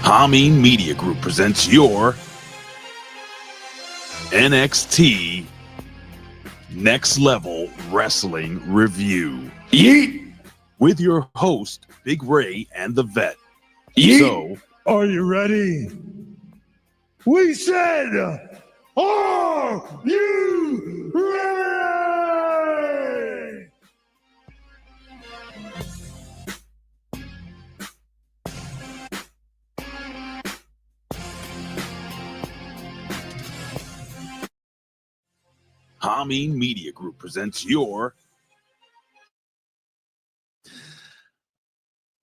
Hameen Media Group presents your NXT Next Level Wrestling Review. Yeet! With your host, Big Ray and the Vet. Yeet! So, are you ready? We said, are you ready? Hameen Media Group presents your...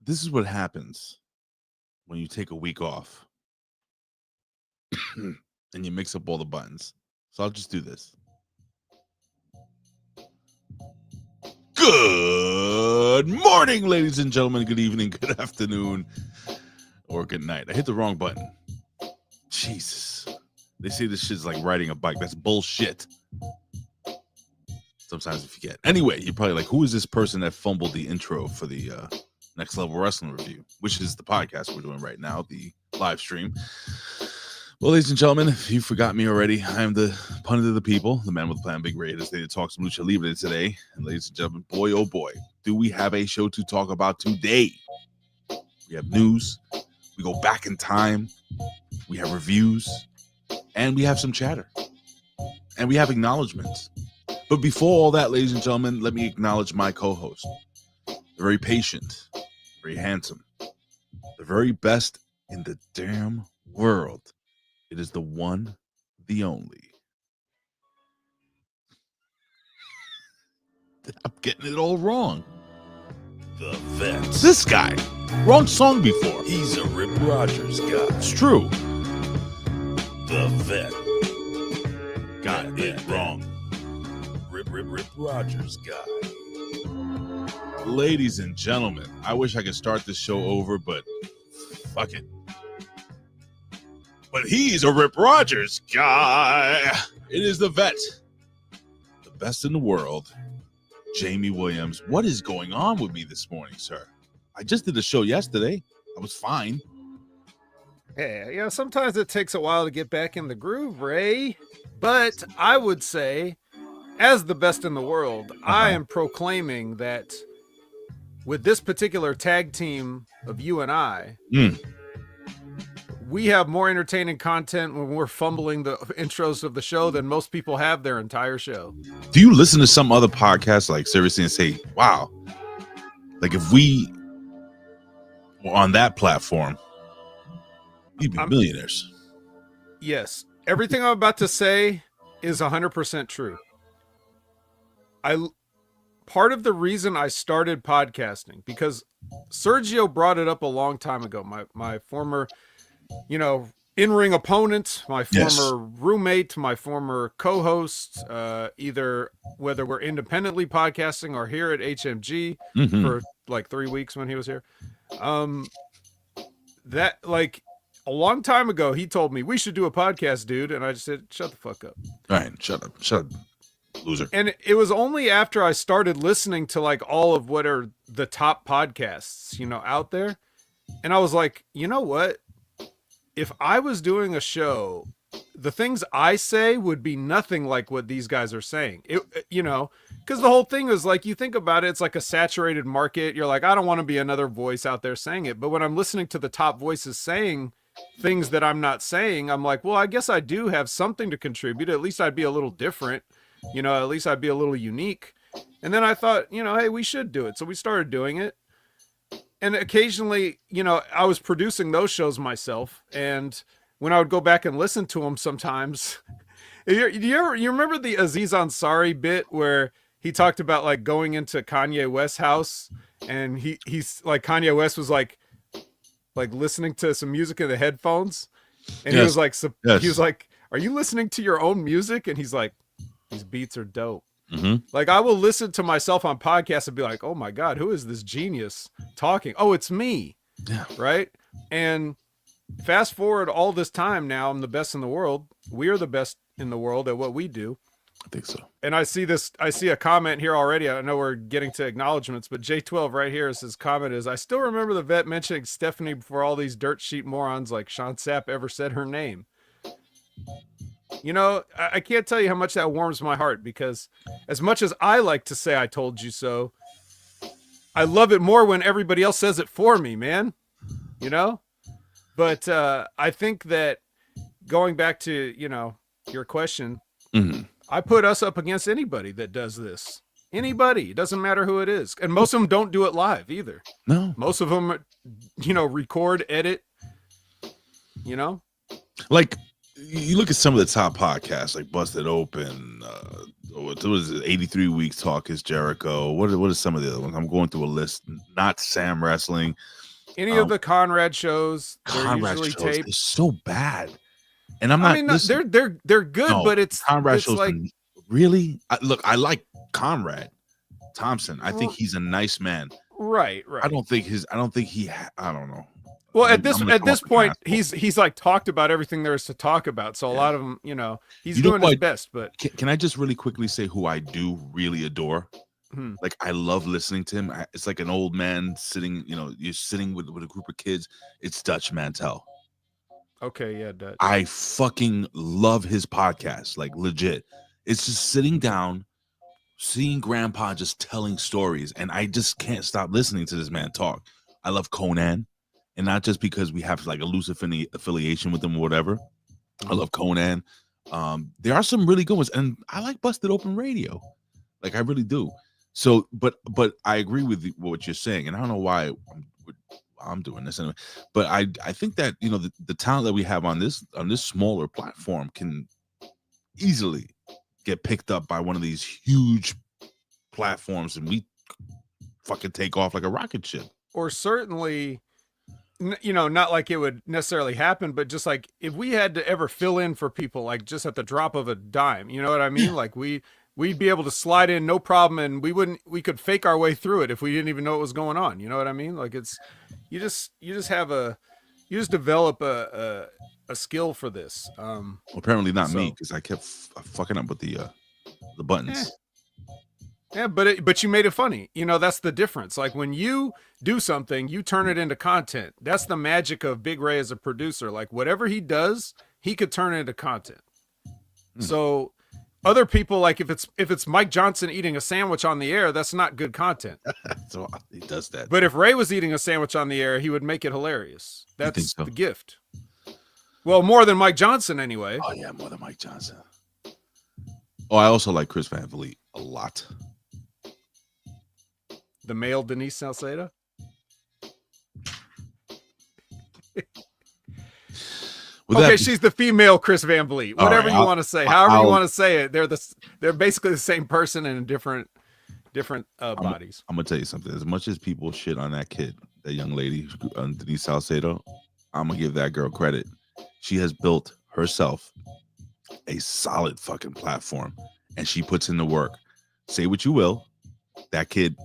This is what happens when you take a week off and you mix up all the buttons. So I'll just do this. Good morning, ladies and gentlemen. Good evening, good afternoon, or good night. I hit the wrong button. Jesus. They say this shit's like riding a bike. That's bullshit. Sometimes you forget. Anyway, you're probably like, who is this person that fumbled the intro for the Next Level Wrestling Review, which is the podcast we're doing right now, the live stream. Well, ladies and gentlemen, if you forgot me already, I am the pundit of the people, the man with the plan, Big Ray. This day to talk some lucha libre today. And ladies and gentlemen, boy, oh boy, do we have a show to talk about today. We have news. We go back in time. We have reviews. And we have some chatter. And we have acknowledgments. But before all that, ladies and gentlemen, let me acknowledge my co-host. They're very patient, very handsome, the very best in the damn world. It is the one, the only. I'm getting it all wrong. The Vet. This guy. Wrong song before. He's a Rip Rogers guy. It's true. The Vet. Got it wrong. Rip Rogers guy. Ladies and gentlemen, I wish I could start this show over, but fuck it. But he's a Rip Rogers guy. It is the Vet. The best in the world. Jamie Williams. What is going on with me this morning, sir? I just did a show yesterday. I was fine. Yeah, sometimes it takes a while to get back in the groove, Ray. But I would say, as the best in the world, I am proclaiming that with this particular tag team of you and I, we have more entertaining content when we're fumbling the intros of the show than most people have their entire show. Do you listen to some other podcasts, like seriously, and say, wow, like if we were on that platform, we'd be millionaires? Yes. Everything I'm about to say is 100% true. Part of the reason I started podcasting, because Sergio brought it up a long time ago, my former, in-ring opponent, my former roommate, my former co-host, either whether we're independently podcasting or here at HMG for like 3 weeks when he was here. That like a long time ago, he told me we should do a podcast, dude. And I just said, shut the fuck up. All right, shut up, loser. And it was only after I started listening to like all of what are the top podcasts, out there. And I was like, you know what? If I was doing a show, the things I say would be nothing like what these guys are saying. Because the whole thing is like, you think about it, it's like a saturated market. You're like, I don't want to be another voice out there saying it. But when I'm listening to the top voices saying things that I'm not saying, I'm like, well, I guess I do have something to contribute. At least I'd be a little different. At least I'd be a little unique. And then I thought, hey, we should do it. So we started doing it. And occasionally, I was producing those shows myself. And when I would go back and listen to them sometimes, you remember the Aziz Ansari bit where he talked about like going into Kanye West's house and he's like, Kanye West was like listening to some music in the headphones. And he was like, he was like, are you listening to your own music? And he's like, these beats are dope. Like I will listen to myself on podcasts and be like, oh my God, who is this genius talking? Oh, it's me. Yeah. Right. And fast forward all this time now, I'm the best in the world. We are the best in the world at what we do. I think so. And I see a comment here already. I know we're getting to acknowledgments, but J12 right here is his comment is, I still remember the vet mentioning Stephanie before all these dirt sheet morons like Sean Sapp ever said her name. You know, I can't tell you how much that warms my heart, because as much as I like to say I told you so, I love it more when everybody else says it for me, man. You know? But I think that going back to, you know, your question, I put us up against anybody that does this. Anybody. It doesn't matter who it is. And most of them don't do it live either. No. Most of them, you know, record, edit, you know? Like, you look at some of the top podcasts, like Busted Open, what is it, 83 Weeks Talk is Jericho. What are some of the other ones? I'm going through a list. Not Sam Wrestling. Any of the Conrad shows, Conrad they're usually shows taped. is so bad. And I'm not. I mean, they're good, no, but it's Conrad it's shows. like, Really? Look, I like Conrad Thompson. I think he's a nice man. right. I don't think I don't know. Well, at this point, he's like talked about everything there is to talk about. So a lot of them, you know, he's doing his best. But can I just really quickly say who I do really adore? Like, I love listening to him. It's like an old man sitting, you know, you're sitting with a group of kids. It's Dutch Mantel. Okay, yeah, Dutch. I fucking love his podcast, like legit. It's just sitting down, seeing grandpa just telling stories, and I just can't stop listening to this man talk. I love Conan, and not just because we have like a loose affiliation with him or whatever. I love Conan. There are some really good ones, and I like Busted Open Radio. Like, I really do. So, but I agree with what you're saying, and I don't know why I'm doing this anyway. But I think that, you know, the talent that we have on this smaller platform can easily get picked up by one of these huge platforms, and we fucking take off like a rocket ship. Or certainly, you know, not like it would necessarily happen, but just like if we had to ever fill in for people, like just at the drop of a dime, you know what I mean? Like we'd be able to slide in no problem, and we could fake our way through it if we didn't even know what was going on. You know what I mean? Like you just develop a skill for this. Apparently not me, because I kept fucking up with the buttons. Yeah, but you made it funny. You know, that's the difference. Like when you do something, you turn it into content. That's the magic of Big Ray as a producer. Like whatever he does, he could turn it into content. So other people, like if it's Mike Johnson eating a sandwich on the air, that's not good content. So he does that. But if Ray was eating a sandwich on the air, he would make it hilarious. That's the gift. Well, more than Mike Johnson anyway. Oh yeah, more than Mike Johnson. Oh, I also like Chris Van Vliet a lot. The male Denise Salcedo? Okay, she's the female Chris Van Vliet. Whatever you want to say, however you want to say it, they're basically the same person in different bodies. I'm gonna tell you something. As much as people shit on that kid, that young lady, Denise Salcedo, I'm gonna give that girl credit. She has built herself a solid fucking platform, and she puts in the work. Say what you will, that kid.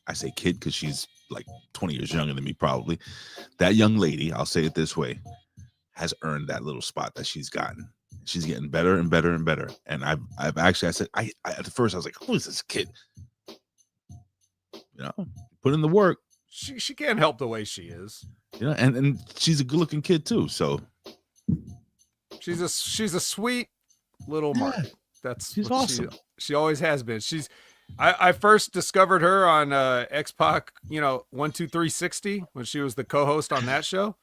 I say kid because she's like 20 years younger than me, probably. That young lady, I'll say it this way, has earned that little spot that she's gotten. She's getting better and better and better. And I've actually, I at first I was like, who is this kid? You know, put in the work. She can't help the way she is. You know, and she's a good looking kid too. So she's a sweet little mark. She's awesome. She always has been. I first discovered her on X-Pac, 12360 when she was the co-host on that show.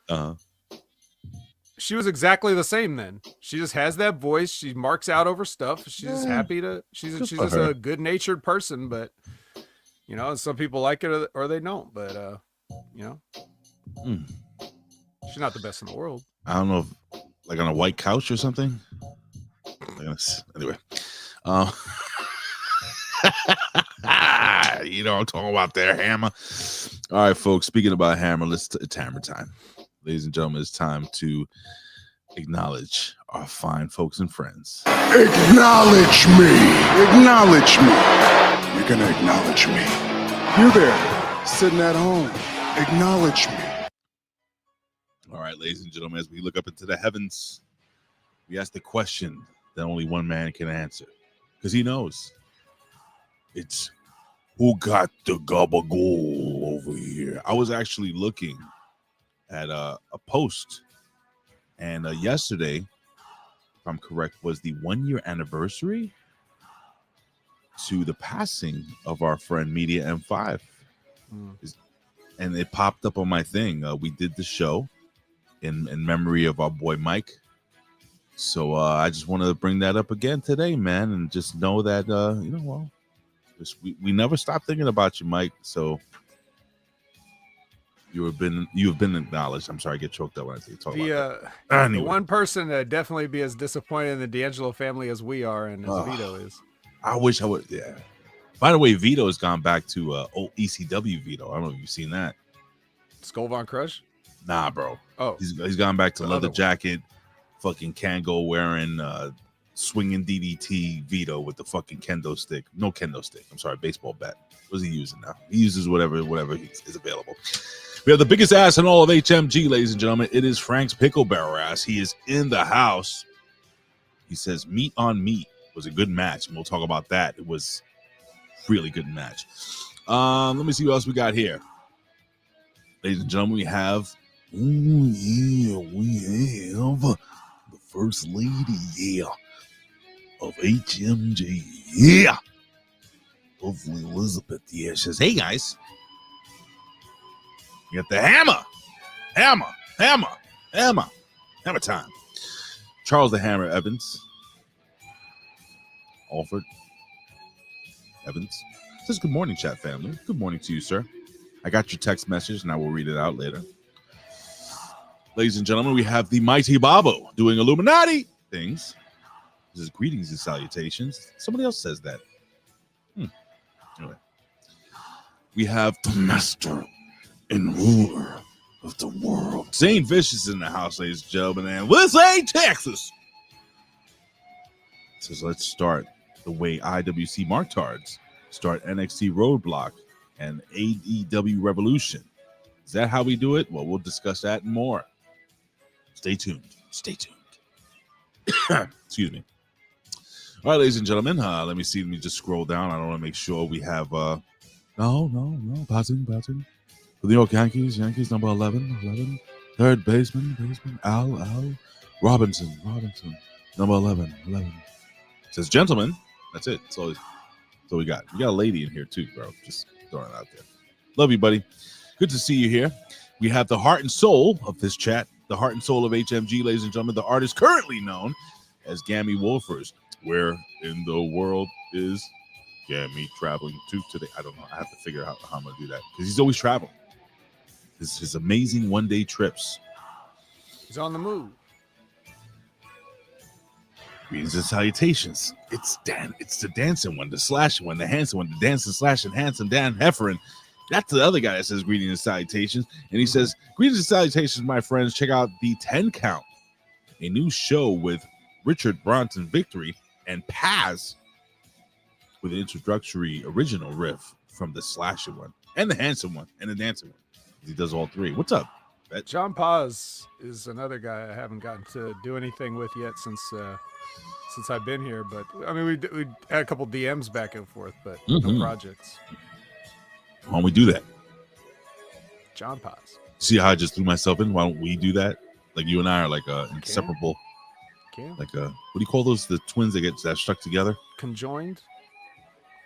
She was exactly the same then. She just has that voice. She marks out over stuff. She's just happy to. She's just a good-natured person, but some people like it or they don't. But she's not the best in the world. I don't know, if, like on a white couch or something. Anyway. You know what I'm talking about there, Hammer. All right, folks, speaking about Hammer, it's Hammer time. Ladies and gentlemen, it's time to acknowledge our fine folks and friends. Acknowledge me. Acknowledge me. You're going to acknowledge me. You're there, sitting at home. Acknowledge me. All right, ladies and gentlemen, as we look up into the heavens, we ask the question that only one man can answer. because he knows it's who got the gabagool over here. I was actually looking at a post, and yesterday, if I'm correct, was the 1-year anniversary to the passing of our friend Media M5. And it popped up on my thing. We did the show in memory of our boy Mike. So I just wanted to bring that up again today, man, and just know that we never stop thinking about you, Mike. So you have been acknowledged. I'm sorry, I get choked up when I talk about that. Anyway. The one person that definitely be as disappointed in the D'Angelo family as we are, and as Vito is. I wish I would. Yeah. By the way, Vito has gone back to old ECW Vito. I don't know if you've seen that. Skull Von Crush? Nah, bro. Oh, he's gone back to leather jacket, fucking Kango wearing, swinging DDT Vito with the fucking kendo stick. No kendo stick. I'm sorry, baseball bat. What is he using now? He uses whatever is available. We have the biggest ass in all of HMG, ladies and gentlemen. It is Frank's Pickle Barrel ass. He is in the house. He says, meat on meat was a good match, and we'll talk about that. It was really good match. Let me see what else we got here. Ladies and gentlemen, we have the first lady, of HMG. Yeah. Hopefully Elizabeth, says, hey guys. You got the hammer time. Charles the Hammer Evans. Alfred Evans says, good morning, chat family. Good morning to you, sir. I got your text message and I will read it out later. Ladies and gentlemen, we have the mighty Babo doing Illuminati things. This is greetings and salutations. Somebody else says that. Anyway. We have the master and ruler of the world. Zane Vicious in the house, ladies and gentlemen. And this ain't Texas. Says, let's start the way IWC Marktards start NXT Roadblock and AEW Revolution. Is that how we do it? Well, we'll discuss that and more. Stay tuned. Excuse me. All right, ladies and gentlemen, let me just scroll down. I don't want to make sure we have no, passing. The New York Yankees, number 11. Third baseman, Al Robinson, number 11. Says, gentlemen, that's it. That's all we got. We got a lady in here too, bro. Just throwing it out there. Love you, buddy. Good to see you here. We have the heart and soul of this chat, the heart and soul of HMG, ladies and gentlemen, the artist currently known as Gammy Wolfers. Where in the world is Gammy traveling to today? I don't know. I have to figure out how I'm going to do that because he's always traveling. His amazing one-day trips. He's on the move. Greetings and salutations. It's the dancing one, the slashing one, the handsome one, the dancing, slashing, handsome Dan Hefferon. That's the other guy that says greetings and salutations. And he says, greetings and salutations, my friends. Check out the 10 Count, a new show with Richard Bronson Victory and Paz with an introductory original riff from the slashing one and the handsome one and the dancing one. He does all three. What's up? John Paz is another guy I haven't gotten to do anything with yet since I've been here. But I mean, we had a couple DMs back and forth, but no projects. Why don't we do that? John Paz. See how I just threw myself in? Why don't we do that? Like you and I are like inseparable. Like what do you call those? The twins that stuck together? Conjoined?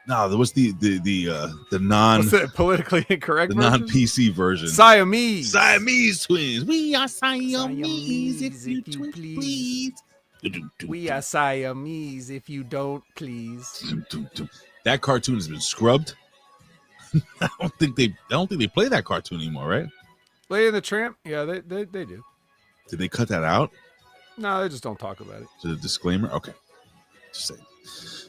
No, there was the non. What's that, politically incorrect? The non-PC version. Siamese twins. We are Siamese if you please. We are Siamese if you don't please. That cartoon has been scrubbed. I don't think they play that cartoon anymore, right? Lady and the Tramp? Yeah, they do. Did they cut that out? No, they just don't talk about it. To the disclaimer? Okay. Just saying.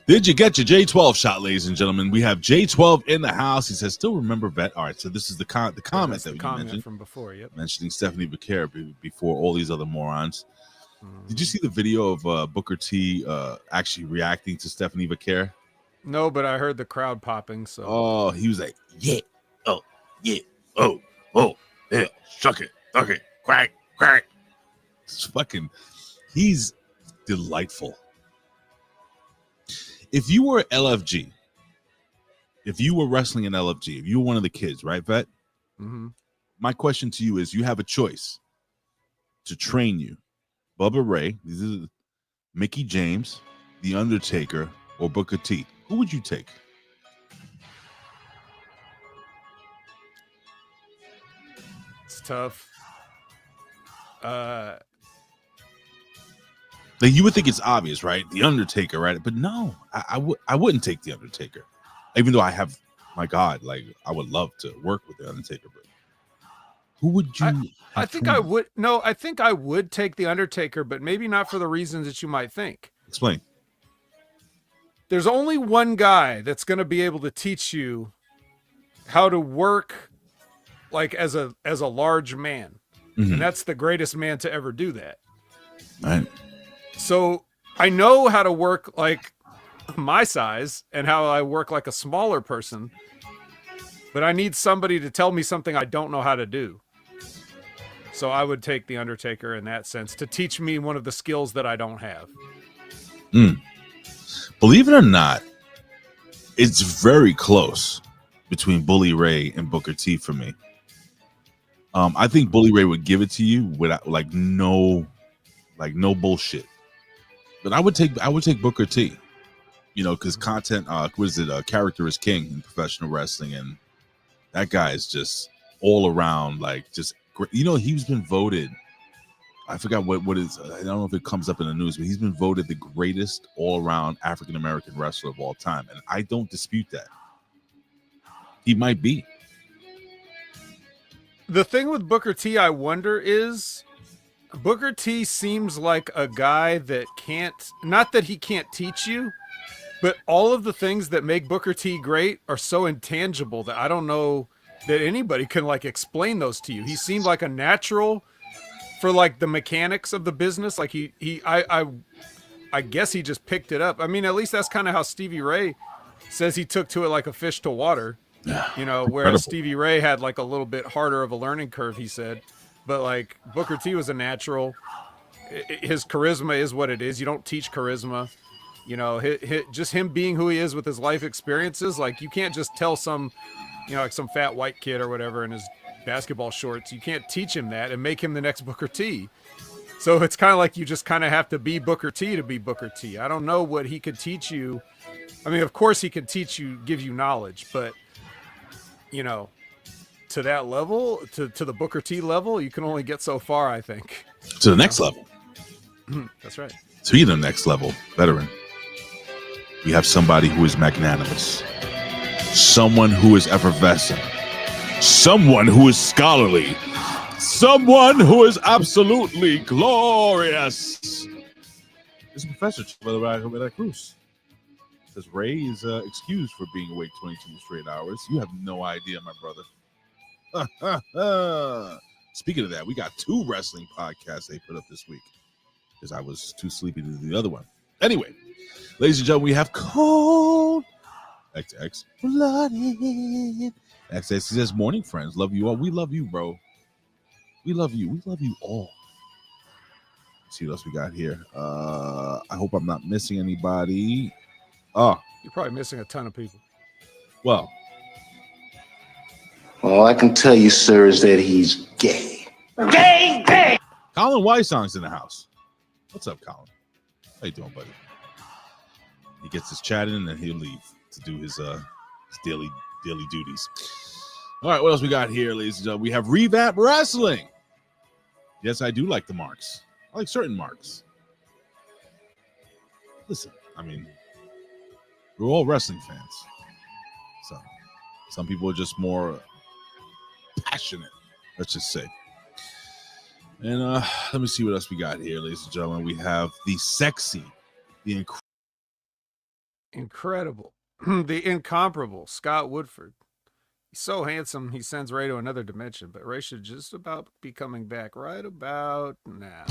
Did you get your J12 shot, ladies and gentlemen? We have J12 in the house. He says, still remember Vet. All right, so this is the comment that you mentioned. From before, yep. Mentioning Stephanie Vaquer before all these other morons. Did you see the video of Booker T actually reacting to Stephanie Vaquer? No, but I heard the crowd popping. So. Oh, he was like, yeah, oh, yeah, oh, yeah, shuck it, okay, quack. It's fucking, he's delightful. if you were LFG, if you were wrestling in LFG, if you were one of the kids, right, Vet? Mm-hmm. My question to you is: you have a choice to train you, Bubba Ray, Mickey James, The Undertaker, or Booker T. Who would you take? It's tough. Like, you would think it's obvious, right? The Undertaker, right? But no, I wouldn't take The Undertaker, even though I have, my God, like I would love to work with The Undertaker. But who would you? I think I would. No, I think I would take The Undertaker, but maybe not for the reasons that you might think. Explain. There's only one guy that's going to be able to teach you how to work like as a large man. Mm-hmm. And that's the greatest man to ever do that. Right. So I know how to work like my size and how I work like a smaller person, but I need somebody to tell me something I don't know how to do. So I would take The Undertaker in that sense to teach me one of the skills that I don't have. Believe it or not, it's very close between Bully Ray and Booker T for me. I think Bully Ray would give it to you without no bullshit. But I would take Booker T, because content, character is king in professional wrestling, and that guy is just all around just great. He's been voted. I forgot what is. I don't know if it comes up in the news, but he's been voted the greatest all-around African-American wrestler of all time, and I don't dispute that. He might be. The thing with Booker T, I wonder, is Booker T seems like a guy that not that he can't teach you, but all of the things that make Booker T great are so intangible that I don't know that anybody can explain those to you. He seemed like a natural for the mechanics of the business. I guess he just picked it up. I mean, at least that's kind of how Stevie Ray says he took to it like a fish to water. Whereas Incredible. Stevie Ray had a little bit harder of a learning curve, he said. But Booker T was a natural. His charisma is what it is. You don't teach charisma. Just him being who he is with his life experiences. You can't just tell some fat white kid or whatever in his basketball shorts. You can't teach him that and make him the next Booker T. So it's kind of you just kind of have to be Booker T to be Booker T. I don't know what he could teach you. I mean, of course he could teach you, give you knowledge, but to that level, to the Booker T level, you can only get so far, I think. To the next level. That's right. To be the next level veteran, we have somebody who is magnanimous, someone who is effervescent, someone who is scholarly, someone who is absolutely glorious. It's Professor Chivera Cruz. Because Ray is excused for being awake 22 straight hours. You have no idea, my brother. Speaking of that, we got 2 wrestling podcasts they put up this week because I was too sleepy to do the other one. Anyway, ladies and gentlemen, we have Cold XX Blooded. XX says, morning, friends. Love you all. We love you, bro. We love you. We love you all. Let's see what else we got here. I hope I'm not missing anybody. Oh, You're probably missing a ton of people. well, All I can tell you, sir, is that he's gay. Gay, gay! Colin Wysong's in the house. What's up, Colin? How you doing, buddy? He gets his chat in and then he'll leave to do his daily duties. All right, what else we got here, ladies and gentlemen? We have Revamp Wrestling. Yes, I do like the marks. I like certain marks. Listen, I mean, we're all wrestling fans. So some people are just more passionate, let's just say. And let me see what else we got here, ladies and gentlemen. We have the sexy, the Incredible. The incomparable Scott Woodford. He's so handsome, he sends Ray to another dimension, but Ray should just about be coming back right about now.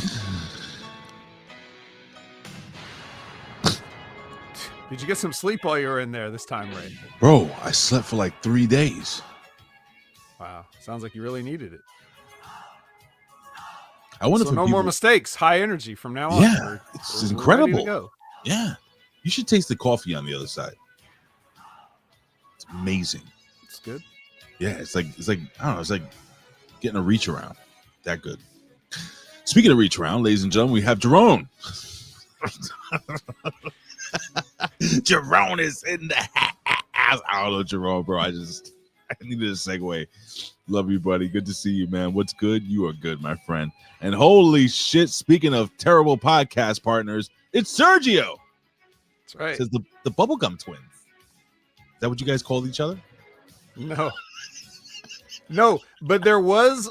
Did you get some sleep while you were in there this time, Ray? Bro, I slept for like 3 days. Wow. Sounds like you really needed it. I wonder So if no more mistakes. High energy from now on. Yeah, it's We're incredible. ready to go. Yeah. You should taste the coffee on the other side. It's amazing. It's good. Yeah, it's like I don't know, it's like getting a reach around. That good. Speaking of reach around, ladies and gentlemen, we have Jordynne. Jordynne is in the house. I don't know, Jordynne, bro. I needed a segue. Love you, buddy. Good to see you, man. What's good? You are good, my friend. And holy shit, speaking of terrible podcast partners, it's Sergio. That's right. It says the Bubblegum Twins. Is that what you guys called each other? No, but there was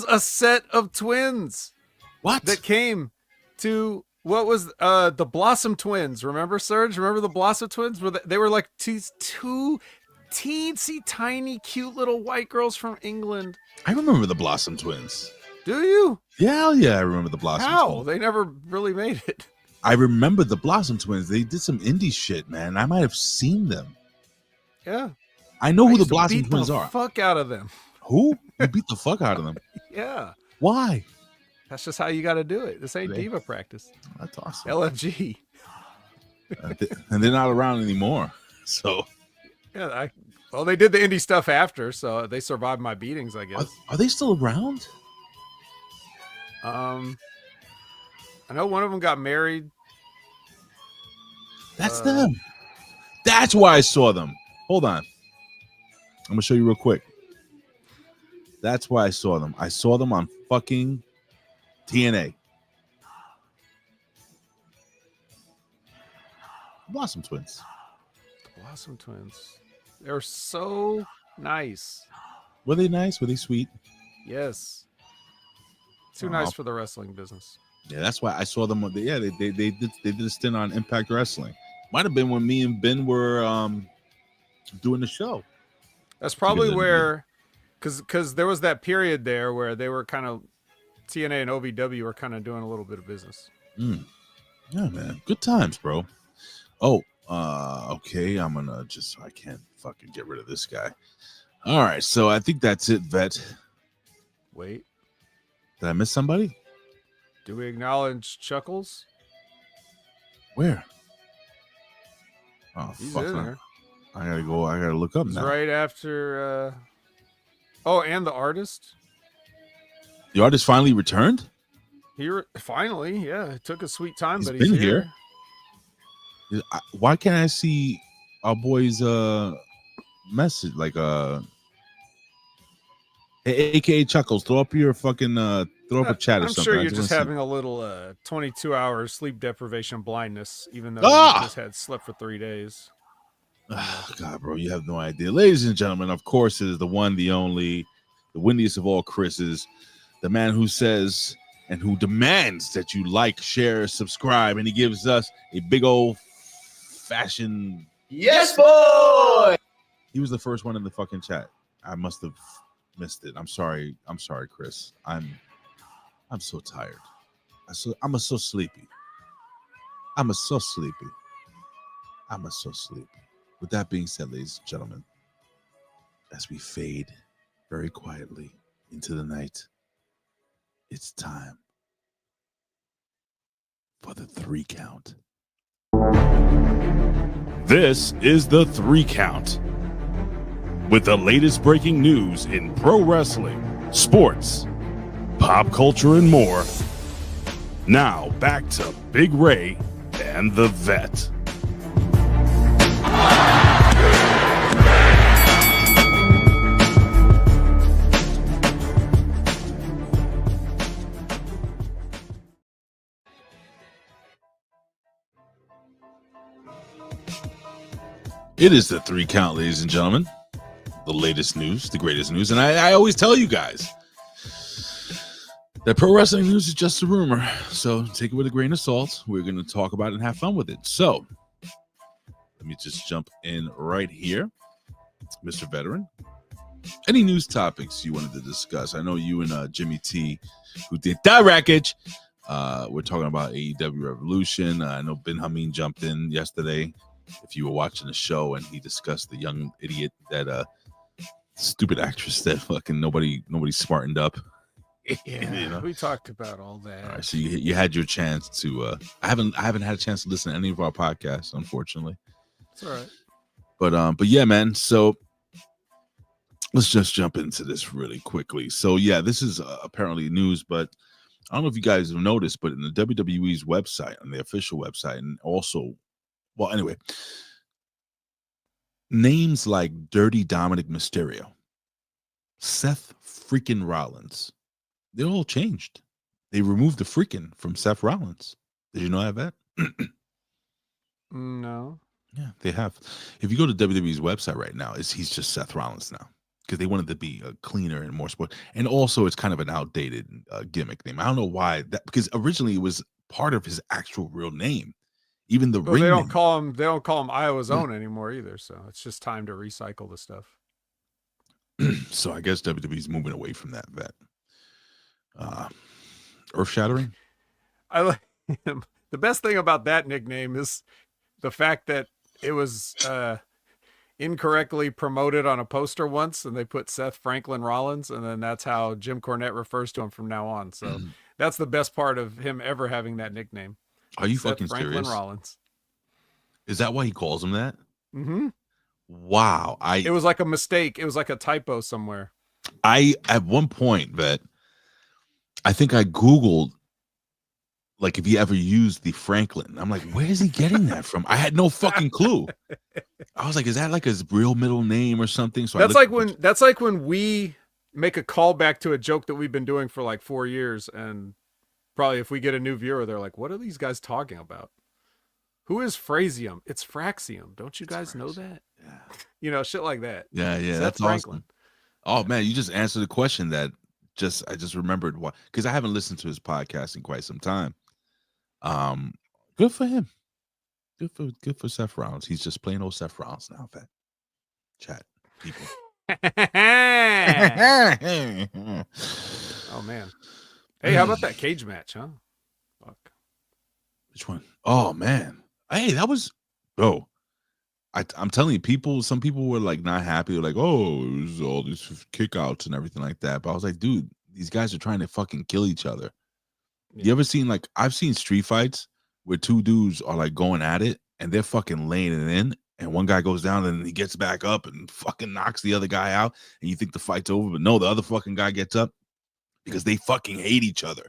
a set of twins. What? That came to what was the Blossom Twins. Remember, Serge? Remember the Blossom Twins? They were like two teensy tiny cute little white girls from England. I remember the Blossom Twins. Do you? Yeah, I remember the Blossom Twins. They never really made it. I remember the Blossom Twins. They did some indie shit, man. I might have seen them. Yeah. I know who the Blossom Twins are. Fuck out of them. Who? You beat the fuck out of them. Yeah. Why? That's just how you got to do it. This ain't diva practice. That's awesome. LFG. And they're not around anymore. So. Yeah. Well, they did the indie stuff after, so they survived my beatings, I guess. Are they still around? I know one of them got married. That's them. That's why I saw them. Hold on. I'm gonna show you real quick. That's why I saw them. I saw them on fucking TNA. Blossom Twins. Blossom Twins. They're so nice. Were they nice? Were they sweet? Yes. Too nice for the wrestling business. Yeah, that's why I saw them. They did a stint on Impact Wrestling. Might have been when me and Ben were doing the show. That's probably where, because there was that period there where they were kind of, TNA and OVW were kind of doing a little bit of business. Yeah, man. Good times, bro. Oh, okay. I'm gonna I can't fucking get rid of this guy. All right, so I think that's it, Vet. Wait. Did I miss somebody? Do we acknowledge Chuckles? Where? Oh, He's fuck. in there. I gotta look up It's now. right after. And the artist. The artist finally returned? Finally, yeah. It took a sweet time, He's but he's been here. Why can't I see our boy's message? Like AKA Chuckles, throw up your fucking throw up a chat or something. I'm sure you're just having a little 22 hours sleep deprivation blindness, even though you just had slept for 3 days. Oh, God, bro, you have no idea. Ladies and gentlemen, of course, it is the one, the only, the windiest of all Chris's, the man who says and who demands that you like, share, subscribe, and he gives us a big old fashioned Yes, boy! He was the first one in the fucking chat. I must have missed it. I'm sorry, Chris. I'm so tired. I'm so sleepy. With that being said, ladies and gentlemen, as we fade very quietly into the night, it's time for the 3 count. This is the 3 count. With the latest breaking news in pro wrestling, sports, pop culture, and more. Now back to Big Ray and the Vet. It is the 3 count, ladies and gentlemen. The latest news, the greatest news. And I always tell you guys that pro wrestling news is just a rumor. So take it with a grain of salt. We're going to talk about it and have fun with it. So let me just jump in right here. Mr. Veteran, any news topics you wanted to discuss? I know you and Jimmy T, who did that wreckage, we're talking about AEW Revolution. I know Ben Hameen jumped in yesterday. If you were watching the show, and he discussed the young idiot, that stupid actress that fucking nobody smartened up. Yeah, we talked about all that. All right, so you had your chance to. I haven't had a chance to listen to any of our podcasts, unfortunately. It's all right. But yeah, man. So let's just jump into this really quickly. So yeah, this is apparently news, but I don't know if you guys have noticed, but in the WWE's website, on the official website, and also, well, anyway, names like Dirty Dominic Mysterio, Seth freaking Rollins, they're all changed. They removed the freaking from Seth Rollins. Did you know that? No. Yeah, they have. If you go to WWE's website right now, he's just Seth Rollins now, because they wanted to be cleaner and more sport. And also, it's kind of an outdated gimmick name. I don't know why that, because originally it was part of his actual real name. Even the ring. They don't call him Iowa's own anymore either. So it's just time to recycle the stuff. So I guess WWE's moving away from that vet. Earth shattering. I like the best thing about that nickname is the fact that it was incorrectly promoted on a poster once, and they put Seth Franklin Rollins, and then that's how Jim Cornette refers to him from now on. So that's the best part of him ever having that nickname. Are you Seth fucking Franklin serious? Rollins. Is that why he calls him that? Mm-hmm. Wow. It was like a mistake. It was like a typo somewhere. At one point, Vet, I think I Googled, like, if he ever used the Franklin. I'm like, where is he getting that from? I had no fucking clue. I was like, is that like his real middle name or something? So that's like when we make a callback to a joke that we've been doing for like 4 years, and probably if we get a new viewer, they're like, what are these guys talking about? Who is Fraxiom? It's Fraxiom. Don't you guys know that? Yeah. Shit like that. Yeah, Seth that's Franklin. Awesome. Oh man, you just answered the question that I just remembered why, because I haven't listened to his podcast in quite some time. Good for him. Good for Seth Rollins. He's just plain old Seth Rollins now. That chat people. Oh man. Hey, how about that cage match, huh? Fuck. Which one? Oh man. Hey, that was I'm telling you, some people were like not happy. They're like, oh, it was all these kickouts and everything like that. But I was like, dude, these guys are trying to fucking kill each other. Yeah. You ever seen, like, I've seen street fights where two dudes are like going at it and they're fucking laying it in, and one guy goes down and he gets back up and fucking knocks the other guy out, and you think the fight's over, but no, the other fucking guy gets up because they fucking hate each other.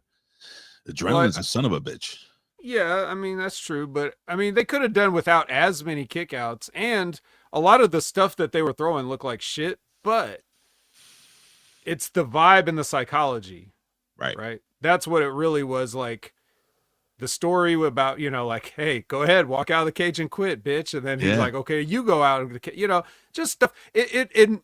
Adrenaline's a son of a bitch. Yeah, I mean, that's true. But, I mean, they could have done without as many kickouts. And a lot of the stuff that they were throwing looked like shit. But it's the vibe and the psychology. Right? That's what it really was. Like, the story about, like, hey, go ahead, walk out of the cage and quit, bitch. And then he's like, okay, you go out of the cage. Just stuff.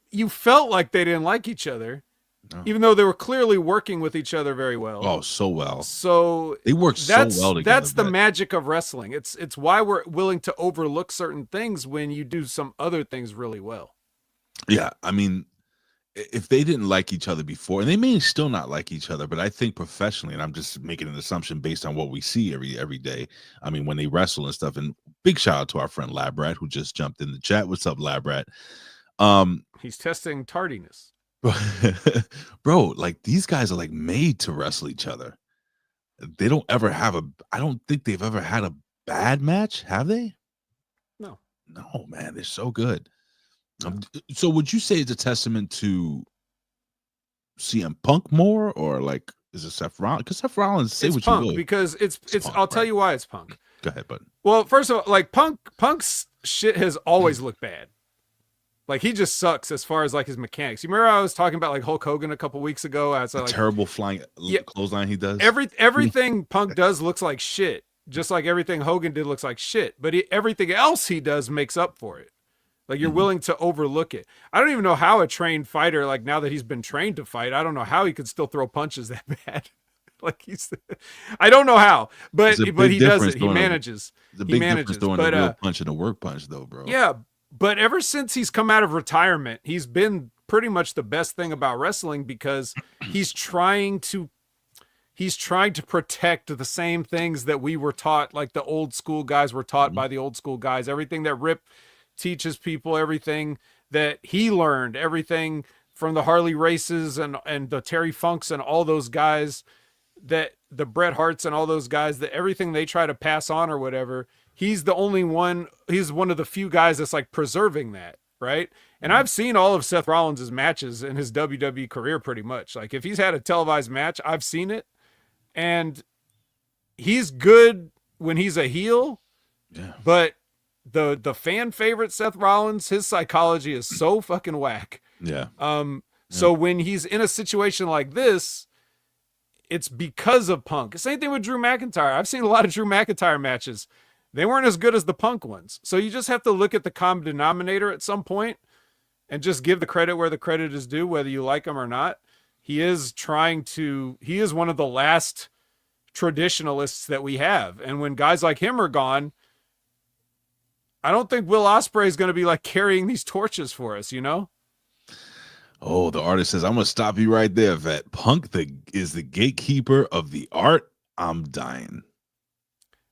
You felt like they didn't like each other. No. Even though they were clearly working with each other very well. Oh, so well. So they work so well together. That's the magic of wrestling. It's why we're willing to overlook certain things when you do some other things really well. Yeah, I mean, if they didn't like each other before, and they may still not like each other, but I think professionally, and I'm just making an assumption based on what we see every day. I mean, when they wrestle and stuff. And big shout out to our friend Labrat, who just jumped in the chat. What's up, Labrat? He's testing tardiness. Bro, like, these guys are like made to wrestle each other. They don't ever have I don't think they've ever had a bad match, have they? No, man, they're so good. So would you say it's a testament to CM Punk more, or like, is it Seth Rollins? Because Seth Rollins, say what Punk, you will. because it's Punk, I'll tell you why it's Punk. Go ahead, bud. Well, first of all, like, Punk's shit has always looked bad. Like, he just sucks as far as like his mechanics. You remember I was talking about like Hulk Hogan a couple weeks ago? I was like, terrible flying clothesline he does. Everything Punk does looks like shit, just like everything Hogan did looks like shit. But everything else he does makes up for it. Like, you're willing to overlook it. I don't even know how a trained fighter, like, now that he's been trained to fight, I don't know how he could still throw punches that bad. Like, I don't know how, but he does it. He manages. The big difference throwing a real punch and a work punch, though, bro. Yeah. But ever since he's come out of retirement, he's been pretty much the best thing about wrestling, because he's trying to protect the same things that we were taught, like the old school guys were taught by the old school guys. Everything that Rip teaches people, everything that he learned, everything from the Harley Races and the Terry Funks and all those guys, that the Bret Harts and all those guys, that everything they try to pass on or whatever, he's the only one, he's one of the few guys that's like preserving that, right? And I've seen all of Seth Rollins' matches in his WWE career pretty much. Like if he's had a televised match, I've seen it. And he's good when he's a heel, but the fan favorite Seth Rollins, his psychology is so fucking whack. So when he's in a situation like this, it's because of Punk. Same thing with Drew McIntyre. I've seen a lot of Drew McIntyre matches. They weren't as good as the Punk ones. So you just have to look at the common denominator at some point and just give the credit where the credit is due, whether you like him or not. He is one of the last traditionalists that we have. And when guys like him are gone, I don't think Will Ospreay is going to be like carrying these torches for us, you know? Oh, the artist says, I'm going to stop you right there, Vet. Punk is the gatekeeper of the art. I'm dying.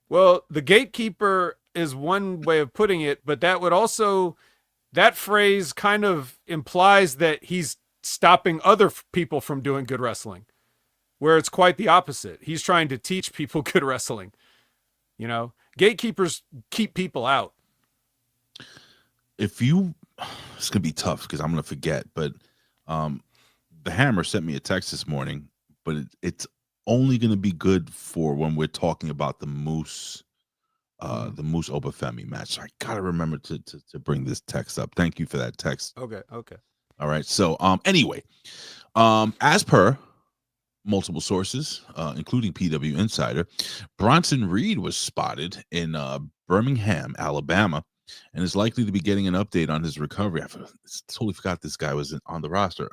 Well, the gatekeeper is one way of putting it, but that phrase kind of implies that he's stopping other people from doing good wrestling, where it's quite the opposite. He's trying to teach people good wrestling. You know, gatekeepers keep people out. It's going to be tough because I'm going to forget, but the Hammer sent me a text this morning, but it's only going to be good for when we're talking about the Moose Oba Femi match. So I got to remember to bring this text up. Thank you for that text. Okay. All right. So anyway, as per multiple sources, including PW Insider, Bronson Reed was spotted in Birmingham, Alabama, and is likely to be getting an update on his recovery. I totally forgot this guy was on the roster.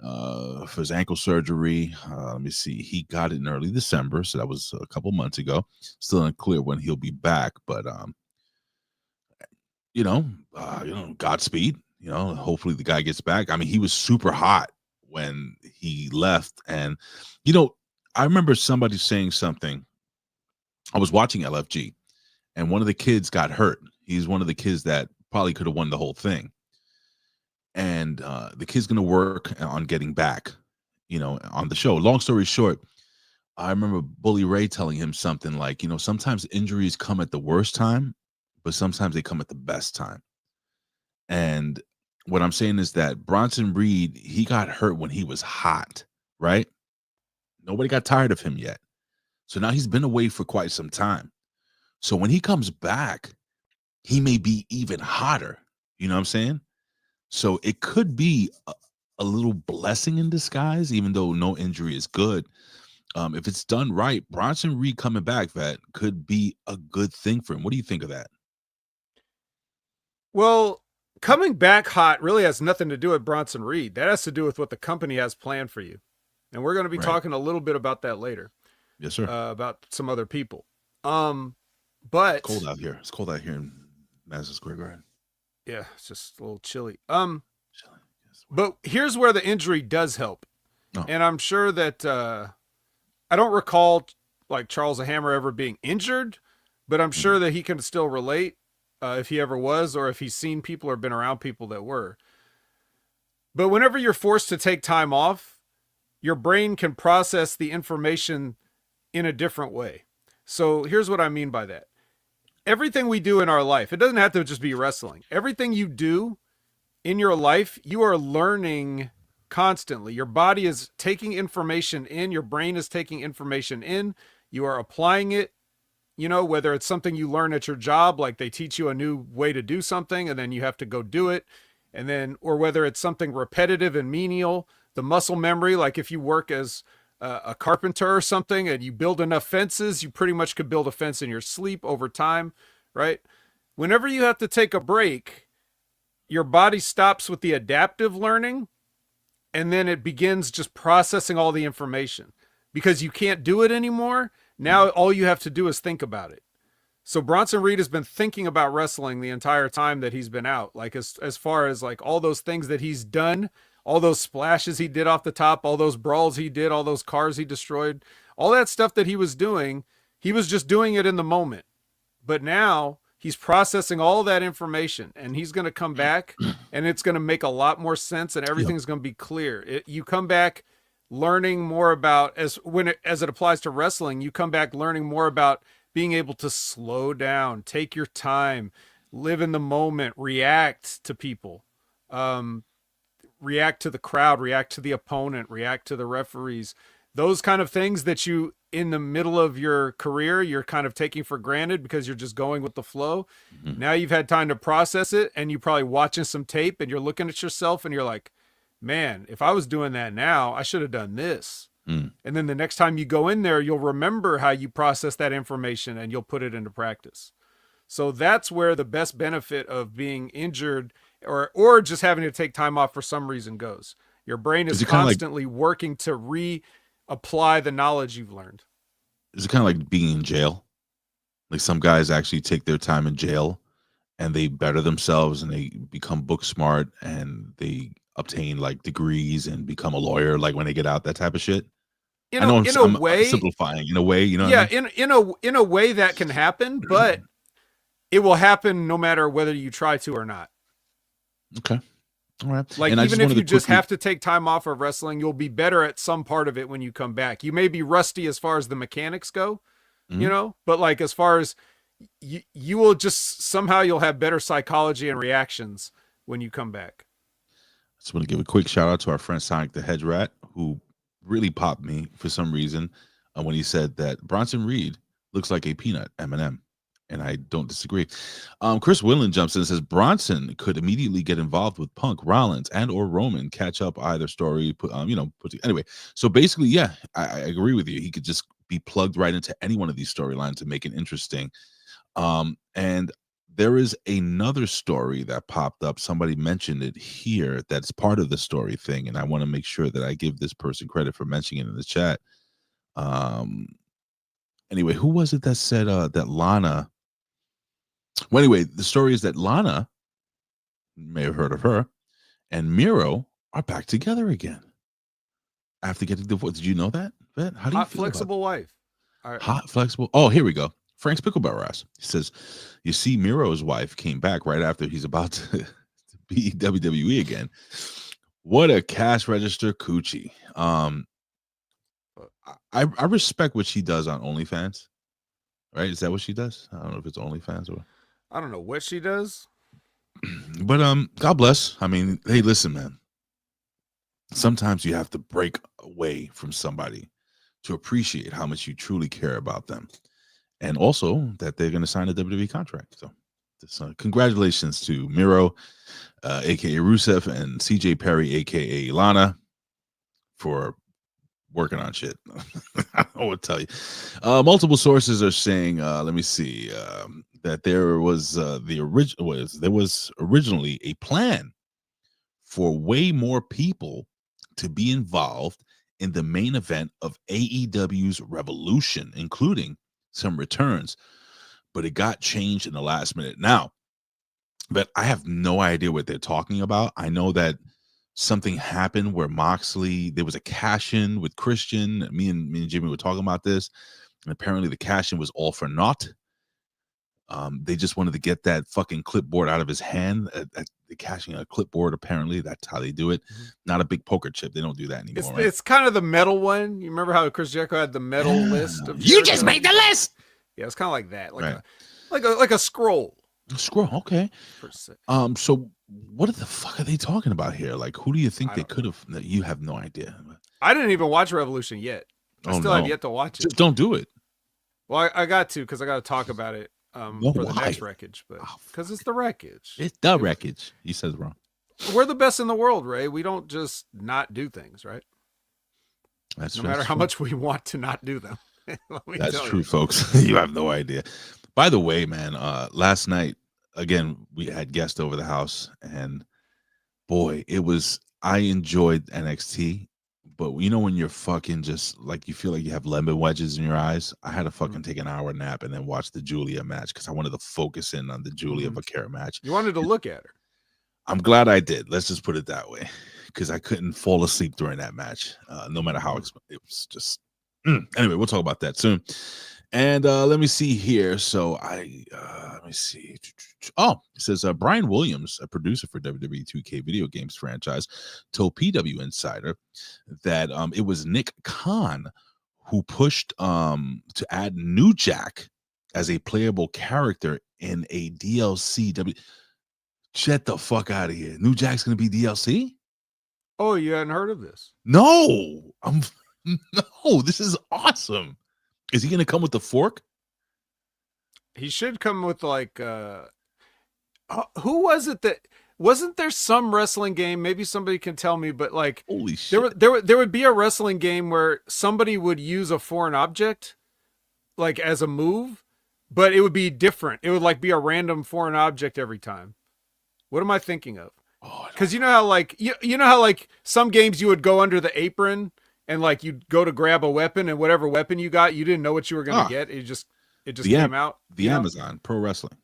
For his ankle surgery, let me see. He got it in early December, so that was a couple months ago. Still unclear when he'll be back, but Godspeed. You know, hopefully the guy gets back. I mean, he was super hot when he left, and I remember somebody saying something. I was watching LFG, and one of the kids got hurt. He's one of the kids that probably could have won the whole thing. And the kid's going to work on getting back, on the show. Long story short, I remember Bully Ray telling him something like, sometimes injuries come at the worst time, but sometimes they come at the best time. And what I'm saying is that Bronson Reed, he got hurt when he was hot, right? Nobody got tired of him yet. So now he's been away for quite some time. So when he comes back, he may be even hotter. You know what I'm saying? So it could be a little blessing in disguise, even though no injury is good. If it's done right, Bronson Reed coming back, that could be a good thing for him. What do you think of that? Well, coming back hot really has nothing to do with Bronson Reed. That has to do with what the company has planned for you. And we're going to be talking a little bit about that later. Yes, sir. About some other people. But it's cold out here. It's cold out here in Madison Square Garden. Yeah, it's just a little chilly. But here's where the injury does help. Oh. And I'm sure that I don't recall like Charles the Hammer ever being injured, but I'm sure that he can still relate if he ever was, or if he's seen people or been around people that were. But whenever you're forced to take time off, your brain can process the information in a different way. So here's what I mean by that. Everything we do in our life, it doesn't have to just be wrestling. Everything you do in your life, you are learning constantly. Your body is taking information in, your brain is taking information in, you are applying it, whether it's something you learn at your job, like they teach you a new way to do something and then you have to go do it. And then, or whether it's something repetitive and menial, the muscle memory, like if you work as a carpenter or something and you build enough fences, you pretty much could build a fence in your sleep over time, right? Whenever you have to take a break, your body stops with the adaptive learning and then it begins just processing all the information because you can't do it anymore. Now all you have to do is think about it. So Bronson Reed has been thinking about wrestling the entire time that he's been out, like as far as like all those things that he's done, all those splashes he did off the top, all those brawls he did, all those cars he destroyed, all that stuff that he was doing, he was just doing it in the moment. But now he's processing all that information, and he's going to come back and it's going to make a lot more sense, and everything's going to be clear. You come back learning more about, as it applies to wrestling, you come back learning more about being able to slow down, take your time, live in the moment, react to people, react to the crowd, react to the opponent, react to the referees, those kind of things that you, in the middle of your career, you're kind of taking for granted because you're just going with the flow. Mm-hmm. Now you've had time to process it, and you're probably watching some tape and you're looking at yourself and you're like, man, if I was doing that now, I should have done this. And then the next time you go in there, you'll remember how you process that information and you'll put it into practice. So that's where the best benefit of being injured or just having to take time off for some reason goes. Your brain is constantly working to reapply the knowledge you've learned. Is it kind of like being in jail? Like some guys actually take their time in jail and they better themselves and they become book smart and they obtain like degrees and become a lawyer, like when they get out, that type of shit. I'm simplifying in a way, you know. Yeah, what I mean? in a way that can happen, but it will happen no matter whether you try to or not. Okay. All right. Like, and even if you just have to take time off of wrestling, you'll be better at some part of it when you come back. You may be rusty as far as the mechanics go, you know, but like as far as you will just somehow you'll have better psychology and reactions when you come back. I just want to give a quick shout out to our friend Sonic the Hedge Rat, who really popped me for some reason when he said that Bronson Reed looks like a peanut M&M. And I don't disagree. Chris Willen jumps in and says Bronson could immediately get involved with Punk, Rollins, and or Roman, catch up either story. Anyway. So basically, yeah, I agree with you. He could just be plugged right into any one of these storylines to make it interesting. And there is another story that popped up. Somebody mentioned it here. That's part of the story thing, and I want to make sure that I give this person credit for mentioning it in the chat. Anyway, who was it that said that Lana? Well, anyway, the story is that Lana, you may have heard of her, and Miro are back together again after getting divorced. Did you know that? How do you feel flexible about wife? Right. Hot, flexible. Oh, here we go. Frank's Picklebarrel ass. He says, you see, Miro's wife came back right after he's about to be WWE again. What a cash register coochie. I respect what she does on OnlyFans. Right? Is that what she does? I don't know if it's OnlyFans or I don't know what she does. But God bless. I mean, hey, listen, man. Sometimes you have to break away from somebody to appreciate how much you truly care about them. And also that they're going to sign a WWE contract. So congratulations to Miro, a.k.a. Rusev, and CJ Perry, a.k.a. Lana, for working on shit. I will tell you. Multiple sources are saying, let me see, that there was originally a plan for way more people to be involved in the main event of AEW's Revolution, including some returns, but it got changed in the last minute. Now, but I have no idea what they're talking about. I know that something happened where Moxley, there was a cash-in with Christian. Me and Jimmy were talking about this, and apparently the cash-in was all for naught. They just wanted to get that fucking clipboard out of his hand. The cashing a clipboard, apparently that's how they do it. Not a big poker chip. They don't do that anymore. It's kind of the metal one. You remember how Chris Jericho had the metal list of you just made the list. Yeah, it's kind of like that, like a scroll. A scroll, okay. So what the fuck are they talking about here? Like, who do you think they could have? You have no idea. I didn't even watch Revolution yet. I still have yet to watch it. Just don't do it. Well, I got to because I got to talk about it. For the next wreckage, but because it's the wreckage. It's the wreckage. He says wrong. We're the best in the world, Ray. We don't just not do things, right? No matter how much we want to not do them. That's true, folks. You have no idea. By the way, man, last night, again, we had guests over the house, and boy, I enjoyed NXT. But you know when you're fucking just like you feel like you have lemon wedges in your eyes? I had to fucking take an hour nap and then watch the Giulia match because I wanted to focus in on the Giulia Vaquer match. You wanted to look at her. I'm glad I did. Let's just put it that way, because I couldn't fall asleep during that match, no matter how it was just. Anyway, we'll talk about that soon. And let me see here. So let me see. Oh, it says Brian Williams, a producer for WWE 2K video games franchise, told PW Insider that it was Nick Khan who pushed to add New Jack as a playable character in a DLC. Get the fuck out of here. New Jack's gonna be DLC? Oh, you hadn't heard of this? No, no, this is awesome. Is he gonna come with the fork? He should come with like who was it that wasn't there some wrestling game? Maybe somebody can tell me, but like Holy shit. there would be a wrestling game where somebody would use a foreign object like as a move, but it would be different. It would like be a random foreign object every time. What am I thinking of? Because you know how like you know how like some games you would go under the apron and like you'd go to grab a weapon, and whatever weapon you got, you didn't know what you were gonna get. It just came out. The Amazon Pro Wrestling.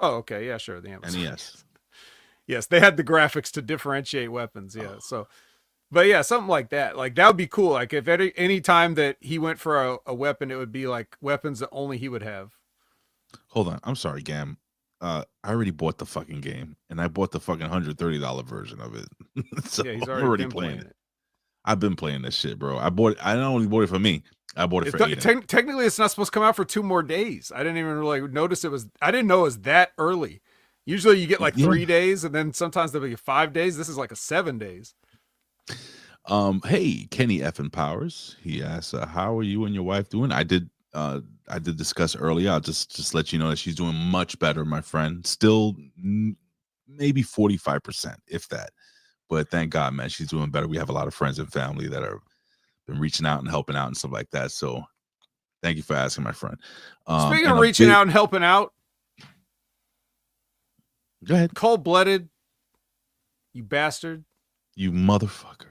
Oh, okay, yeah, sure. The Amazon. NES. Yes, they had the graphics to differentiate weapons. Yeah, so, but yeah, something like that. Like that would be cool. Like if any time that he went for a weapon, it would be like weapons that only he would have. Hold on, I'm sorry, Gam. I already bought the fucking game, and I bought the fucking $130 version of it. So Yeah, he's I'm already playing it. I've been playing this shit, bro. I not only bought it for me, I bought it for Aiden. Technically, it's not supposed to come out for 2 more days. I didn't even really notice it was. I didn't know it was that early. Usually, you get like 3 days, and then sometimes there'll be 5 days. This is like a 7 days. Hey, Kenny effing Powers. He asked, "How are you and your wife doing?" I did discuss earlier. I'll just let you know that she's doing much better, my friend. Still, maybe 45%, if that. But thank God, man, she's doing better. We have a lot of friends and family that are been reaching out and helping out and stuff like that. So, thank you for asking, my friend. Speaking of reaching out and helping out, go ahead. Cold-blooded, you bastard. You motherfucker.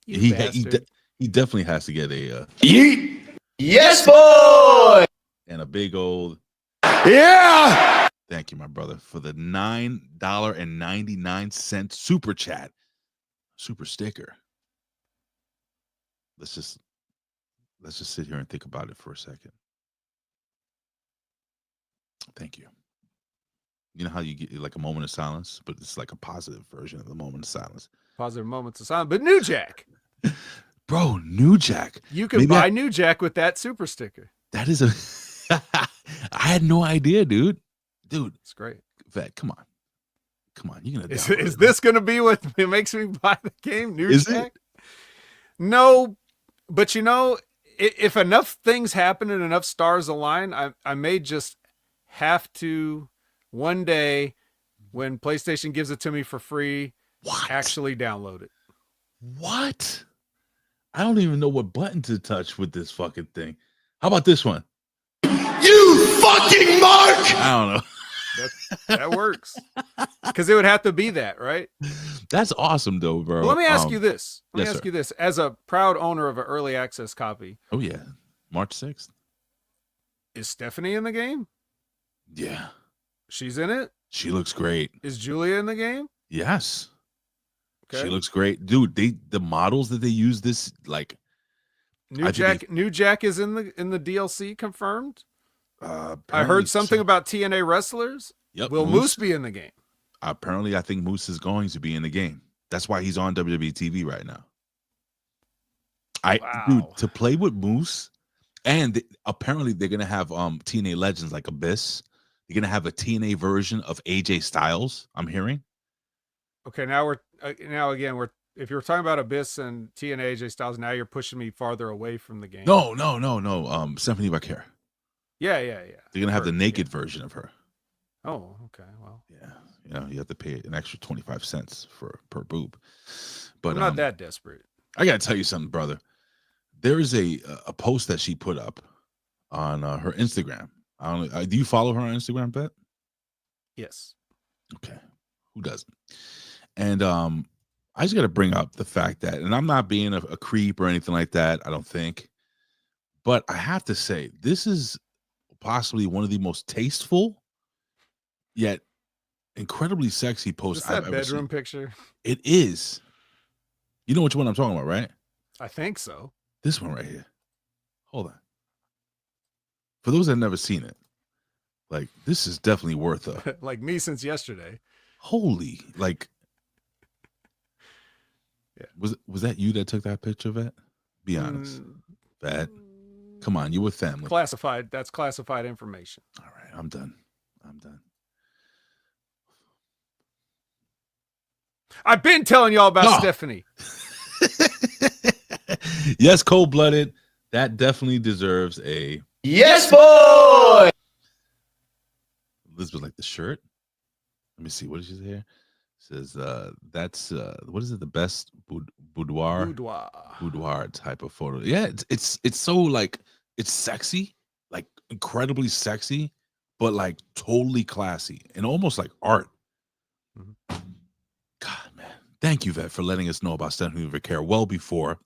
You bastard. He definitely has to get a Yeet. Yes, boy. And a big old Yeah. thank you, my brother, for the $9.99 super chat, super sticker. Let's just sit here and think about it for a second. Thank you. You know how you get like a moment of silence, but it's like a positive version of the moment of silence. Positive moments of silence. But New Jack. Bro, New Jack. You can buy New Jack with that super sticker. That is a I had no idea, dude. Dude, it's great. Vet, come on. You're gonna is this gonna be what makes me buy the game? New is Jack? It? No, but you know, if enough things happen and enough stars align, I may just have to one day when PlayStation gives it to me for free, actually download it. What? I don't even know what button to touch with this fucking thing. How about this one? You fucking mark! I don't know. That works. Because it would have to be that, right? That's awesome, though, bro. Well, let me ask you this. Yes, Ask you this. As a proud owner of an early access copy. Oh, yeah. March 6th. Is Stephanie in the game? Yeah. She's in it? She looks great. Is Giulia in the game? Yes. Okay. She looks great. Dude, the models that they use this, like... New Jack is in the DLC confirmed? I heard something about TNA wrestlers. Yep. Will Moose be in the game? Apparently, I think Moose is going to be in the game. That's why he's on WWE TV right now. Dude, to play with Moose, and apparently they're gonna have TNA legends like Abyss. They're gonna have a TNA version of AJ Styles. I'm hearing. Okay, now we're if you're talking about Abyss and TNA AJ Styles, now you're pushing me farther away from the game. No. Stephanie Vaquer. Yeah. They're gonna have the naked version of her. Oh, okay. Well, yeah. You have to pay an extra 25 cents per boob. But I'm not that desperate. I gotta tell you something, brother. There is a post that she put up on her Instagram. I don't know. Do you follow her on Instagram, Bet? Yes. Okay. Who doesn't? And I just got to bring up the fact that, and I'm not being a creep or anything like that, I don't think, but I have to say, this is possibly one of the most tasteful yet incredibly sexy posts I've ever seen. Bedroom picture? It is. You know which one I'm talking about, right? I think so. This one right here. Hold on. For those that have never seen it, like this is definitely worth a like me since yesterday. holy like. Yeah. Was that you that took that picture, Vet? Be honest, Vet. Come on, you with family. Classified. That's classified information. All right, I'm done. I've been telling y'all about Stephanie. Yes, cold-blooded. That definitely deserves a Yes, boy! Elizabeth like the shirt. Let me see. What did she say here? Says that's what is it? The best boudoir type of photo. Yeah, it's so like it's sexy, like incredibly sexy, but like totally classy and almost like art. Mm-hmm. God, man, thank you, Vet, for letting us know about Stephanie Vaquer well before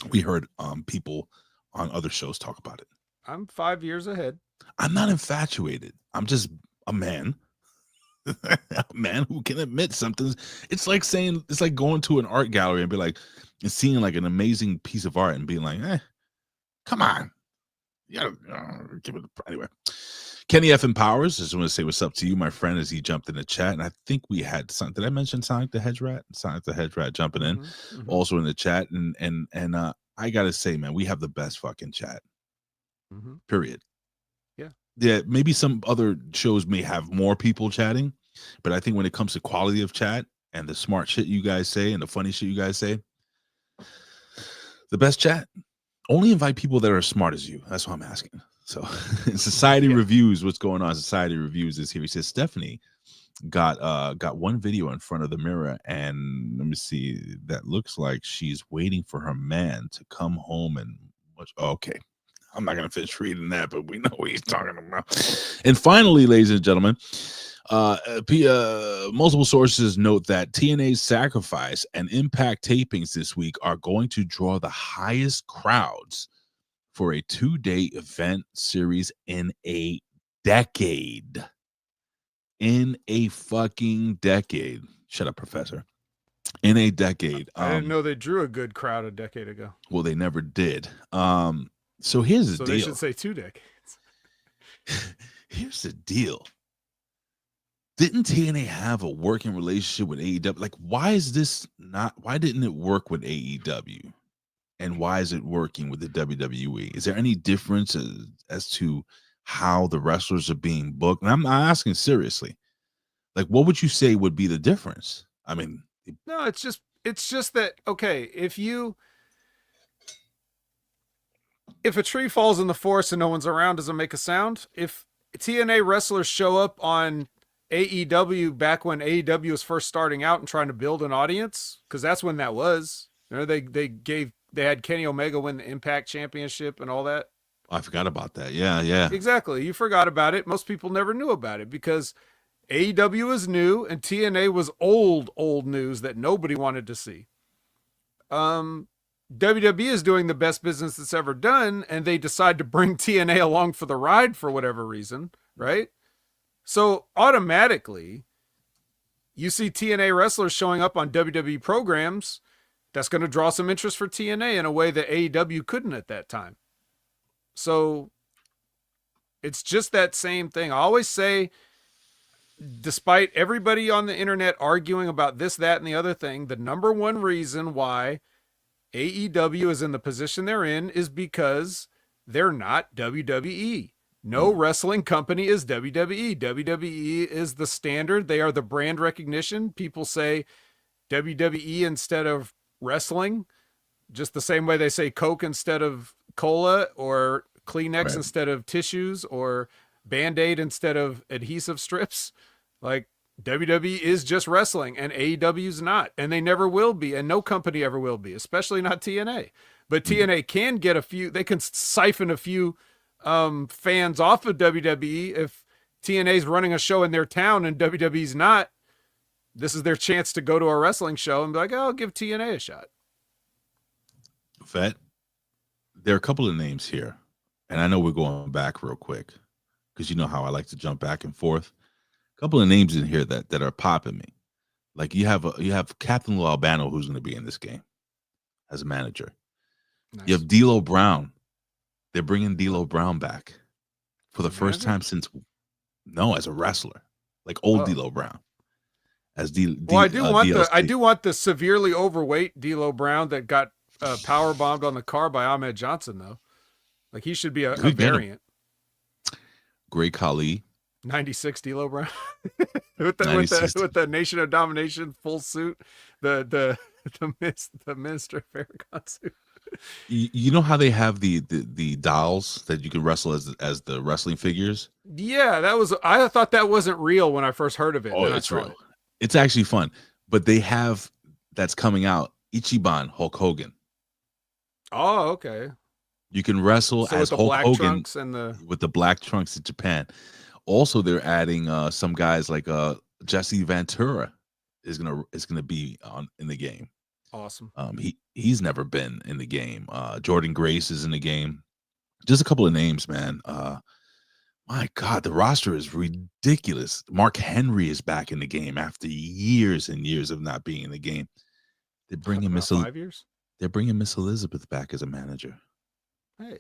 we heard people on other shows talk about it. I'm 5 years ahead. I'm not infatuated. I'm just a man. A man who can admit something. It's like going to an art gallery and be like, and seeing like an amazing piece of art and being like, come on. Yeah, give it anyway. Kenny F. Empowers, just want to say what's up to you, my friend, as he jumped in the chat. And I think we had did I mention Sonic the Hedge-Rat? Sonic the Hedge-Rat jumping in also in the chat. And I gotta say, man, we have the best fucking chat. Period. Yeah, maybe some other shows may have more people chatting, but I think when it comes to quality of chat and the smart shit you guys say and the funny shit you guys say, the best chat. Only invite people that are as smart as you. That's what I'm asking. So Society Reviews, what's going on? Society Reviews is here. He says Stephanie got one video in front of the mirror, and let me see, that looks like she's waiting for her man to come home and watch. Okay. I'm not going to finish reading that, but we know what he's talking about. And finally, ladies and gentlemen, multiple sources note that TNA's Sacrifice and Impact tapings this week are going to draw the highest crowds for a 2-day event series in a decade. In a fucking decade. Shut up, Professor. In a decade. I didn't know they drew a good crowd a decade ago. Well, they never did. So here's the deal. So they should say 2 decades. Here's the deal. Didn't TNA have a working relationship with AEW? Like, why didn't it work with AEW? And why is it working with the WWE? Is there any difference as to how the wrestlers are being booked? And I'm not asking seriously. Like, what would you say would be the difference? I mean, no, it's just that, okay, if a tree falls in the forest and no one's around, does it make a sound? If TNA wrestlers show up on AEW back when AEW was first starting out and trying to build an audience, because that's when that was. You know, they had Kenny Omega win the Impact Championship and all that. I forgot about that. Yeah. Exactly. You forgot about it. Most people never knew about it because AEW was new and TNA was old news that nobody wanted to see. WWE is doing the best business it's ever done, and they decide to bring TNA along for the ride for whatever reason, right? So automatically, you see TNA wrestlers showing up on WWE programs, that's going to draw some interest for TNA in a way that AEW couldn't at that time. So it's just that same thing. I always say, despite everybody on the internet arguing about this, that, and the other thing, the number one reason why AEW is in the position they're in is because they're not WWE. No wrestling company is WWE. WWE is the standard. They are the brand recognition. People say WWE instead of wrestling, just the same way they say Coke instead of cola, or Kleenex instead of tissues, or Band-Aid instead of adhesive strips. Like, WWE is just wrestling, and AEW's not, and they never will be, and no company ever will be, especially not TNA. But TNA can get they can siphon a few fans off of WWE. If TNA's running a show in their town and WWE's not, this is their chance to go to a wrestling show and be like, oh, I'll give TNA a shot. Vet, there are a couple of names here, and I know we're going back real quick because you know how I like to jump back and forth. A couple of names in here that are popping me. Like you have Captain Lou Albano, who's going to be in this game as a manager. Nice. You have D'Lo Brown. They're bringing D'Lo Brown back. for the first Manager? time since as a wrestler, like old Oh. D'Lo Brown as Well, I do want DLC. the severely overweight D'Lo Brown that got power bombed on the car by Ahmed Johnson though. Like he should be a Could get him. variant. Great Khali. 96 D'Lo Brown with 96. the Nation of Domination full suit, the Minister of Farrakhan suit. You know how they have the dolls that you can wrestle as the wrestling figures? Yeah, I thought that wasn't real when I first heard of it. Oh, it's real. It's actually fun. But they have that's coming out Ichiban Hulk Hogan. Oh, okay. You can wrestle So as with the Hulk black Hogan trunks and the with the black trunks in Japan. Also, they're adding some guys like Jesse Ventura is gonna be in the game. awesome. He's never been in the game. Jordynne Grace is in the game. Just a couple of names, man. My God, the roster is ridiculous. Mark Henry is back in the game after years and years of not being in the game. They're bringing About 5 years. They're bringing Miss Elizabeth back as a manager. Hey,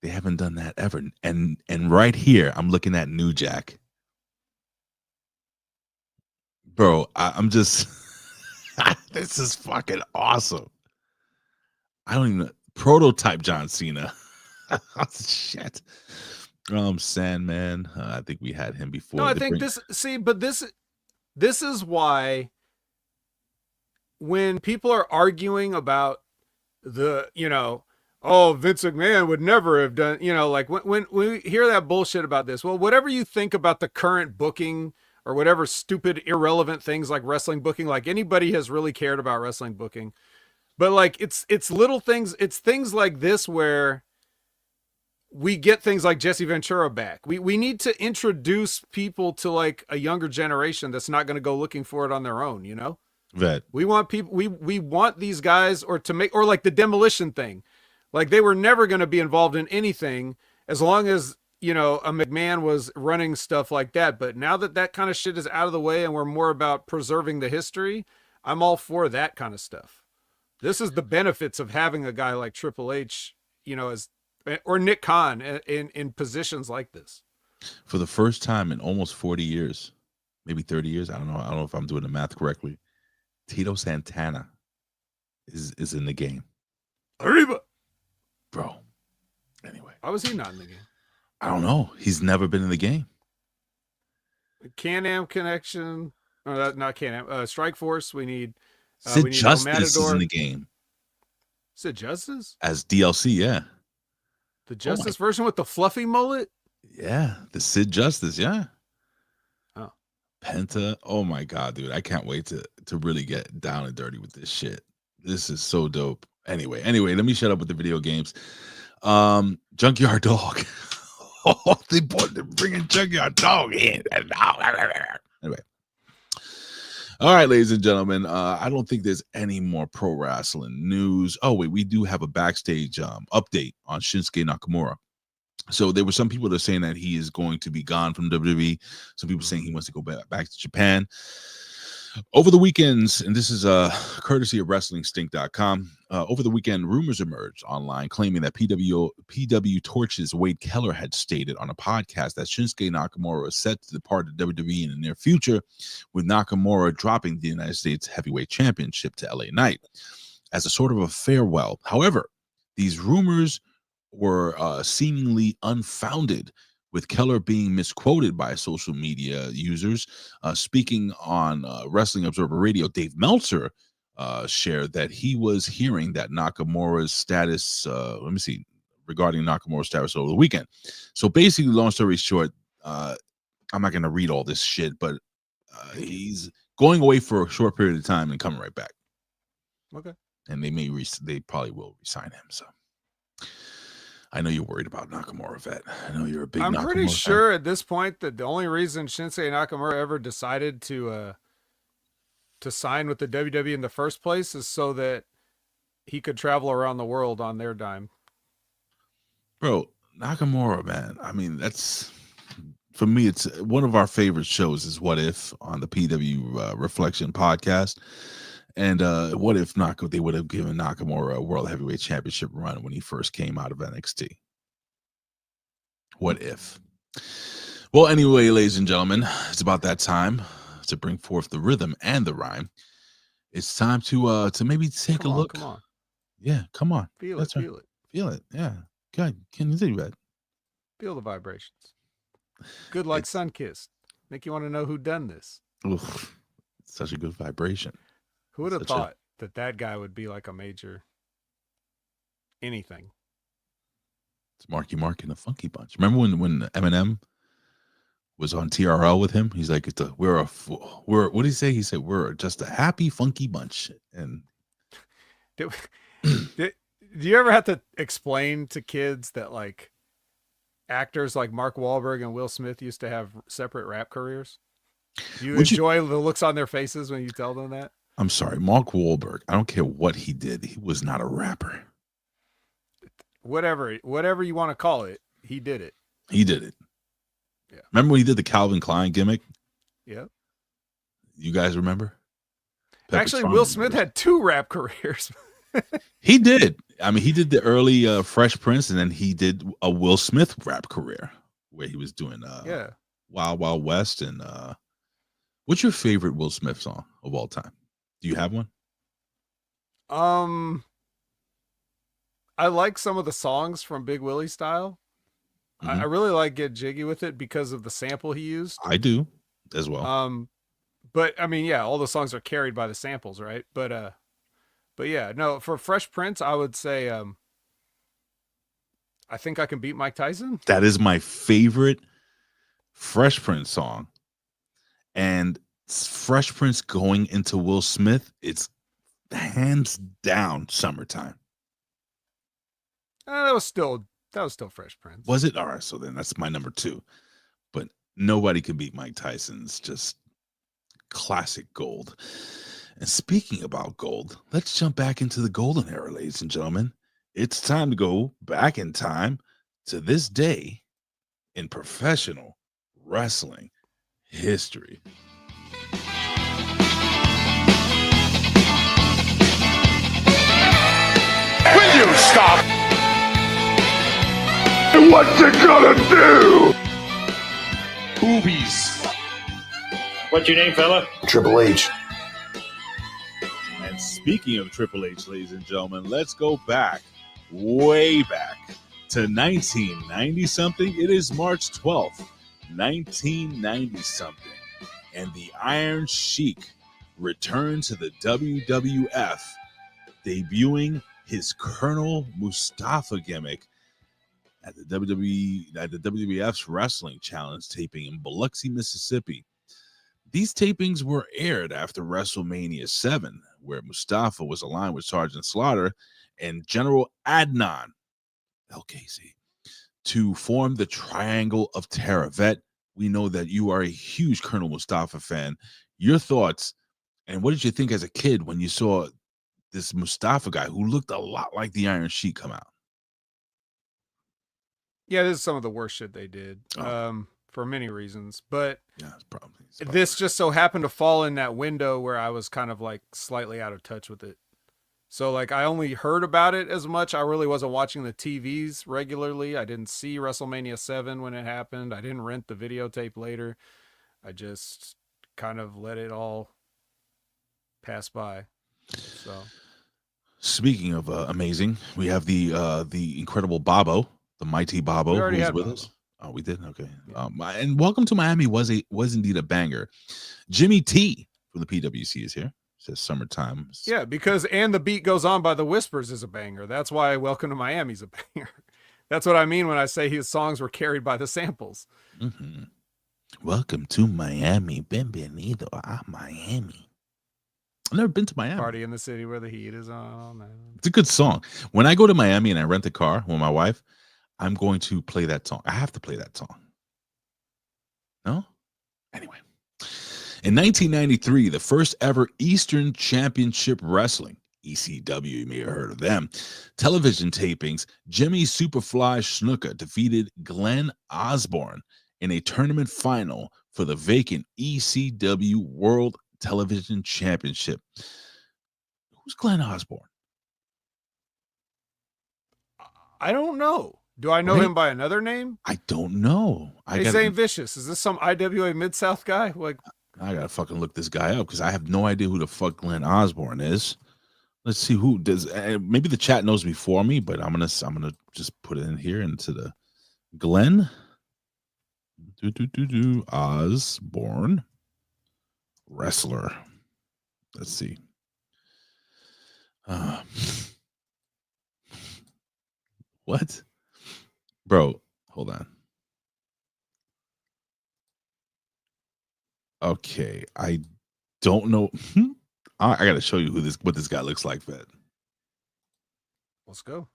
They haven't done that ever. And right here, I'm looking at New Jack. Bro, I'm just this is fucking awesome. I don't even prototype John Cena. Shit. Sandman. I think we had him before. no, I think this is why when people are arguing about the, oh, Vince McMahon would never have done, like when we hear that bullshit about this, well, whatever you think about the current booking or whatever stupid, irrelevant things like wrestling booking, like anybody has really cared about wrestling booking, but like it's little things, it's things like this where we get things like Jesse Ventura back. We need to introduce people to like a younger generation that's not going to go looking for it on their own, Vet. We want people, we want these guys or like the Demolition thing. Like they were never going to be involved in anything as long as, a McMahon was running stuff like that. But now that kind of shit is out of the way and we're more about preserving the history, I'm all for that kind of stuff. This is the benefits of having a guy like Triple H, or Nick Khan in positions like this. For the first time in almost 40 years, maybe 30 years, I don't know if I'm doing the math correctly. Tito Santana is in the game. Arriba. Bro. Anyway. Why was he not in the game? I don't know. He's never been in the game. Can-Am Connection. Or not Can-Am. Strike Force. We need Sid Justice is in the game. Sid Justice? As DLC, yeah. The Justice version with the fluffy mullet? Yeah. The Sid Justice, yeah. Oh. Penta. Oh my God, dude. I can't wait to really get down and dirty with this shit. This is so dope. Anyway, let me shut up with the video games. Junkyard Dog. They're bringing Junkyard Dog in. Anyway. All right, ladies and gentlemen. I don't think there's any more pro wrestling news. Oh, wait, we do have a backstage update on Shinsuke Nakamura. So there were some people that are saying that he is going to be gone from WWE. Some people saying he wants to go back to Japan. Over the weekends, and this is courtesy of WrestlingStink.com, over the weekend, rumors emerged online claiming that PW Torch's Wade Keller had stated on a podcast that Shinsuke Nakamura is set to depart the WWE in the near future, with Nakamura dropping the United States Heavyweight Championship to LA Knight as a sort of a farewell. However, these rumors were seemingly unfounded, with Keller being misquoted by social media users. Speaking on Wrestling Observer Radio, Dave Meltzer shared that he was hearing that Nakamura's status, regarding Nakamura's status over the weekend. So basically, long story short, I'm not going to read all this shit, but he's going away for a short period of time and coming right back. Okay. And they probably will resign him, so. I know you're worried about Nakamura, Vet. I know you're a big Nakamura I'm pretty fan. sure at this point that the only reason Shinsuke Nakamura ever decided to sign with the WWE in the first place is so that he could travel around the world on their dime. Bro, Nakamura, man. I mean, that's, for me, it's one of our favorite shows is What If on the PW Reflection podcast. And what if they would have given Nakamura a World Heavyweight Championship run when he first came out of NXT? What if? Well, anyway, ladies and gentlemen, it's about that time to bring forth the rhythm and the rhyme. It's time to maybe take a look. Come on. Yeah, come on. Feel That's it, right. Feel it. Yeah. God, can you do that? Feel the vibrations. Good like sun-kissed. Make you want to know who done this. Oof, such a good vibration. Who would have thought that guy would be like a major anything? It's Marky Mark and the Funky Bunch. Remember when Eminem was on TRL with him? He's like, we're what did he say? He said we're just a happy funky bunch. And do you ever have to explain to kids that like actors like Mark Wahlberg and Will Smith used to have separate rap careers? Do you enjoy the looks on their faces when you tell them that? I'm sorry, Mark Wahlberg. I don't care what he did. He was not a rapper. Whatever you want to call it, he did it. He did it. Yeah. Remember when he did the Calvin Klein gimmick? Yeah. You guys remember? Actually, Will Smith had 2 rap careers. He did. I mean, he did the early Fresh Prince, and then he did a Will Smith rap career where he was doing Wild Wild West. And what's your favorite Will Smith song of all time? Do you have one? I like some of the songs from Big Willie Style. I really like Get Jiggy With It because of the sample he used. I do as well. But I mean, yeah, all the songs are carried by the samples, right? But yeah, no, for Fresh Prince, I would say I Think I Can Beat Mike Tyson. That is my favorite Fresh Prince song. And Fresh Prince going into Will Smith, it's hands down Summertime. That was still Fresh Prince. Was it? All right, so then that's my number 2. But nobody can beat Mike Tyson's just classic gold. And speaking about gold, let's jump back into the golden era, ladies and gentlemen. It's time to go back in time to this day in professional wrestling history. Will you stop? What's it gonna do? Boobies. What's your name, fella? Triple H. And speaking of Triple H, ladies and gentlemen, let's go back, way back to 1990 something. It is March 12th, 1990 something. And the Iron Sheik returned to the WWF, debuting his Colonel Mustafa gimmick at the WWF's Wrestling Challenge taping in Biloxi, Mississippi. These tapings were aired after WrestleMania 7, where Mustafa was aligned with Sergeant Slaughter and General Adnan LKC to form the Triangle of Terror. Vet, we know that you are a huge Colonel Mustafa fan. Your thoughts, and what did you think as a kid when you saw this Mustafa guy who looked a lot like the Iron Sheik come out? Yeah, this is some of the worst shit they did for many reasons. But yeah, it's probably this just so happened to fall in that window where I was kind of like slightly out of touch with it. So like I only heard about it as much. I really wasn't watching the TVs regularly. I didn't see WrestleMania 7 when it happened. I didn't rent the videotape later. I just kind of let it all pass by. So speaking of amazing, we have the incredible Bobo. The mighty Bobo who is with us. Oh, we did? Okay. Yeah. And Welcome to Miami was indeed a banger. Jimmy T from the PWC is here. Says Summertime. Yeah, because And the Beat Goes On by the Whispers is a banger. That's why Welcome to Miami's a banger. That's what I mean when I say his songs were carried by the samples. Mm-hmm. Welcome to Miami. Bienvenido a Miami. I've never been to Miami. Party in the city where the heat is on. It's a good song. When I go to Miami and I rent a car with my wife, I'm going to play that song. I have to play that song. No? Anyway. In 1993, the first ever Eastern Championship Wrestling, ECW, you may have heard of them, television tapings, Jimmy Superfly Snuka defeated Glenn Osborne in a tournament final for the vacant ECW World Television Championship. Who's Glenn Osborne? I don't know. Do I know Right? him by another name? I don't know. Hey, Zane Vicious. Is this some IWA Mid-South guy? Like, I gotta fucking look this guy up because I have no idea who the fuck Glenn Osborne is. Let's see who does. Maybe the chat knows before me, but I'm gonna just put it in here into the Glenn Osborne wrestler. Let's see. What, bro? Hold on. Okay, I don't know. I gotta show you what this guy looks like, Fed. let's go.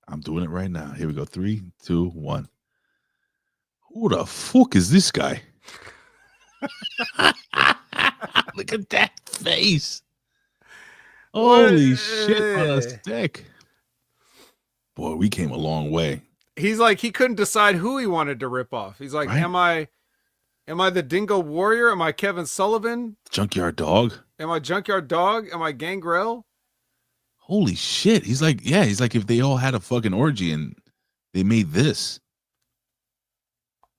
I'm doing it right now. Here we go. 3, 2, 1. Who the fuck is this guy? Look at that face. Holy shit on a stick. Boy, we came a long way. He's like, he couldn't decide who he wanted to rip off. He's like, Right? am I the Dingo Warrior? Am I Kevin Sullivan? Junkyard Dog. Am I Junkyard Dog? Am I Gangrel? Holy shit. He's like if they all had a fucking orgy and they made this.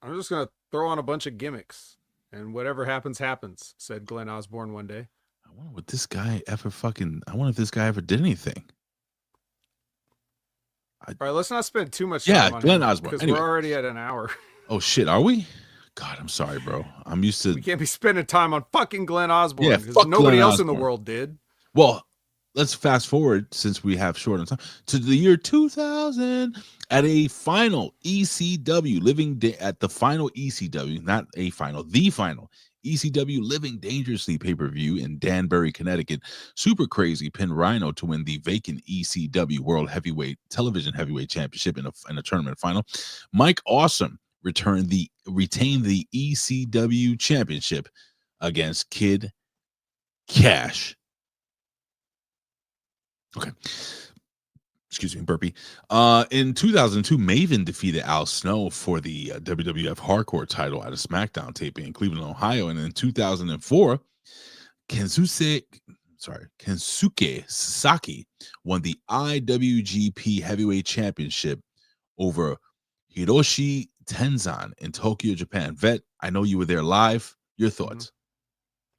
I'm just going to throw on a bunch of gimmicks and whatever happens, happens, said Glenn Osborne one day. I wonder if this guy ever did anything. All right, let's not spend too much time on Glenn him Osborne. because Anyway. we're already at an hour. Oh shit, are we? God, I'm sorry, bro. I'm used to. We can't be spending time on fucking Glenn Osborne Yeah, because fuck nobody Glenn else in the Osborne. world did. Well, let's fast forward since we have short on time to the year 2000 at a final ECW at the final ECW, not a final, the final ECW Living Dangerously pay-per-view in Danbury, Connecticut. Super Crazy pinned Rhino to win the vacant ECW World Television Heavyweight Championship in a tournament final. Mike Awesome retained the ECW Championship against Kid Cash. Okay. Excuse me, burpee. In 2002, Maven defeated Al Snow for the WWF Hardcore title at a SmackDown taping in Cleveland, Ohio. And in 2004, Kensuke Sasaki won the IWGP Heavyweight Championship over Hiroshi Tenzan in Tokyo, Japan. Vet, I know you were there live. Your thoughts?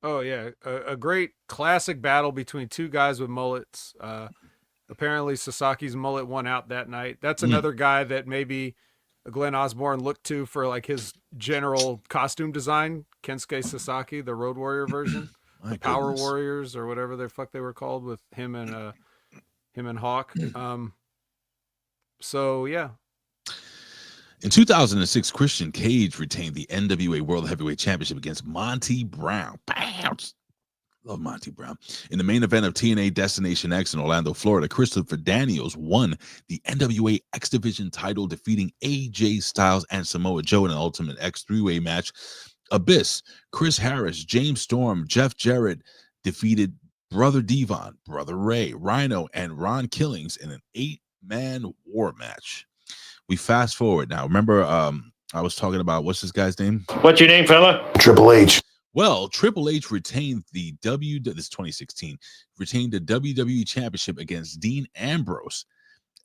Oh, yeah. A great classic battle between two guys with mullets. Apparently, Sasaki's mullet won out that night. That's another guy that maybe Glenn Osborne looked to for like his general costume design. Kensuke Sasaki, the Road Warrior version. My the Power goodness. Warriors or whatever the fuck they were called with him and Hawk. So, yeah. In 2006, Christian Cage retained the NWA World Heavyweight Championship against Monty Brown. Bounce. Love Monty Brown. In the main event of TNA Destination X in Orlando, Florida, Christopher Daniels won the NWA X Division title, defeating AJ Styles and Samoa Joe in an Ultimate X three-way match. Abyss, Chris Harris, James Storm, Jeff Jarrett defeated Brother Devon, Brother Ray, Rhino, and Ron Killings in an 8-man war match. We fast forward now. Remember, I was talking about what's this guy's name? What's your name, fella? Triple H. Well, Triple H retained this is 2016, retained the WWE Championship against Dean Ambrose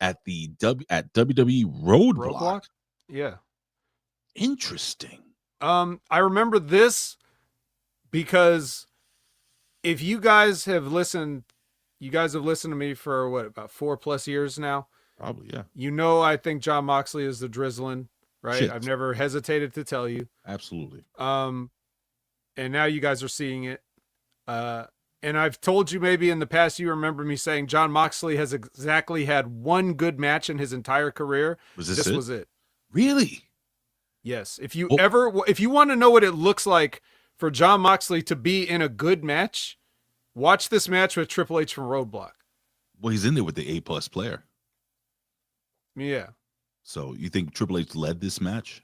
at WWE Roadblock. Yeah. Interesting. I remember this because if you guys have listened to me for about 4+ years now. Probably, yeah. You know, I think John Moxley is the drizzling, right? Shit. I've never hesitated to tell you. Absolutely. And now you guys are seeing it. And I've told you maybe in the past, you remember me saying John Moxley has exactly had one good match in his entire career. This was it. Really? Yes. If you want to know what it looks like for John Moxley to be in a good match, watch this match with Triple H from Roadblock. Well, he's in there with the A+ player. Yeah. So you think Triple H led this match?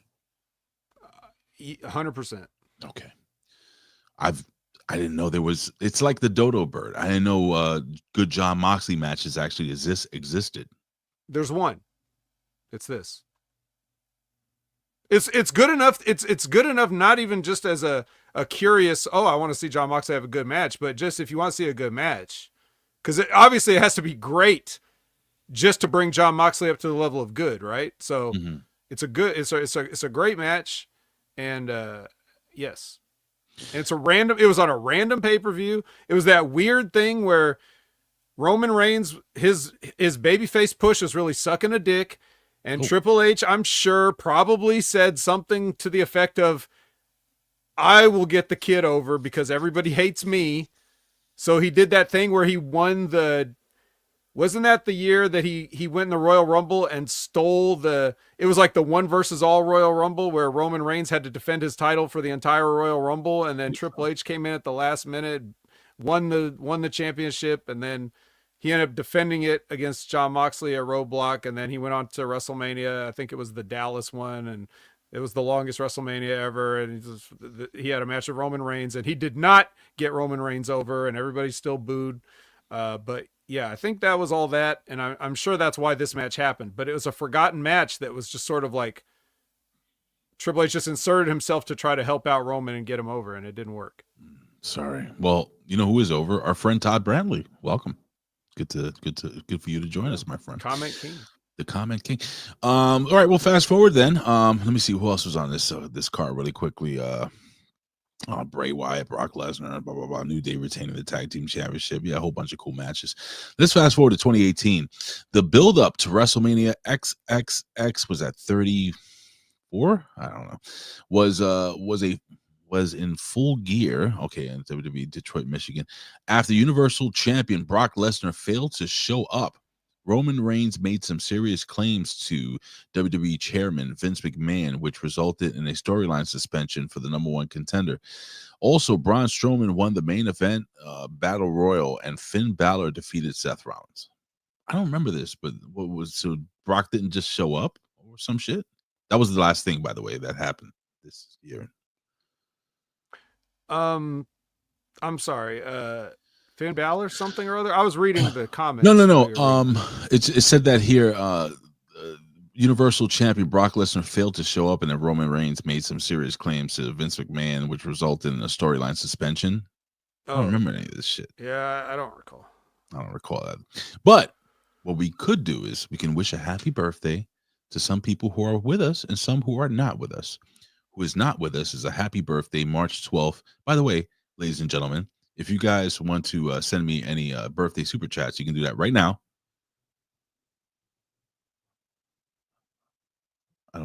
100%. Okay. I didn't know there was. It's like the Dodo Bird. I didn't know good John Moxley matches actually existed. There's one. It's this. It's good enough. It's good enough. Not even just as a curious. Oh, I want to see John Moxley have a good match, but just if you want to see a good match, because obviously it has to be great. just to bring Jon Moxley up to the level of good, right? So it's a great match, and yes, and it was on a random pay-per-view. It was that weird thing where Roman Reigns, his babyface push is really sucking a dick, and Triple H, I'm sure, probably said something to the effect of, I will get the kid over because everybody hates me. So he did that thing where he won wasn't that the year that he went in the Royal Rumble and stole it was like the 1 versus all Royal Rumble where Roman Reigns had to defend his title for the entire Royal Rumble, and then Triple H came in at the last minute, won the championship, and then he ended up defending it against Jon Moxley at Roadblock, and then he went on to WrestleMania. I think it was the Dallas one, and it was the longest WrestleMania ever, and he had a match with Roman Reigns, and he did not get Roman Reigns over, and everybody still booed. But yeah, I think that was all that, and I'm sure that's why this match happened. But it was a forgotten match that was just sort of like Triple H just inserted himself to try to help out Roman and get him over, and it didn't work. Sorry. Well, you know who is over? Our friend Todd Bradley. Welcome. Good for you to join us, my friend. Comment King. The Comment King. All right, we'll fast forward then. Let me see who else was on this card really quickly. Bray Wyatt, Brock Lesnar, blah blah blah. New Day retaining the tag team championship. Yeah, a whole bunch of cool matches. Let's fast forward to 2018. The build up to WrestleMania XXX was at 34. I don't know. Was in full gear. Okay, in WWE Detroit, Michigan. After Universal Champion Brock Lesnar failed to show up, Roman Reigns made some serious claims to WWE Chairman Vince McMahon, which resulted in a storyline suspension for the #1 contender. Also, Braun Strowman won the main event Battle Royal, and Finn Balor defeated Seth Rollins. I don't remember this, but so Brock didn't just show up or some shit? That was the last thing, by the way, that happened this year. I'm sorry. Finn Balor something or other. I was reading the comments. No. It said that here. Universal Champion Brock Lesnar failed to show up, and then Roman Reigns made some serious claims to Vince McMahon, which resulted in a storyline suspension. I don't remember any of this shit. Yeah, I don't recall. I don't recall that. But what we could do is we can wish a happy birthday to some people who are with us and some who are not with us. Who is not with us is a happy birthday, March 12th. By the way, ladies and gentlemen, if you guys want to send me any birthday super chats, you can do that right now. I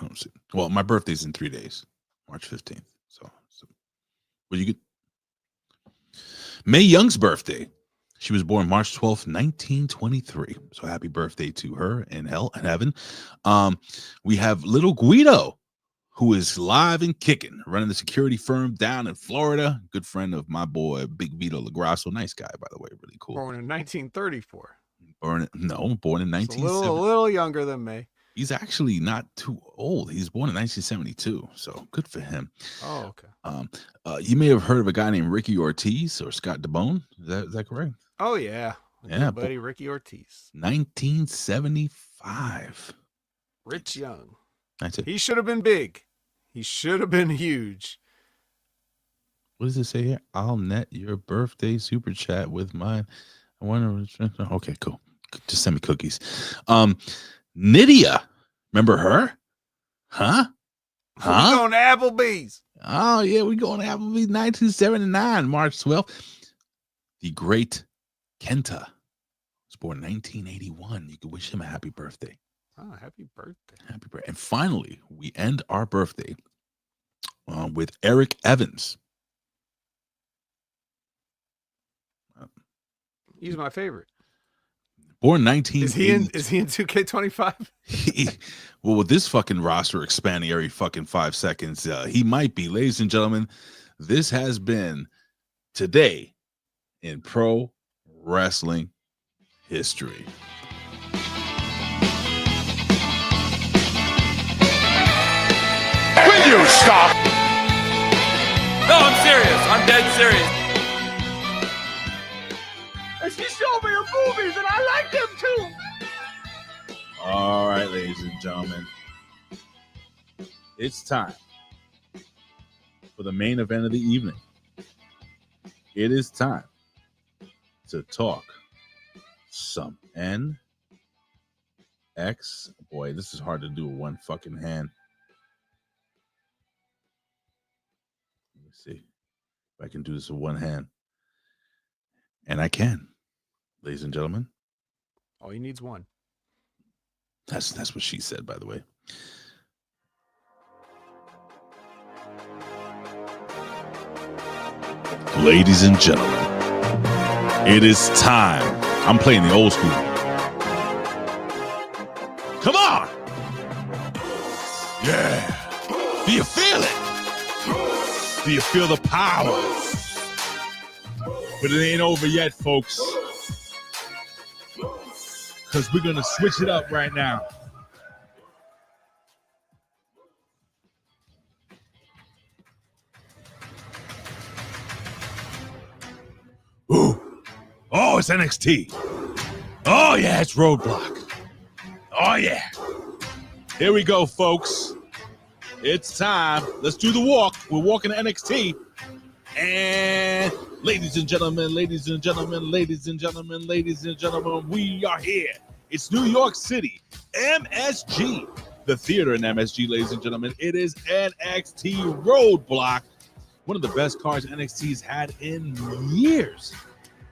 don't see. Well, my birthday's in 3 days, March 15th. So well, you could. Mae Young's birthday. She was born March 12th, 1923. So happy birthday to her in hell and heaven. We have little Guido, who is live and kicking, running the security firm down in Florida. Good friend of my boy, Big Vito LaGrasso. Nice guy, by the way. Really cool. Born in 1934. Born in 1970. A little younger than me. He's actually not too old. He's born in 1972, so good for him. Oh, okay. You may have heard of a guy named Ricky Ortiz or Scott DeBone. Is that correct? Oh, yeah. Yeah, buddy, Ricky Ortiz. 1975. Rich Young. That's it. He should have been big. He should have been huge. What does it say here? I'll net your birthday super chat with mine. I wonder. Okay, cool. Just send me cookies. Nydia, remember her? Huh? We going to Applebee's. Oh yeah, we going to Applebee's. 1979, March 12th. The great Kenta was born in 1981. You can wish him a happy birthday. Oh, happy birthday. Happy birthday. And finally, we end our birthday with Eric Evans. He's my favorite. Born 19. Is he in 2K25? Well, with this fucking roster expanding every fucking 5 seconds, he might be. Ladies and gentlemen, this has been Today in Pro Wrestling History. Will you stop? No, I'm serious. I'm dead serious. And she showed me her movies, and I like them too. All right, ladies and gentlemen, it's time for the main event of the evening. It is time to talk some NX. Boy, this is hard to do with one fucking hand. Let me see if I can do this with one hand. And I can, ladies and gentlemen. All he needs one. That's what she said, by the way. Ladies and gentlemen, it is time. I'm playing the old school. Come on. Yeah. Do you feel it? Do you feel the power? But it ain't over yet, folks. Because we're going to switch it up right now. Ooh. Oh, it's NXT. Oh, yeah, it's Roadblock. Oh, yeah. Here we go, folks. It's time. Let's do the walk. We're walking to NXT. And ladies and gentlemen, ladies and gentlemen, ladies and gentlemen, ladies and gentlemen, we are here. It's New York City, MSG, the theater in MSG, ladies and gentlemen. It is NXT Roadblock, one of the best cards NXT's had in years.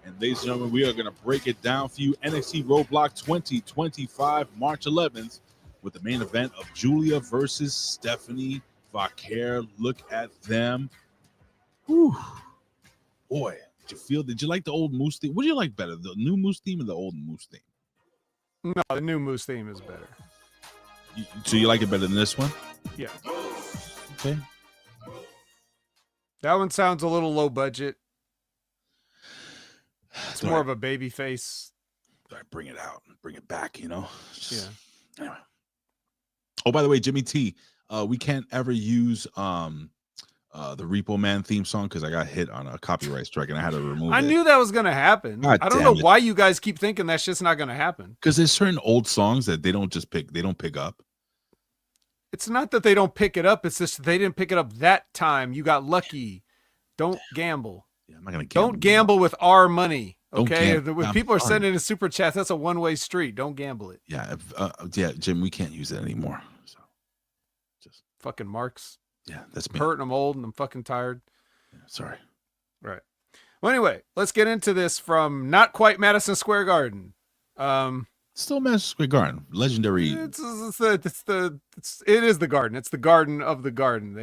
And ladies and gentlemen, we are going to break it down for you. NXT Roadblock 2025, March 11th, with the main event of Giulia versus Stephanie Vaquer. Look at them. Whew. Boy, did you like the old Moose theme? What do you like better, the new Moose theme or the old Moose theme? No, the new Moose theme is better. So you like it better than this one? Yeah. Okay. That one sounds a little low budget. It's All more right. of a baby face. All right, bring it out. Bring it back, you know? Yeah. Anyway. Oh, by the way, Jimmy T, we can't ever use the Repo Man theme song because I got hit on a copyright strike and I had to remove it. I knew that was going to happen. God I don't damn know it. why you guys keep thinking that shit's not going to happen. Because there's certain old songs that they don't pick up. It's not that they don't pick it up. It's just they didn't pick it up that time. You got lucky. Don't gamble. Yeah, I'm not gonna gamble. Don't gamble with our money. Don't Okay, gamble. when I'm people are sorry. sending in super chats, that's a one-way street. Don't gamble it. Yeah, Jim, we can't use it anymore. So, just Fucking marks. yeah, that's me. Hurting. I'm old and I'm fucking tired. Yeah, sorry. Right. Well, anyway, let's get into this from not quite Madison Square Garden. Still Madison Square Garden, legendary. It is the garden. It's the garden of the garden.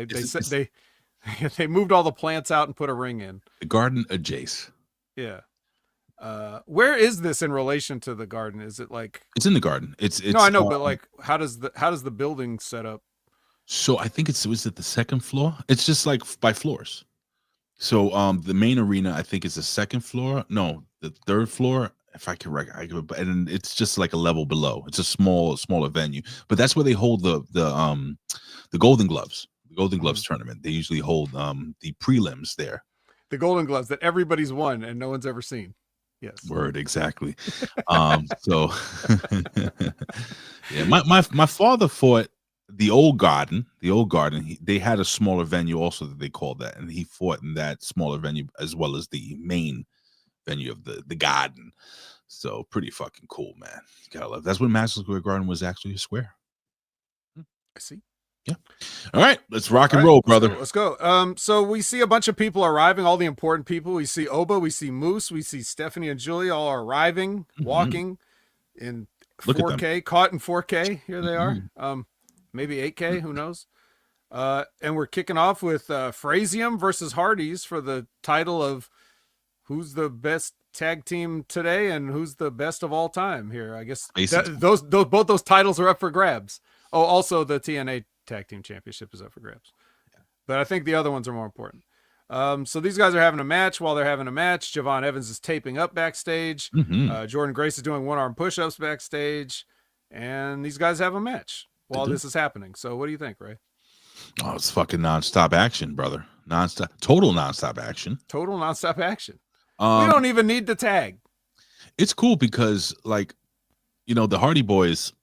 They moved all the plants out and put a ring in. The garden adjacent. Yeah. Where is this in relation to the garden? Is it like? It's in the garden. It's No, I know, but like, how does the building set up? So I think was it the second floor? It's just like by floors. So the main arena I think is the second floor. No, the third floor. If I can reckon, and it's just like a level below. It's a smaller venue, but that's where they hold the Golden Gloves. The Golden Gloves tournament. They usually hold the prelims there. The Golden Gloves that everybody's won and no one's ever seen. Yes. Word, exactly. So yeah, my father fought the old garden. They had a smaller venue also that they called that, and he fought in that smaller venue as well as the main venue of the garden. So pretty fucking cool, man. You gotta love. That's when Madison Square Garden was actually a square. I see. Yeah. All right, let's rock and roll, brother. Let's go. So we see a bunch of people arriving, all the important people. We see Oba, we see Moose, we see Stephanie and Giulia all arriving, walking in Look at 4K, caught in 4K. Here they are. Maybe 8K, who knows? And we're kicking off with Fraxiom versus Hardys for the title of who's the best tag team today and who's the best of all time here. I guess both those titles are up for grabs. Oh, also the TNA Tag Team Championship is up for grabs. But I think the other ones are more important. So these guys are having a match. While they're having a match, Javon Evans is taping up backstage. Jordynne Grace is doing one-arm push-ups backstage. And these guys have a match while this is happening. So what do you think, Ray? Oh, it's fucking nonstop action, brother. Total nonstop action. Total nonstop action. We don't even need to tag. It's cool because, like, you know, the Hardy Boys,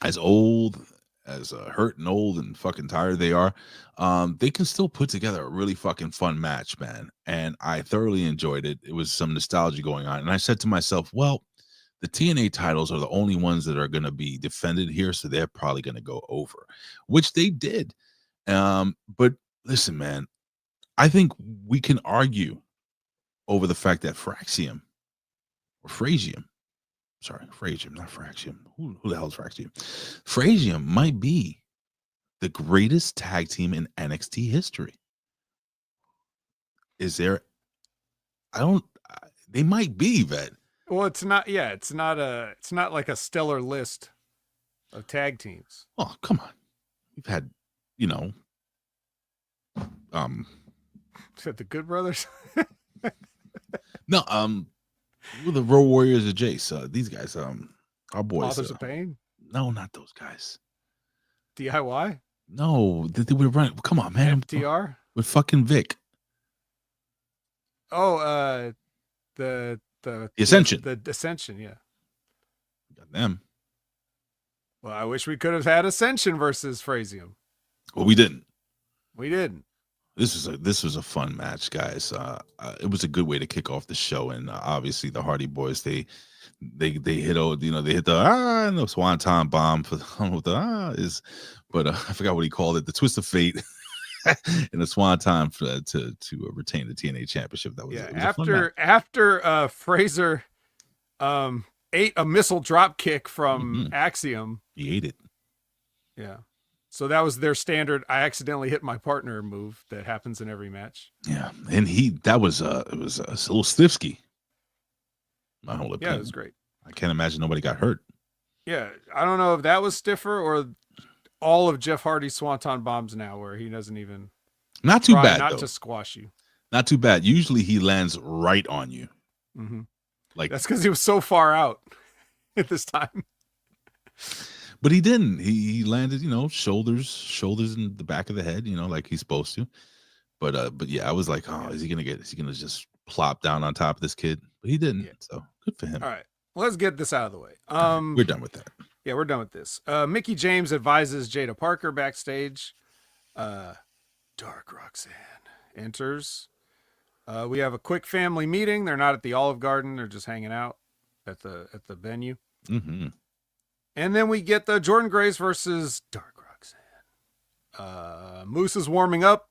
as old, as hurt and old and fucking tired they are, they can still put together a really fucking fun match, man. And I thoroughly enjoyed it. It was some nostalgia going on. And I said to myself, well, The TNA titles are the only ones that are going to be defended here, so they're probably going to go over, which they did. But listen, man, I think we can argue over the fact that Fraxiom, not Fraxiom. Who the hell is Fraxiom? Fraxiom might be the greatest tag team in NXT history. Is there? They might be, Vet. Well, it's not. Yeah, it's not like a stellar list of tag teams. Oh, come on. We've had, The Good Brothers. No, the Road Warriors of Jace. These guys, our boys. Authors of Pain. No, not those guys. DIY. No, they would run. Come on, man. FTR with fucking Vic. Oh, the Ascension. The Ascension, yeah. Got them. Well, I wish we could have had Ascension versus Fraxiom. Well, we didn't. We didn't. This was a fun match, guys. It was a good way to kick off the show, and obviously the Hardy Boys they hit they hit the and the Swanton bomb for but I forgot what he called it, the Twist of Fate, and the Swanton to retain the TNA Championship. That was after Fraser ate a missile drop kick from Axiom. He ate it. Yeah. So that was their standard. I accidentally hit my partner move that happens in every match. Yeah, and it was a little stiffsky. My whole opinion. Yeah, it was great. I can't imagine nobody got hurt. Yeah, I don't know if that was stiffer or all of Jeff Hardy's Swanton bombs now, where he doesn't even not too bad not though. to squash you. Not too bad. Usually he lands right on you. Mm-hmm. Like that's because he was so far out at this time. But he didn't. He landed, shoulders in the back of the head, like he's supposed to. But yeah, I was like, oh, is he gonna just plop down on top of this kid? But he didn't. Yeah. So good for him. All right, let's get this out of the way. We're done with that. Yeah, we're done with this. Mickey James advises Jaida Parker backstage. Dark Roxanne enters. We have a quick family meeting. They're not at the Olive Garden. They're just hanging out at the venue. Mm-hmm. And then we get the Jordynne Grace versus Dark Roxanne. Moose is warming up.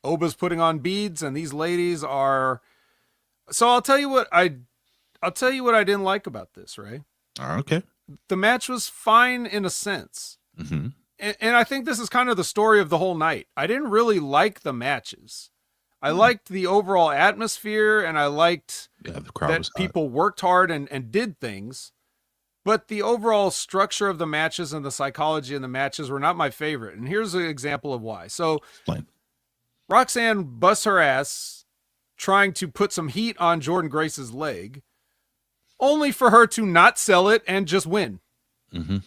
Oba's putting on beads, and these ladies are. So I'll tell you what I didn't like about this, right? Okay. The match was fine in a sense. Mm-hmm. And I think this is kind of the story of the whole night. I didn't really like the matches. I liked the overall atmosphere, and I liked the crowd that was hot. People worked hard and did things. But the overall structure of the matches and the psychology in the matches were not my favorite. And here's an example of why. So Explain. Roxanne busts her ass trying to put some heat on Jordynne Grace's leg, only for her to not sell it and just win. Mm-hmm.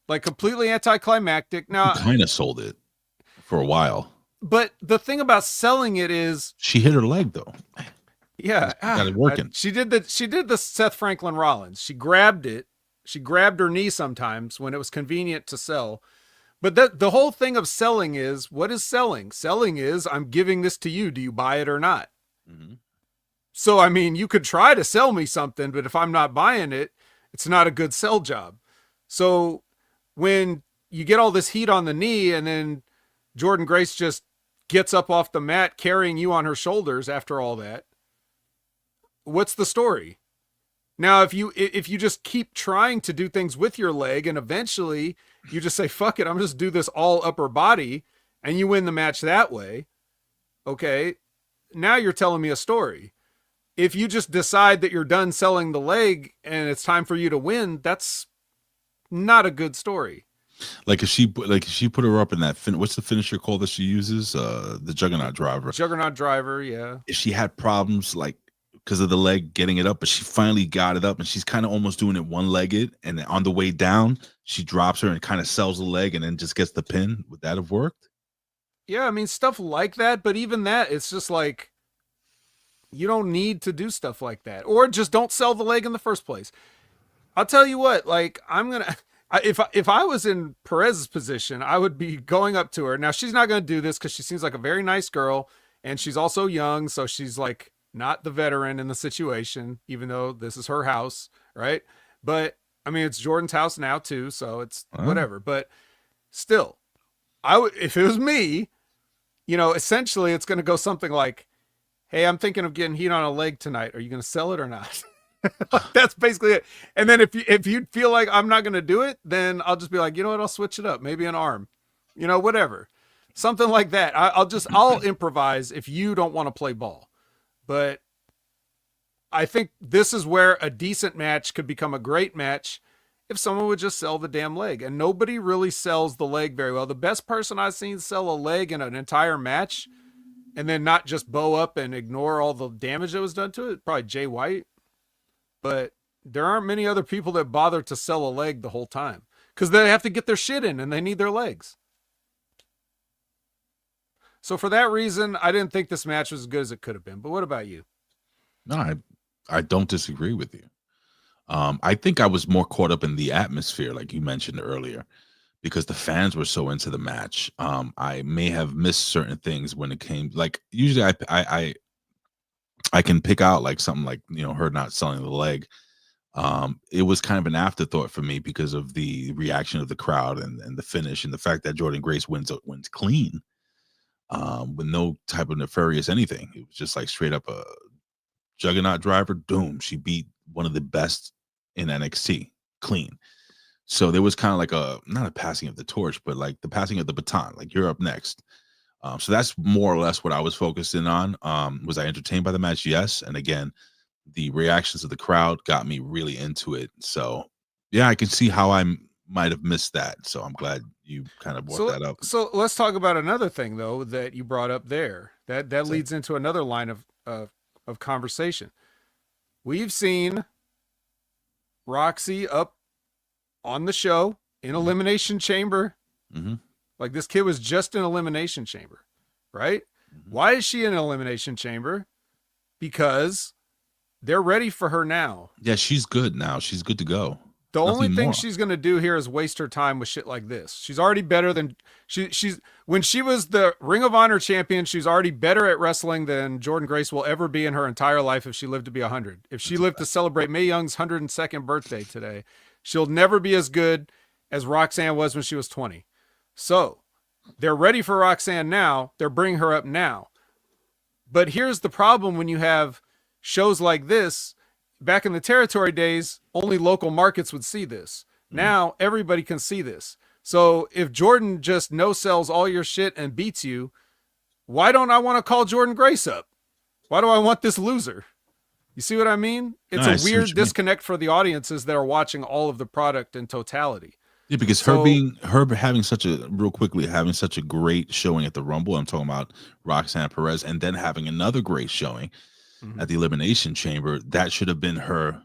Like completely anticlimactic. Now, kind of sold it for a while. But the thing about selling it is she hit her leg though. Yeah, got it working. She did the Seth Franklin Rollins. She grabbed it. She grabbed her knee sometimes when it was convenient to sell. But the whole thing of selling is, what is selling? Selling is, I'm giving this to you. Do you buy it or not? Mm-hmm. So, I mean, you could try to sell me something, but if I'm not buying it, it's not a good sell job. So when you get all this heat on the knee and then Jordynne Grace just gets up off the mat carrying you on her shoulders after all that, what's the story? Now, if you just keep trying to do things with your leg and eventually you just say, fuck it, I'm just do this all upper body and you win the match that way. Okay. Now you're telling me a story. If you just decide that you're done selling the leg and it's time for you to win, that's not a good story. Like if she put her up in that what's the finisher called that she uses? The Juggernaut Driver. Juggernaut Driver, yeah. If she had problems like because of the leg getting it up, but she finally got it up and she's kind of almost doing it one-legged, and then on the way down, she drops her and kind of sells the leg and then just gets the pin. Would that have worked? Yeah, I mean, stuff like that, but even that, it's just like, you don't need to do stuff like that. Or just don't sell the leg in the first place. I'll tell you what, like, if I was in Perez's position, I would be going up to her. Now, she's not going to do this because she seems like a very nice girl, and she's also young, so she's like not the veteran in the situation, even though this is her house, right? But I mean, it's Jordan's house now too, so it's whatever. But still, I would, if it was me, you know, essentially it's going to go something like, "Hey, I'm thinking of getting heat on a leg tonight. Are you going to sell it or not?" That's basically it. And then if you feel like I'm not going to do it, then I'll just be like, you know what? I'll switch it up. Maybe an arm, you know, whatever, something like that. I'll improvise if you don't want to play ball. But I think this is where a decent match could become a great match if someone would just sell the damn leg. And nobody really sells the leg very well. The best person I've seen sell a leg in an entire match and then not just bow up and ignore all the damage that was done to it, probably Jay White. But there aren't many other people that bother to sell a leg the whole time because they have to get their shit in and they need their legs. So for that reason, I didn't think this match was as good as it could have been. But what about you? No, I don't disagree with you. I think I was more caught up in the atmosphere, like you mentioned earlier, because the fans were so into the match. I may have missed certain things when it came. Like usually, I can pick out like something like, you know, her not selling the leg. It was kind of an afterthought for me because of the reaction of the crowd and the finish and the fact that Jordynne Grace wins clean, with no type of nefarious anything. It was just like straight up a juggernaut driver. Doom. She beat one of the best in NXT clean. So there was kind of like not a passing of the torch, but like the passing of the baton, like you're up next. So that's more or less what I was focusing on. Was I entertained by the match? Yes. And again, the reactions of the crowd got me really into it. So yeah, I can see how I might have missed that. So I'm glad you kind of brought that up. So let's talk about another thing though that you brought up there. That leads into another line of conversation. We've seen Roxy up on the show in Elimination Chamber. Mm-hmm. Like this kid was just in Elimination Chamber, right? Mm-hmm. Why is she in Elimination Chamber? Because they're ready for her now. Yeah, she's good now. She's good to go. The only thing she's going to do here is waste her time with shit like this. She's already better than she's when she was the Ring of Honor champion, she's already better at wrestling than Jordynne Grace will ever be in her entire life if she lived to be 100. If she lived to celebrate Mae Young's 102nd birthday today, she'll never be as good as Roxanne was when she was 20. So they're ready for Roxanne now. They're bringing her up now. But here's the problem when you have shows like this. Back in the territory days, only local markets would see this. Now everybody can see this. So if Jordynne just no-sells all your shit and beats you, why don't I want to call Jordynne Grace up? Why do I want this loser? You see what I mean? It's a weird disconnect for the audiences that are watching all of the product in totality. Yeah, because having such a great showing at the Rumble, I'm talking about Roxanne Perez, and then having another great showing at the Elimination Chamber, that should have been her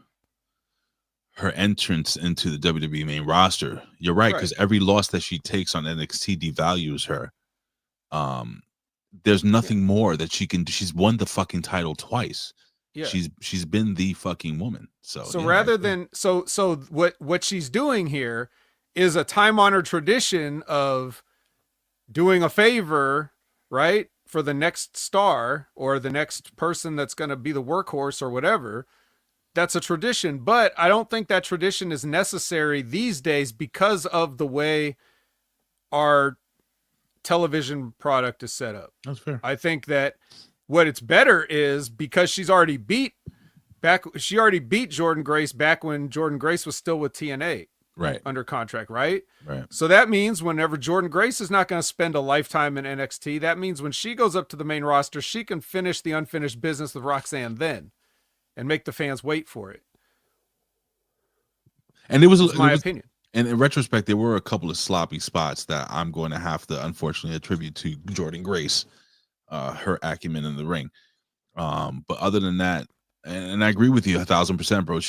entrance into the WWE main roster. You're right, because every loss that she takes on NXT devalues her. There's nothing more that she can do. She's won the fucking title twice. Yeah. She's been the fucking woman. So rather than what she's doing here is a time-honored tradition of doing a favor, right, for the next star or the next person that's going to be the workhorse or whatever. That's a tradition, but I don't think that tradition is necessary these days because of the way our television product is set up. That's fair. I think that what it's better is because she already beat Jordynne Grace back when Jordynne Grace was still with TNA. Right. Under contract, right? Right. So that means whenever Jordynne Grace is not going to spend a lifetime in NXT, that means when she goes up to the main roster, she can finish the unfinished business with Roxanne then and make the fans wait for it. And it was my opinion. And in retrospect, there were a couple of sloppy spots that I'm going to have to unfortunately attribute to Jordynne Grace, her acumen in the ring. But other than that, and I agree with you 1,000%, bro.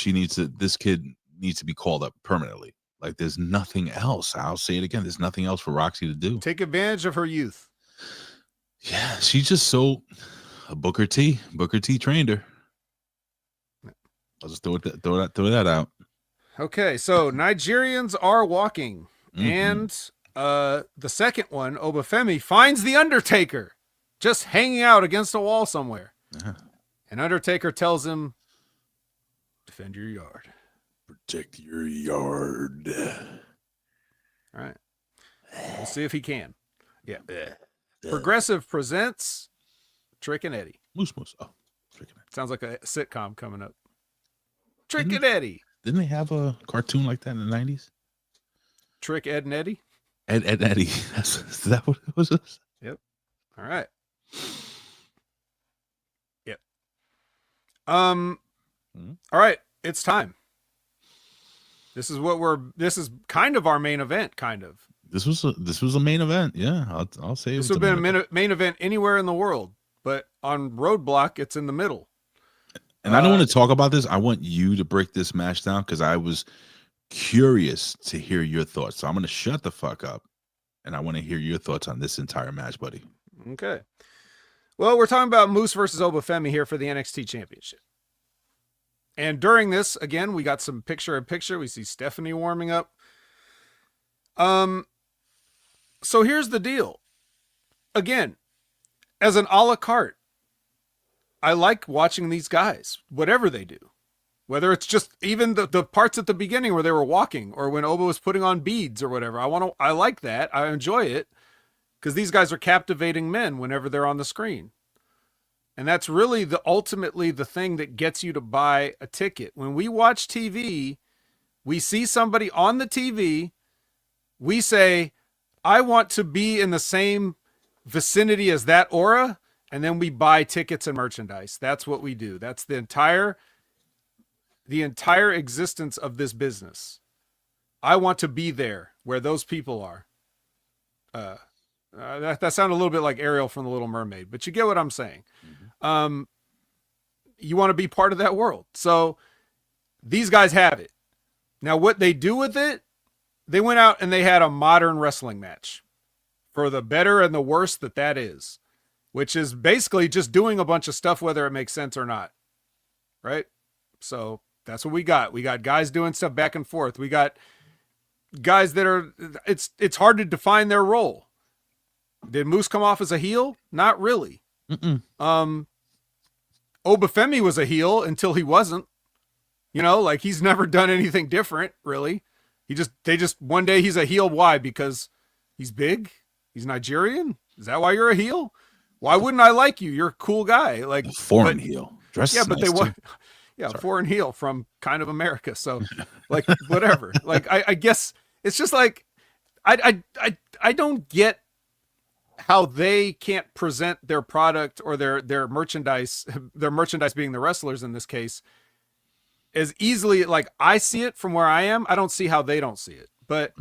This kid needs to be called up permanently. Like there's nothing else. I'll say it again. There's nothing else for Roxy to do. Take advantage of her youth. Yeah, she's just so Booker T trained her. I'll just throw that out. Okay, so Nigerians are walking, and the second one, Obafemi, finds the Undertaker just hanging out against a wall somewhere. And Undertaker tells him, "Defend your yard." Protect your yard. All right. We'll see if he can. Yeah. Progressive presents Trick and Eddie. Moose. Oh, Trick and Eddie. Sounds like a sitcom coming up. Trick and Eddie. Didn't they have a cartoon like that in the 90s? Trick, Ed, and Eddie? Ed and Eddie. Is that what it was? Yep. All right. Yep. All right. It's time. This is kind of our main event, kind of. This was a main event. Yeah, I'll say this would have been a main event anywhere in the world, but on Roadblock, it's in the middle. And I don't want to talk about this. I want you to break this match down because I was curious to hear your thoughts. So I'm going to shut the fuck up, and I want to hear your thoughts on this entire match, buddy. Okay. Well, we're talking about Moose versus Femi here for the NXT Championship. And during this, again, we got some picture-in-picture. We see Stephanie warming up. So here's the deal. Again, as an a la carte, I like watching these guys, whatever they do. Whether it's just even the parts at the beginning where they were walking or when Oba was putting on beads or whatever. I like that. I enjoy it because these guys are captivating men whenever they're on the screen. And that's really ultimately the thing that gets you to buy a ticket. When we watch TV, we see somebody on the TV, we say, I want to be in the same vicinity as that aura, and then we buy tickets and merchandise. That's what we do. That's the entire existence of this business. I want to be there where those people are. That sounded a little bit like Ariel from The Little Mermaid, but you get what I'm saying. Mm-hmm. You want to be part of that world. So these guys have it. Now, what they do with it, they went out and they had a modern wrestling match for the better and the worse that is, which is basically just doing a bunch of stuff, whether it makes sense or not. Right? So that's what we got. We got guys doing stuff back and forth. We got guys that are, it's hard to define their role. Did Moose come off as a heel? Not really. Oba Femi was a heel until he wasn't. You know, like he's never done anything different, really. They just one day he's a heel. Why? Because he's big? He's Nigerian? Is that why you're a heel? Why wouldn't I like you? You're a cool guy. Like a foreign heel. Yeah, but nice they want foreign heel from kind of America. So like whatever. Like I guess it's just like I don't get how they can't present their product or their merchandise being the wrestlers in this case, as easily. Like I see it from where I am. I don't see how they don't see it. But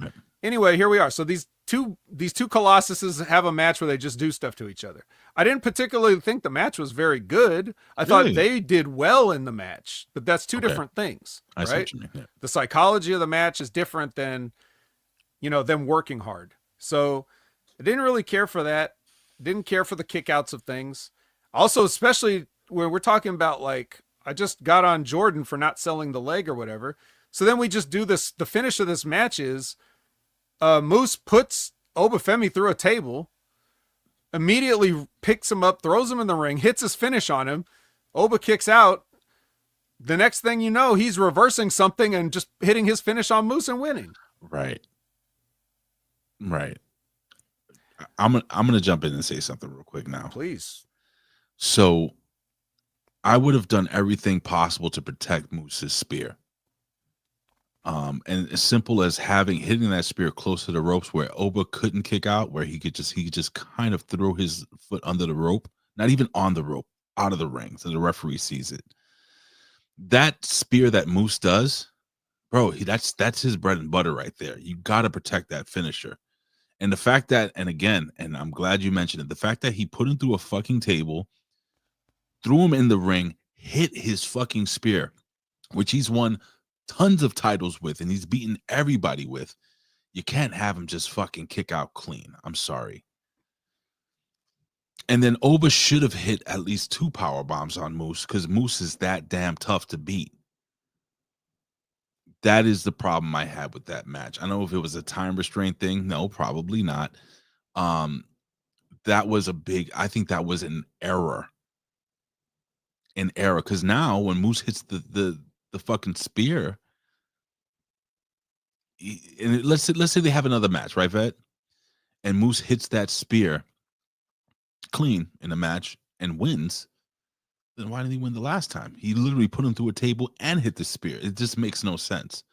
anyway, here we are. So these two Colossuses have a match where they just do stuff to each other. I didn't particularly think the match was very good. I thought they did well in the match, but that's two different things, right? I see what you mean. Yeah. The psychology of the match is different than, them working hard. So I didn't really care for that. Didn't care for the kickouts of things. Also, especially when we're talking about like, I just got on Jordynne for not selling the leg or whatever. So then we just do this. The finish of this match is Moose puts Oba Femi through a table, immediately picks him up, throws him in the ring, hits his finish on him. Oba kicks out. The next thing you know, he's reversing something and just hitting his finish on Moose and winning. Right. I'm gonna jump in and say something real quick now. Please. So I would have done everything possible to protect Moose's spear. And as simple as hitting that spear close to the ropes where Oba couldn't kick out, where he could just kind of throw his foot under the rope, not even on the rope, out of the ring, so the referee sees it. That spear that Moose does, bro, that's his bread and butter right there. You got to protect that finisher. And the fact that, and again, and I'm glad you mentioned it, the fact that he put him through a fucking table, threw him in the ring, hit his fucking spear, which he's won tons of titles with, and he's beaten everybody with. You can't have him just fucking kick out clean. I'm sorry. And then Oba should have hit at least 2 power bombs on Moose because Moose is that damn tough to beat. That is the problem I had with that match. I know if it was a time restraint thing, no, probably not. That was I think that was an error. Because now when Moose hits the fucking spear, and let's say they have another match, right, Vet? And Moose hits that spear clean in the match and wins. Then why didn't he win the last time? He literally put him through a table and hit the spear. It just makes no sense.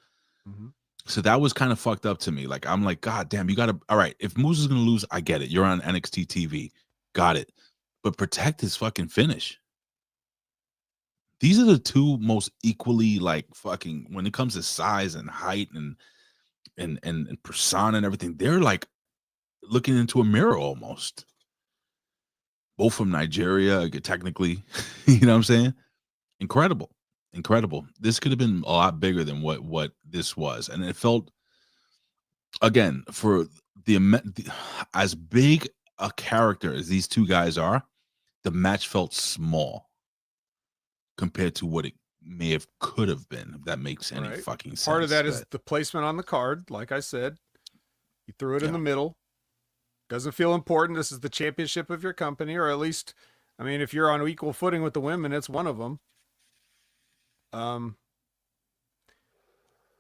Mm-hmm. So that was kind of fucked up to me. Like, I'm like, God damn, you gotta. All right, if Moose is gonna lose, I get it. You're on NXT TV, got it. But protect his fucking finish. These are the two most equally like fucking when it comes to size and height and persona and everything. They're like looking into a mirror almost. Both from Nigeria, technically. You know what I'm saying? Incredible. This could have been a lot bigger than what this was. And it felt, again, for the as big a character as these two guys are, the match felt small compared to what it could have been, if that makes any fucking sense. Part of that is the placement on the card. Like I said, you threw it in the middle. Doesn't feel important. This is the championship of your company, or at least, I mean, if you're on equal footing with the women, it's one of them.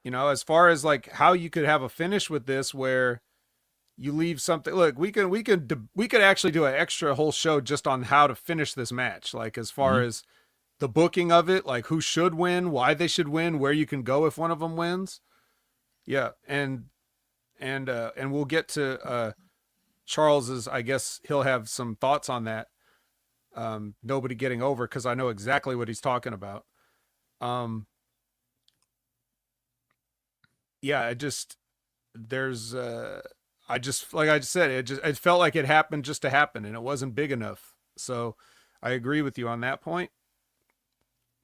You know, as far as like how you could have a finish with this, where you leave something. Look, we could actually do an extra whole show just on how to finish this match. Like as far as the booking of it, like who should win, why they should win, where you can go if one of them wins. Yeah, and we'll get to Charles's. I guess he'll have some thoughts on that. Nobody getting over, because I know exactly what he's talking about. Yeah, like I just said, it felt like it happened just to happen, and it wasn't big enough. So I agree with you on that point.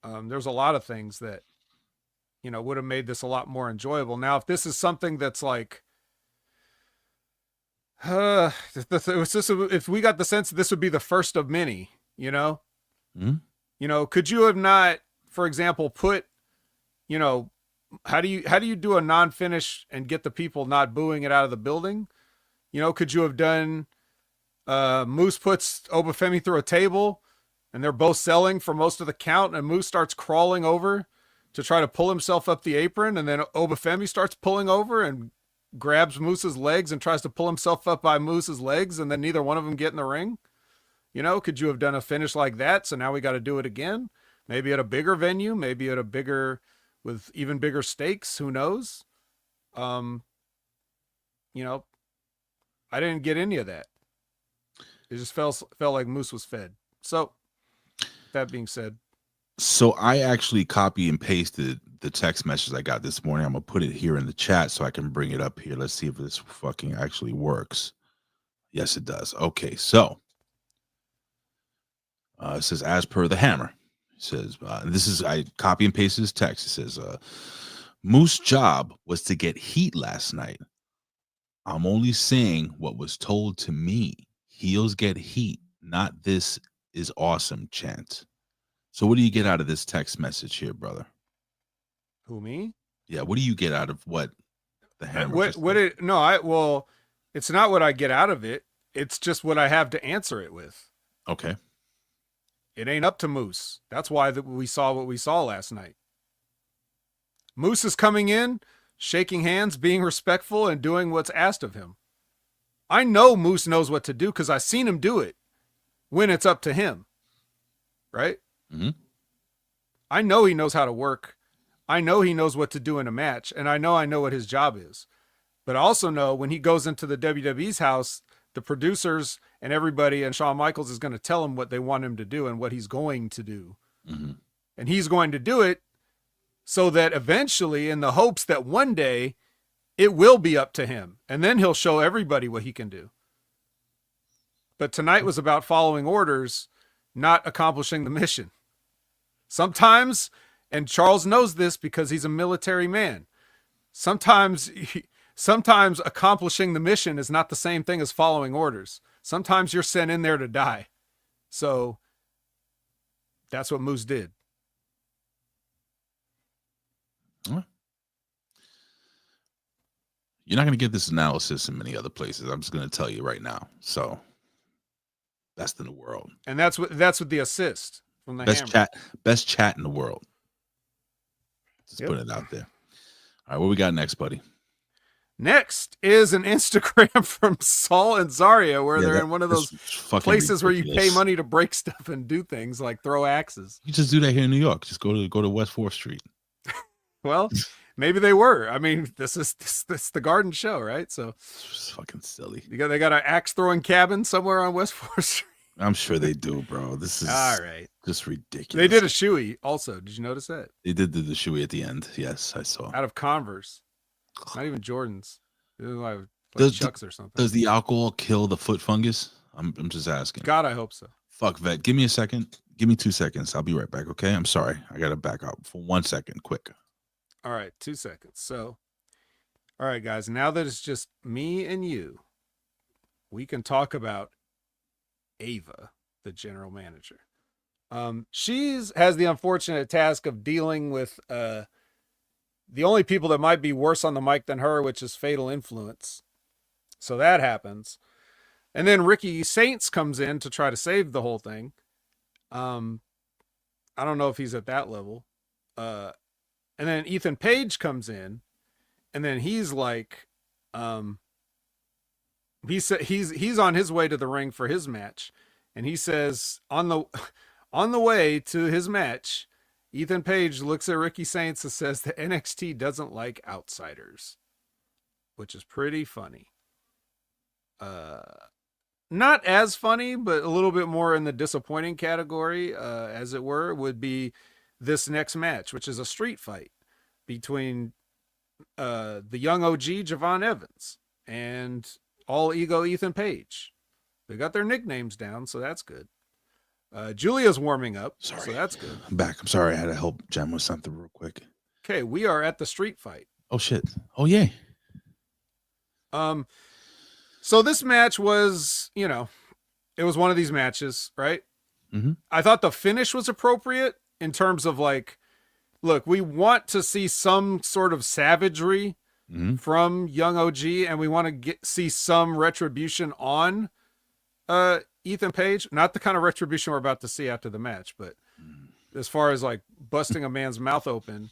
There's a lot of things that, you know, would have made this a lot more enjoyable. Now, if this is something that's like, if we got the sense that this would be the first of many, you know, you know, could you have not, for example, put, you know, how do you do a non-finish and get the people not booing it out of the building? You know, could you have done Moose puts Obafemi through a table and they're both selling for most of the count, and Moose starts crawling over to try to pull himself up the apron, and then Obafemi starts pulling over and grabs Moose's legs and tries to pull himself up by Moose's legs, and then neither one of them get in the ring? You know, could you have done a finish like that? So now we got to do it again, maybe at a bigger venue, maybe at a bigger, with even bigger stakes, who knows? You know, I didn't get any of that. It just felt like Moose was fed. So that being said, so I actually copy and pasted the text message I got this morning. I'm gonna put it here in the chat so I can bring it up here. Let's see if this fucking actually works. Yes, it does. Okay, so it says, as per the Hammer. It says, this is, I copy and paste his text. It says, Moose's job was to get heat last night. I'm only saying what was told to me. Heels get heat, not this is awesome chant. So what do you get out of this text message here, brother? who, me? Yeah, what do you get out of what the Hammer? Well, it's not what I get out of it. It's just what I have to answer it with. Okay. It ain't up to Moose. That's why we saw what we saw last night. Moose is coming in, shaking hands, being respectful, and doing what's asked of him. I know Moose knows what to do because I've seen him do it when it's up to him. Right? Mm-hmm. I know he knows how to work. I know he knows what to do in a match, and I know what his job is. But I also know when he goes into the WWE's house, the producers and everybody and Shawn Michaels is going to tell him what they want him to do and what he's going to do. Mm-hmm. And he's going to do it so that eventually, in the hopes that one day it will be up to him, and then he'll show everybody what he can do. But tonight was about following orders, not accomplishing the mission. Sometimes, and Charles knows this because he's a military man, sometimes accomplishing the mission is not the same thing as following orders. Sometimes you're sent in there to die. So that's what Moose did. You're not going to get this analysis in many other places. I'm just going to tell you right now. So best in the world. And that's what the assist from the best chat in the world. Just put it out there. All right, what we got next, buddy? Next is an Instagram from Saul and Zaria where they're in one of those places where you pay money to break stuff and do things like throw axes. You just do that here in New York. Just go to West 4th Street. Well, maybe they were. I mean, this is the Garden Show, right? So it's fucking silly. They got an axe throwing cabin somewhere on West 4th Street. I'm sure they do, bro. This is all right. Just ridiculous. They did a shoey also. Did you notice that? They did the shoey at the end. Yes, I saw. Out of Converse. Not even Jordans. Like Chucks or something. Does the alcohol kill the foot fungus? I'm just asking. God, I hope so. Fuck, vet. Give me a second. Give me 2 seconds. I'll be right back, okay? I'm sorry. I got to back up for 1 second. Quick. All right, 2 seconds. So, all right, guys, now that it's just me and you, we can talk about Ava, the general manager. She has the unfortunate task of dealing with the only people that might be worse on the mic than her, which is Fatal Influence. So that happens. And then Ricky Saints comes in to try to save the whole thing. I don't know if he's at that level. And then Ethan Page comes in, and then he's like, he's on his way to the ring for his match. And he says on the way to his match, Ethan Page looks at Ricky Saints and says that NXT doesn't like outsiders, which is pretty funny. Not as funny, but a little bit more in the disappointing category, as it were, would be this next match, which is a street fight between the young OG Javon Evans and All Ego Ethan Page. They got their nicknames down, so that's good. Giulia's warming up, so that's good. I'm back. I'm sorry. I had to help Jen with something real quick. Okay, we are at the street fight. Oh, shit. Oh, yeah. So this match was, it was one of these matches, right? Mm-hmm. I thought the finish was appropriate in terms of like, look, we want to see some sort of savagery from young OG, and we want to see some retribution on Ethan Page. Not the kind of retribution we're about to see after the match, but as far as like busting a man's mouth open,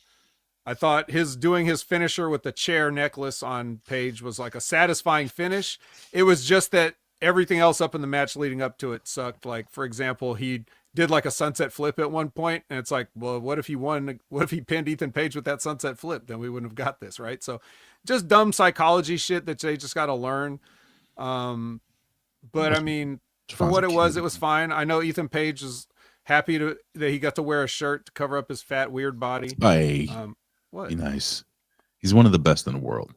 I thought doing his finisher with the chair necklace on Page was like a satisfying finish. It was just that everything else up in the match leading up to it sucked. Like, for example, he did like a sunset flip at one point, and it's like, well, what if he pinned Ethan Page with that sunset flip? Then we wouldn't have got this, right? So just dumb psychology shit that they just got to learn. But I mean, for what it was fine. I know Ethan Page is happy that he got to wear a shirt to cover up his fat, weird body. Hey, what? Be nice. He's one of the best in the world.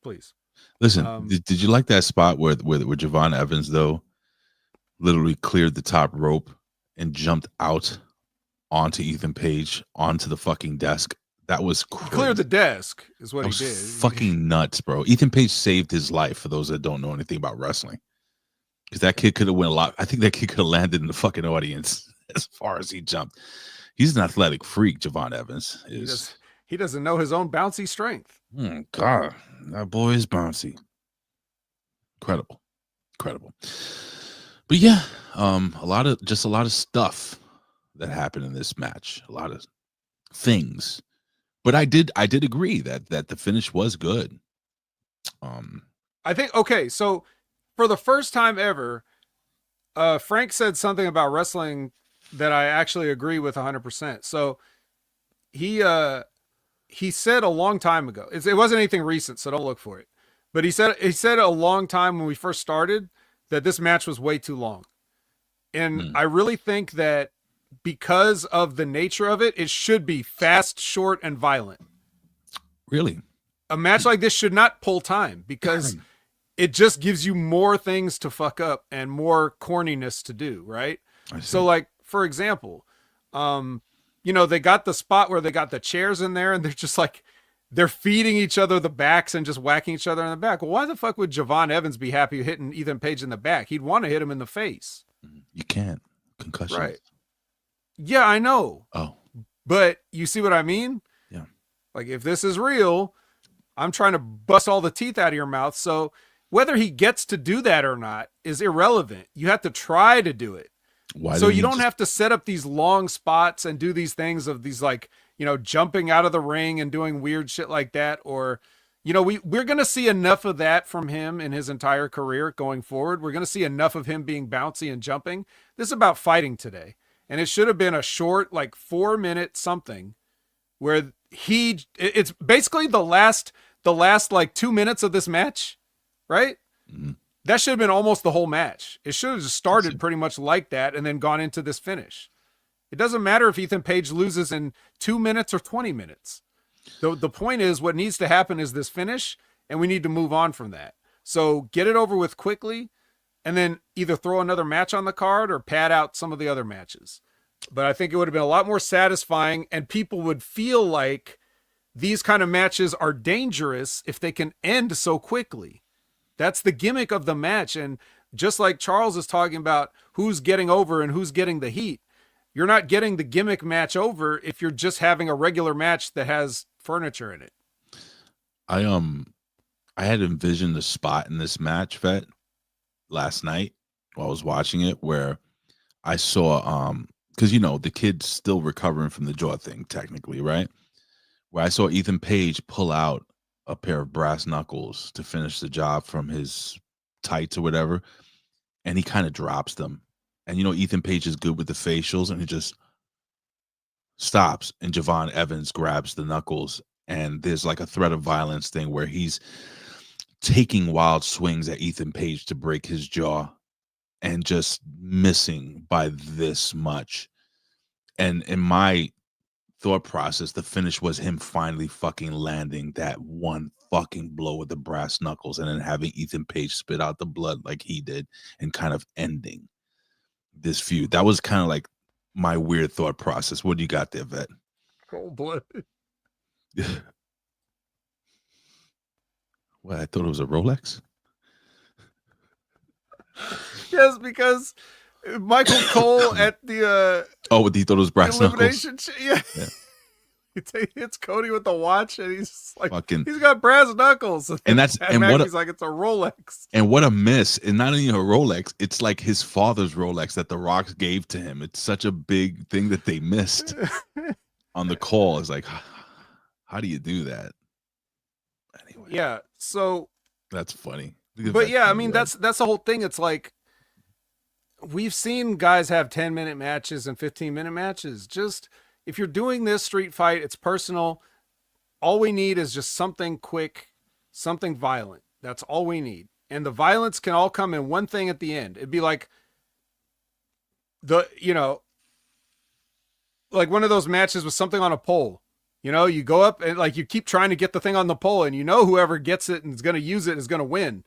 Please. Listen, did you like that spot where Javon Evans, though, literally cleared the top rope and jumped out onto Ethan Page, onto the fucking desk? That was crazy. Cleared the desk is what he did. Fucking nuts, bro. Ethan Page saved his life, for those that don't know anything about wrestling. Because that kid could have went a lot. I think that kid could have landed in the fucking audience as far as he jumped. He's an athletic freak, Javon Evans is. He doesn't know his own bouncy strength. God, that boy is bouncy. Incredible. But yeah, a lot of stuff that happened in this match. A lot of things. But I did agree that the finish was good. I think, okay, so for the first time ever, Frank said something about wrestling that I actually agree with 100%. So he said a long time ago, it wasn't anything recent, so don't look for it. But he said a long time when we first started that this match was way too long. And I really think that because of the nature of it, it should be fast, short, and violent. Really? A match like this should not pull time because it just gives you more things to fuck up and more corniness to do, right? So like, for example, they got the spot where they got the chairs in there and they're just like, they're feeding each other the backs and just whacking each other in the back. Well, why the fuck would Javon Evans be happy hitting Ethan Page in the back? He'd want to hit him in the face. You can't. Concussion. Right. Yeah, I know. Oh. But you see what I mean? Yeah. Like, if this is real, I'm trying to bust all the teeth out of your mouth. So whether he gets to do that or not is irrelevant. You have to try to do it. So you don't have to set up these long spots and do these things of these, like, jumping out of the ring and doing weird shit like that, or, we're going to see enough of that from him in his entire career going forward. We're going to see enough of him being bouncy and jumping. This is about fighting today. And it should have been a short, like 4-minute something where it's basically the last like 2 minutes of this match, right? Mm-hmm. That should have been almost the whole match. It should have just started pretty much like that and then gone into this finish. It doesn't matter if Ethan Page loses in 2 minutes or 20 minutes. The point is what needs to happen is this finish, and we need to move on from that. So get it over with quickly, and then either throw another match on the card or pad out some of the other matches. But I think it would have been a lot more satisfying, and people would feel like these kind of matches are dangerous if they can end so quickly. That's the gimmick of the match. And just like Charles is talking about who's getting over and who's getting the heat, you're not getting the gimmick match over if you're just having a regular match that has furniture in it. I had envisioned a spot in this match, Vet, last night while I was watching it, where I saw because the kid's still recovering from the jaw thing, technically, right? Where I saw Ethan Page pull out a pair of brass knuckles to finish the job from his tights or whatever, and he kind of drops them. And Ethan Page is good with the facials, and he just stops, and Javon Evans grabs the knuckles, and there's like a threat of violence thing where he's taking wild swings at Ethan Page to break his jaw and just missing by this much. And in my thought process, the finish was him finally fucking landing that one fucking blow with the brass knuckles and then having Ethan Page spit out the blood like he did and kind of ending this feud. That was kind of like my weird thought process. What do you got there, Vet? Cold-blooded. What? I thought it was a Rolex. Yes, because Michael Cole at the he thought it was brass knuckles. Yeah. He hits Cody with the watch, and he's like, he's got brass knuckles, and that's and Mackey's like, it's a Rolex. And what a miss! And not even a Rolex; it's like his father's Rolex that The Rock gave to him. It's such a big thing that they missed on the call. It's like, how do you do that? Anyway, yeah. So that's funny. But yeah, I mean, that's the whole thing. It's like we've seen guys have 10-minute matches and 15-minute matches. Just if you're doing this street fight, it's personal. All we need is just something quick, something violent. That's all we need. And the violence can all come in one thing at the end. It'd be like like one of those matches with something on a pole. You go up and like you keep trying to get the thing on the pole, and whoever gets it and is going to use it is going to win.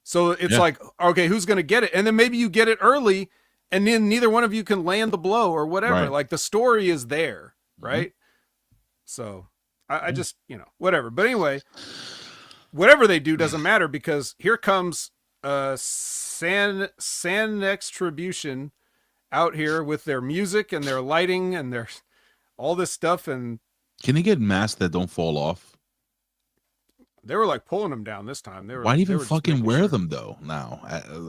So it's like, okay, who's going to get it? And then maybe you get it early, and then neither one of you can land the blow or whatever. Right. Like the story is there, right? Mm-hmm. So I just, whatever. But anyway, whatever they do doesn't matter, because here comes San Extribution out here with their music and their lighting and their all this stuff. And can he get masks that don't fall off? They were like pulling them down this time. Why even fucking wear them though now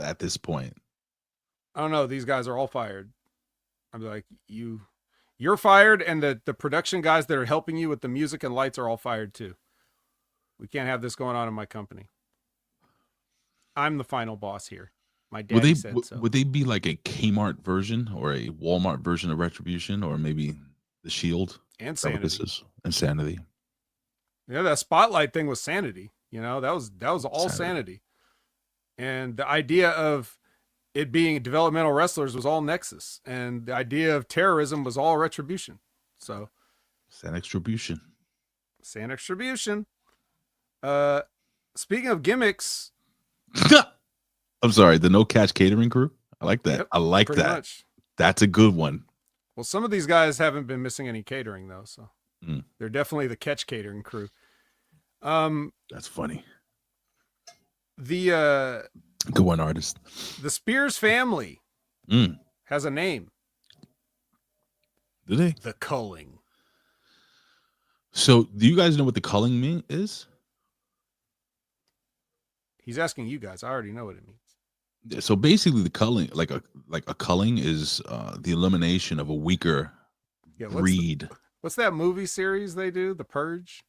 at this point? I don't know. These guys are all fired. I'm like, you're fired, and the production guys that are helping you with the music and lights are all fired too. We can't have this going on in my company. I'm the final boss here. My daddy said so. Would they be like a Kmart version or a Walmart version of Retribution, or maybe the Shield and Sanity? Insanity. Yeah, that Spotlight thing was Sanity. That was all Sanity. And the idea of it being developmental wrestlers was all Nexus, and the idea of terrorism was all Retribution. So San Extribution. Speaking of gimmicks, I'm sorry, the No Catch Catering crew. I like that. Yep, I like that. Much. That's a good one. Well, some of these guys haven't been missing any catering though, so they're definitely the Catch Catering crew. That's funny. The good one, artist. The Spears family has a name. Do they? The Culling. So, do you guys know what the culling is? He's asking you guys. I already know what it means. So basically, the culling, like a culling, is the elimination of a weaker breed. What's that movie series they do? The Purge.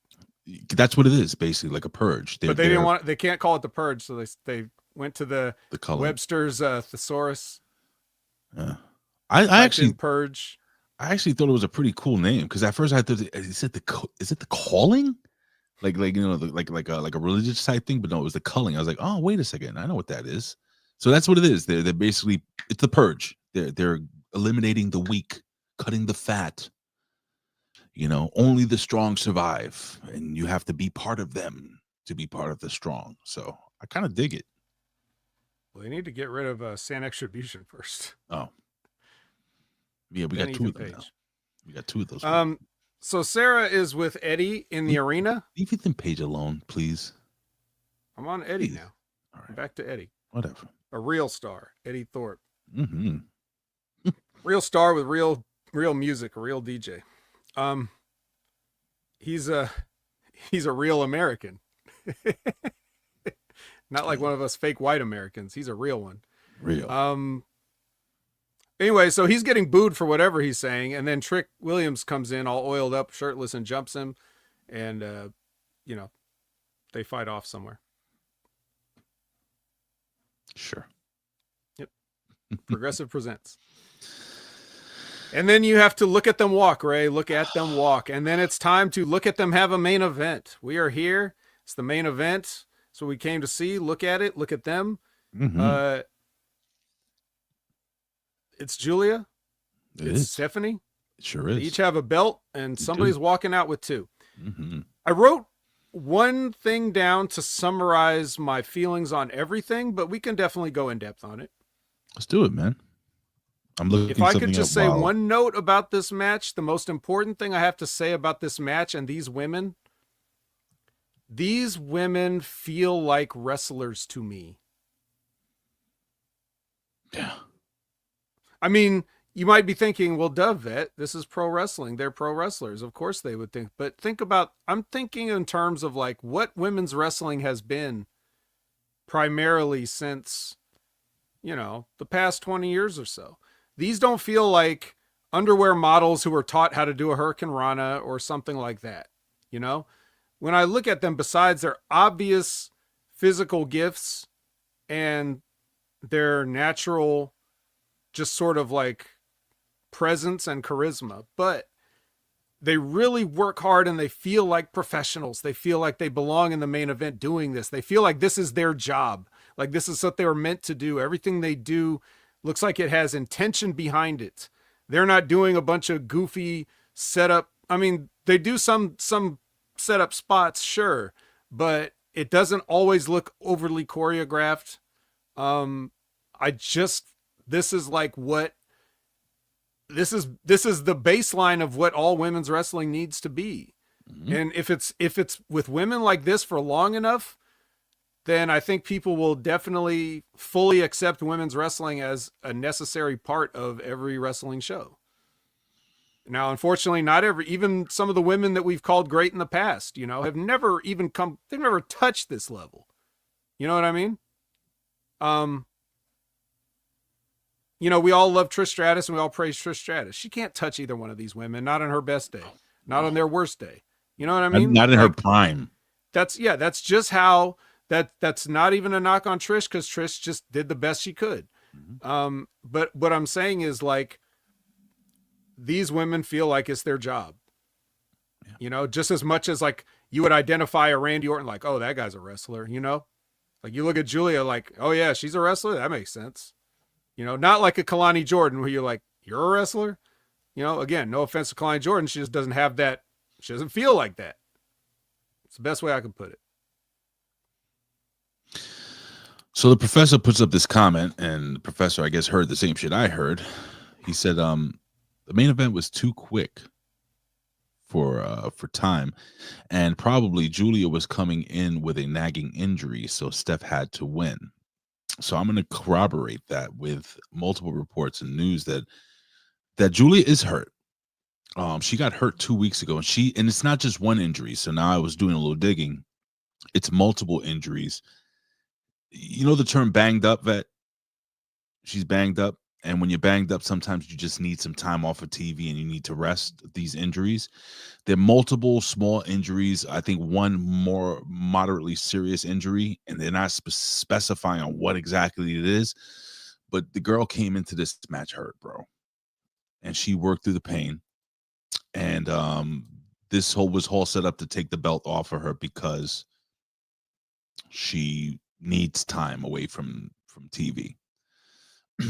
That's what it is, basically, like a purge. But they didn't want. They can't call it the purge, so they went to the Webster's thesaurus. Yeah. I actually purge. I actually thought it was a pretty cool name because at first I thought is it the calling, like like a religious type thing, but no, it was the culling. I was like, oh, wait a second, I know what that is. So that's what it is. They're basically, it's the purge. They're eliminating the weak, cutting the fat. Only the strong survive, and you have to be part of them to be part of the strong. So I kind of dig it. Well, they need to get rid of San Extribution first. Oh. Yeah, we got two of them now. We got two of those. So Sarah is with Eddie in the arena. Leave Ethan Page alone, please. I'm on Eddie now. All right. Back to Eddie. Whatever. A real star, Eddie Thorpe. Mm-hmm. Real star with real music, a real DJ. He's a real American. Not like one of us fake white Americans. He's a real one. Real. Anyway, so he's getting booed for whatever he's saying, and then Trick Williams comes in all oiled up, shirtless, and jumps him, and they fight off somewhere. Sure. Yep. Progressive presents. And then you have to look at them walk, Ray. Look at them walk. And then it's time to look at them have a main event. We are here. It's the main event. So we came to see. Look at it. Look at them. Mm-hmm. It's Giulia. It's Stephanie. It sure is. They each have a belt, and somebody's walking out with two. Mm-hmm. I wrote one thing down to summarize my feelings on everything, but we can definitely go in depth on it. Let's do it, man. I'm looking. If I could just say one note about this match, the most important thing I have to say about this match and these women feel like wrestlers to me. Yeah. I mean, you might be thinking, well, duh, Vet, this is pro wrestling. They're pro wrestlers. Of course they would think. But I'm thinking in terms of like what women's wrestling has been primarily since, the past 20 years or so. These don't feel like underwear models who were taught how to do a Hurricane Rana or something like that. When I look at them, besides their obvious physical gifts and their natural just sort of like presence and charisma, but they really work hard and they feel like professionals. They feel like they belong in the main event doing this. They feel like this is their job. Like this is what they were meant to do. Everything they do looks like it has intention behind it. They're not doing a bunch of goofy setup. I mean, they do some setup spots, sure, but it doesn't always look overly choreographed. This is like what this is the baseline of what all women's wrestling needs to be. Mm-hmm. And if it's with women like this for long enough, then I think people will definitely fully accept women's wrestling as a necessary part of every wrestling show. Now, unfortunately, even some of the women that we've called great in the past, have never they've never touched this level. You know what I mean? We all love Trish Stratus and we all praise Trish Stratus. She can't touch either one of these women, not on her best day, not on their worst day. You know what I mean? Not in her prime. That's just how that's not even a knock on Trish, because Trish just did the best she could. Mm-hmm. But what I'm saying is like, these women feel like it's their job, just as much as like you would identify a Randy Orton, like, oh, that guy's a wrestler, like you look at Giulia like, oh yeah, she's a wrestler. That makes sense. Not like a Kalani Jordan where you're like, you're a wrestler. Again, no offense to Kalani Jordan. She just doesn't have that. She doesn't feel like that. It's the best way I can put it. So the professor puts up this comment, and the professor, I guess, heard the same shit I heard. He said, the main event was too quick for time, and probably Giulia was coming in with a nagging injury, so Steph had to win. So I'm going to corroborate that with multiple reports and news that Giulia is hurt. She got hurt 2 weeks ago, and it's not just one injury. So now I was doing a little digging. It's multiple injuries. You know the term banged up, Vet? She's banged up. And when you're banged up, sometimes you just need some time off of TV and you need to rest these injuries. There are multiple small injuries. I think one more moderately serious injury, and they're not specifying on what exactly it is. But the girl came into this match hurt, bro. And she worked through the pain. And this was all set up to take the belt off of her because she needs time away from TV.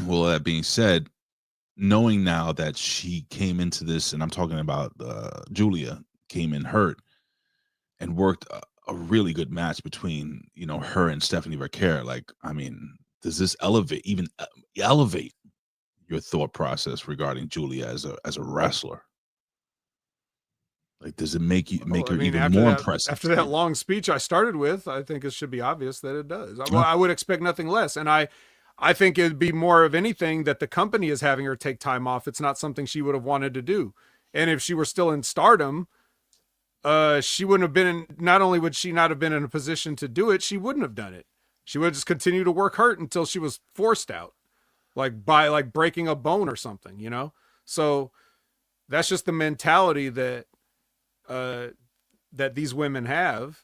Well, that being said, knowing now that she came into this, and I'm talking about Giulia, came in hurt and worked a really good match between, you know, her and Stephanie Vaquer. Like, I mean, does this elevate your thought process regarding Giulia as a wrestler? Like, does it make her even more impressive? After that long speech I started with, I think it should be obvious that it does. I would expect nothing less. And I think it'd be more of anything that the company is having her take time off. It's not something she would have wanted to do. And if she were still in Stardom, she wouldn't have been not only would she not have been in a position to do it, she wouldn't have done it. She would just continue to work hurt until she was forced out, like by breaking a bone or something, you know? So that's just the mentality that these women have.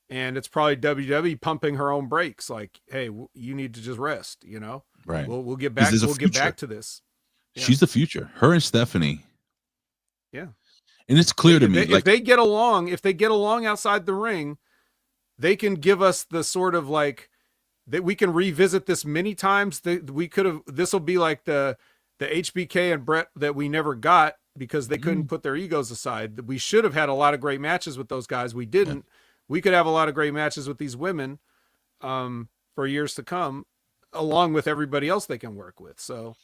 And it's probably WWE pumping her own brakes. Like, hey, you need to just rest, you know? Right. We'll get back. We'll get back to this. Yeah. She's the future. Her and Stephanie. Yeah. And it's clear to me. If they get along outside the ring, they can give us the sort of like that we can revisit this many times. This will be like the HBK and Brett that we never got because they couldn't put their egos aside. We should have had a lot of great matches with those guys. We didn't. Yeah. We could have a lot of great matches with these women for years to come, along with everybody else they can work with. So,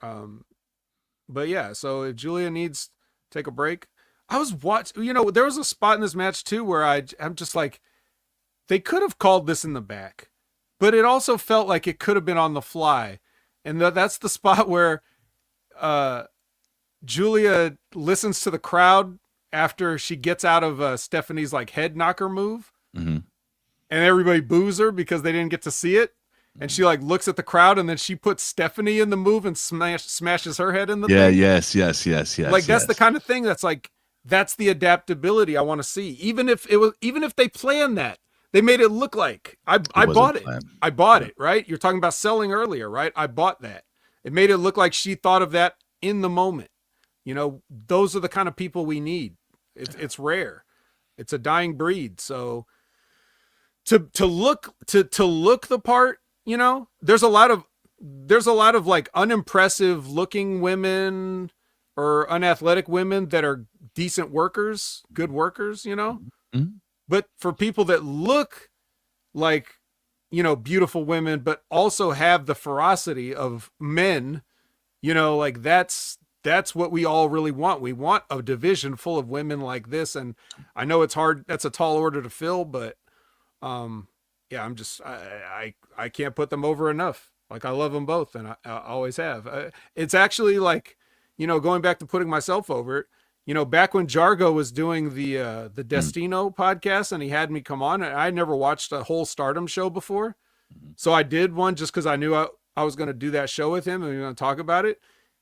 but yeah, so if Giulia needs to take a break, I was watching, you know, there was a spot in this match too, where I'm just like, they could have called this in the back, but it also felt like it could have been on the fly. And that's the spot where Giulia listens to the crowd after she gets out of Stephanie's like head knocker move, and everybody boos her because they didn't get to see it. And she like looks at the crowd, and then she puts Stephanie in the move and smashes her head in the thing. Yes. Like that's the kind of thing that's like, that's the adaptability I want to see. Even if they planned that, they made it look like I bought it. I bought it, right? You're talking about selling earlier, right? I bought that. It made it look like she thought of that in the moment. You know, those are the kind of people we need. It's rare. It's a dying breed. So to look the part, you know, there's a lot of like unimpressive looking women or unathletic women that are decent workers, good workers, you know, but for people that look like, you know, beautiful women, but also have the ferocity of men, you know, like that's what we all really want. We want a division full of women like this. And I know it's hard. That's a tall order to fill, but yeah, I can't put them over enough. Like I love them both. And I always have. It's actually like, you know, going back to putting myself over it, you know, back when Jargo was doing the Destino podcast and he had me come on, and I never watched a whole Stardom show before. So I did one just cause I knew I was going to do that show with him and we were going to talk about it.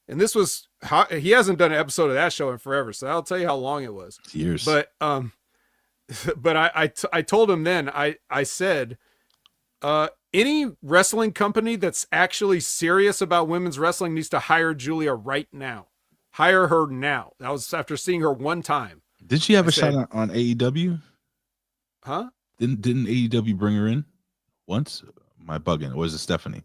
And this was he hasn't done an episode of that show in forever, so I'll tell you how long it was. Years. But I told him then, I said, any wrestling company that's actually serious about women's wrestling needs to hire Giulia right now. Hire her now. That was after seeing her one time. Did she have a shot on AEW? Huh? Didn't AEW bring her in once? Am I bugging? Or was it Stephanie?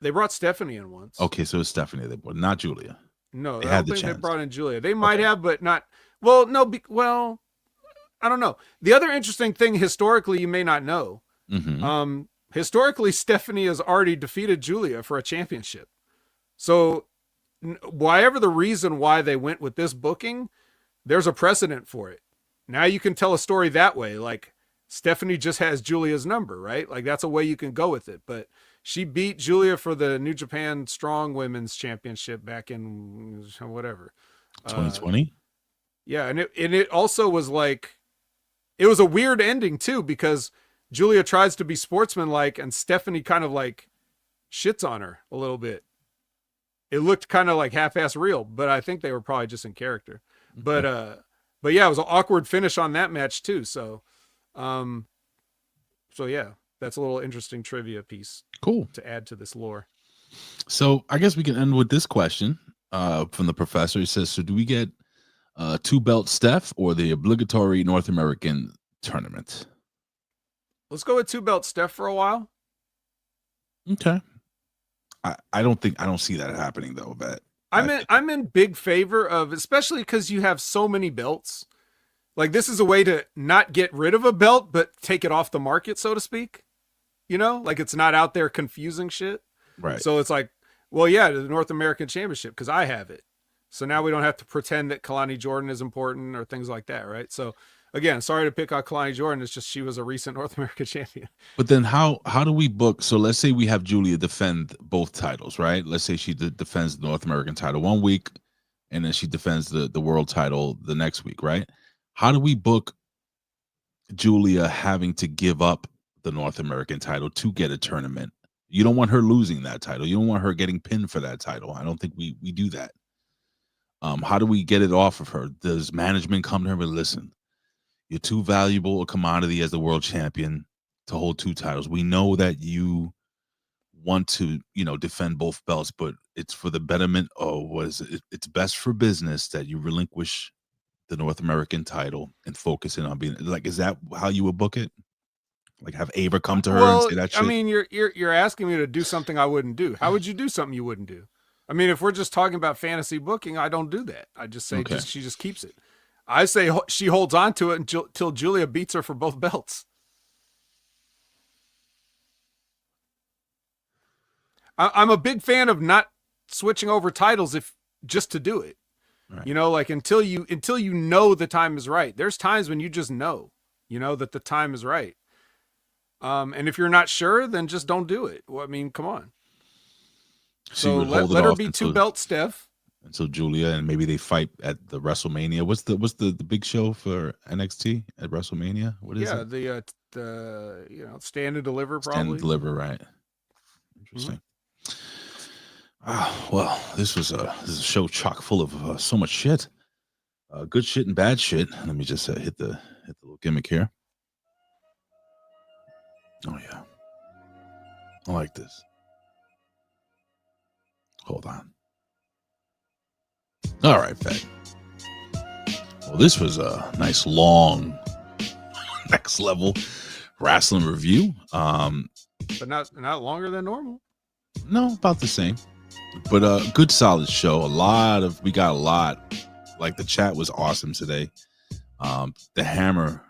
They brought Stephanie in once. Okay, so it's Stephanie they brought, not Giulia. No, I don't think they brought in Giulia. They might have, but not. Well, no. Well, I don't know. The other interesting thing historically, you may not know. Historically, Stephanie has already defeated Giulia for a championship. So, whatever the reason why they went with this booking, there's a precedent for it. Now you can tell a story that way. Like Stephanie just has Giulia's number, right? Like that's a way you can go with it. But she beat Giulia for the New Japan Strong Women's Championship back in whatever 2020. Yeah, and it also was like, it was a weird ending too, because Giulia tries to be sportsmanlike and Stephanie kind of like shits on her a little bit. it looked kind of like half-ass real, but I think they were probably just in character. But yeah, it was an awkward finish on that match too. So yeah, that's a little interesting trivia piece. Cool. To add to this lore. So I guess we can end with this question from the professor. He says, so do we get 2-belt Steph or the obligatory North American tournament? Let's go with 2-belt Steph for a while. Okay. I don't see that happening though, but I'm in big favor of, especially because you have so many belts. Like, this is a way to not get rid of a belt, but take it off the market, so to speak. You know, like, it's not out there confusing shit. Right. So it's like, well, yeah, the North American Championship, because I have it. So now we don't have to pretend that Kalani Jordynne is important or things like that, right? So again, sorry to pick on Kalani Jordynne. It's just she was a recent North American champion. But then how do we book? So let's say we have Giulia defend both titles, right? Let's say she defends the North American title 1 week, and then she defends the world title the next week, right? How do we book Giulia having to give up the North American title to get a tournament? You don't want her losing that title. You don't want her getting pinned for that title. I don't think we do that. How do we get it off of her? Does management come to her and listen, you're too valuable a commodity as the world champion to hold 2 titles. We know that you want to, defend both belts, but it's for the betterment of it's best for business that you relinquish the North American title and focus in on being like, is that how you would book it? Like, have Ava come to her and say that shit? I mean, you're asking me to do something I wouldn't do. How would you do something you wouldn't do? I mean, if we're just talking about fantasy booking, I don't do that. I just say she just keeps it. I say she holds on to it until Giulia beats her for both belts. I'm a big fan of not switching over titles just to do it. Right. Like until you know the time is right. There's times when you just know, that the time is right. And if you're not sure, then just don't do it. Well, I mean, come on. So let her be 2-belt Steph. Until Giulia, and maybe they fight at the WrestleMania. What's the big show for NXT at WrestleMania? What is it? Yeah, the Stand and Deliver, probably. Stand and Deliver, right? Interesting. Well, this is a show chock full of so much shit, good shit and bad shit. Let me just hit the little gimmick here. Oh yeah, I like this. Hold on. All right, Fed. Well, this was a nice long next level wrestling review. But not longer than normal. No, about the same. But a good solid show. We got a lot. Like, the chat was awesome today. The Hammer